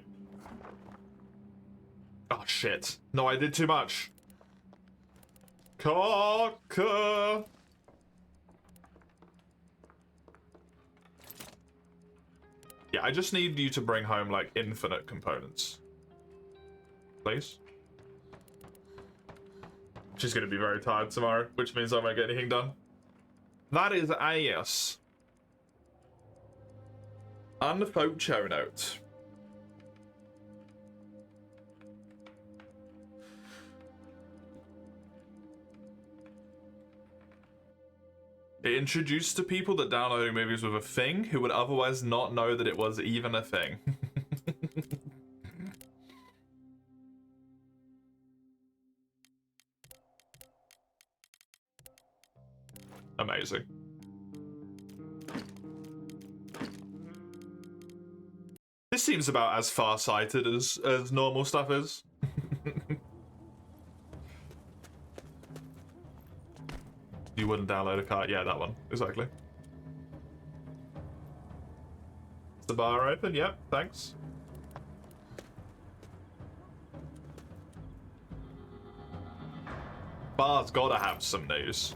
Oh shit. No, I did too much. Cocker. Yeah, I just need you to bring home like infinite components. Please. She's gonna be very tired tomorrow, which means I won't get anything done. That is a yes. Unphoto note. It introduced to people that downloading movies was a thing who would otherwise not know that it was even a thing. Amazing. This seems about as far-sighted as normal stuff is. You wouldn't download a car? Yeah, that one. Exactly. Is the bar open? Yep, thanks. Bar's gotta have some news.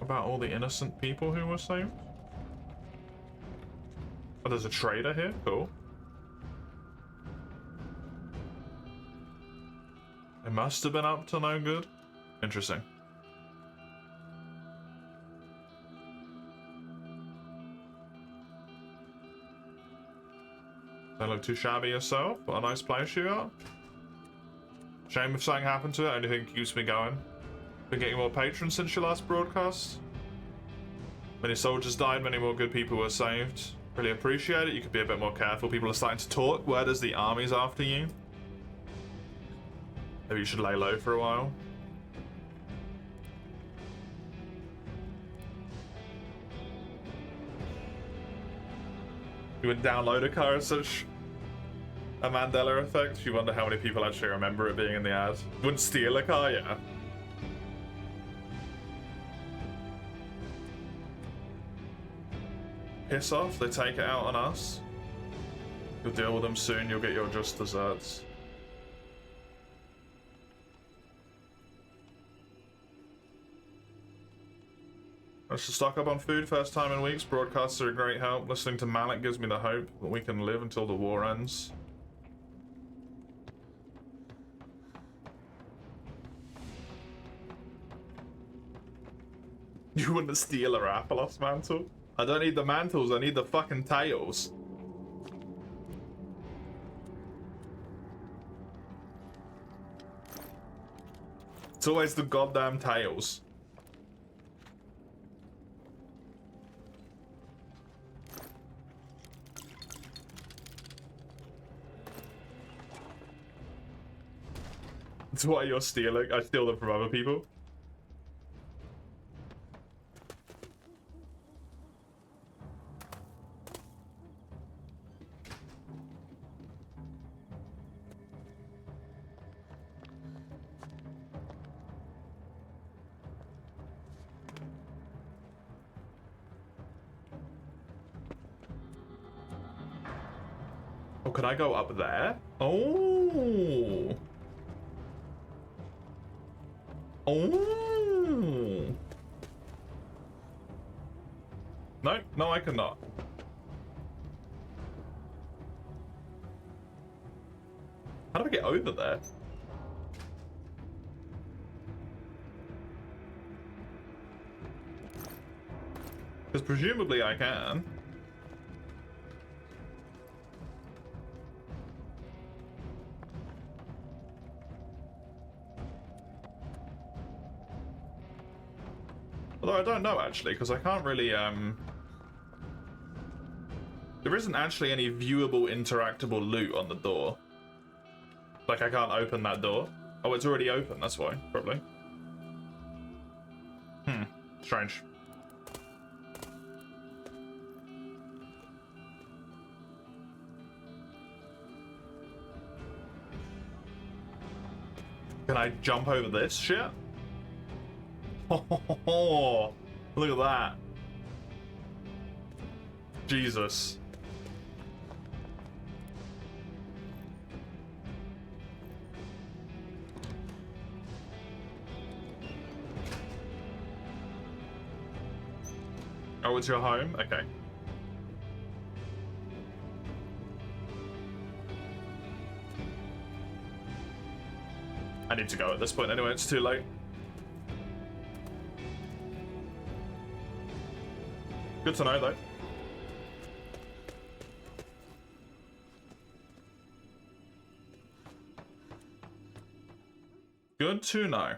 About all the innocent people who were saved? Oh, there's a trader here? Cool. It must have been up to no good. Interesting. Don't look too shabby yourself. What a nice place you got. Shame if something happened to it. Only thing keeps me going. Been getting more patrons since your last broadcast. Many soldiers died, many more good people were saved. Really appreciate it. You could be a bit more careful. People are starting to talk. Where does the army's after you? Maybe you should lay low for a while. You would download a car as such a Mandela effect. You wonder how many people actually remember it being in the ad. Wouldn't steal a car, yeah. Piss off, they take it out on us. You'll deal with them soon, you'll get your just desserts. I should stock up on food first time in weeks. Broadcasts are a great help. Listening to Malik gives me the hope that we can live until the war ends. You wouldn't steal a Rappalos mantle? I don't need the mantles, I need the fucking tails. It's always the goddamn tails. That's why you're stealing. I steal them from other people. Oh, can I go up there? Oh. Oh. No, no, I cannot. How do I get over there? Because presumably I can. Although I don't know actually, because I can't really there isn't actually any viewable interactable loot on the door. Like I can't open that door. Oh, it's already open, that's why, probably. Strange. Can I jump over this shit? Oh, look at that. Jesus. Oh, it's your home? Okay. I need to go at this point anyway, it's too late. Good to know, though. Good to know.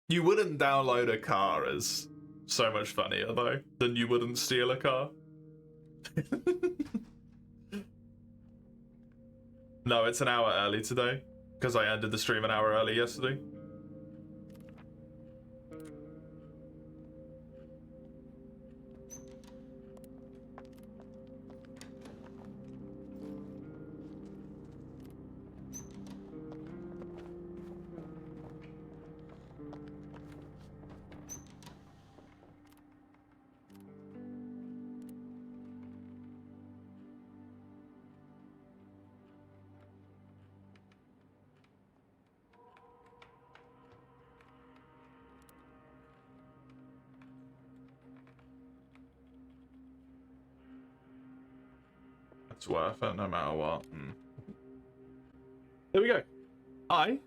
You wouldn't download a car as so much funnier, though, than you wouldn't steal a car. No, it's an hour early today, because I ended the stream an hour early yesterday. It's worth it no matter what. There we go. I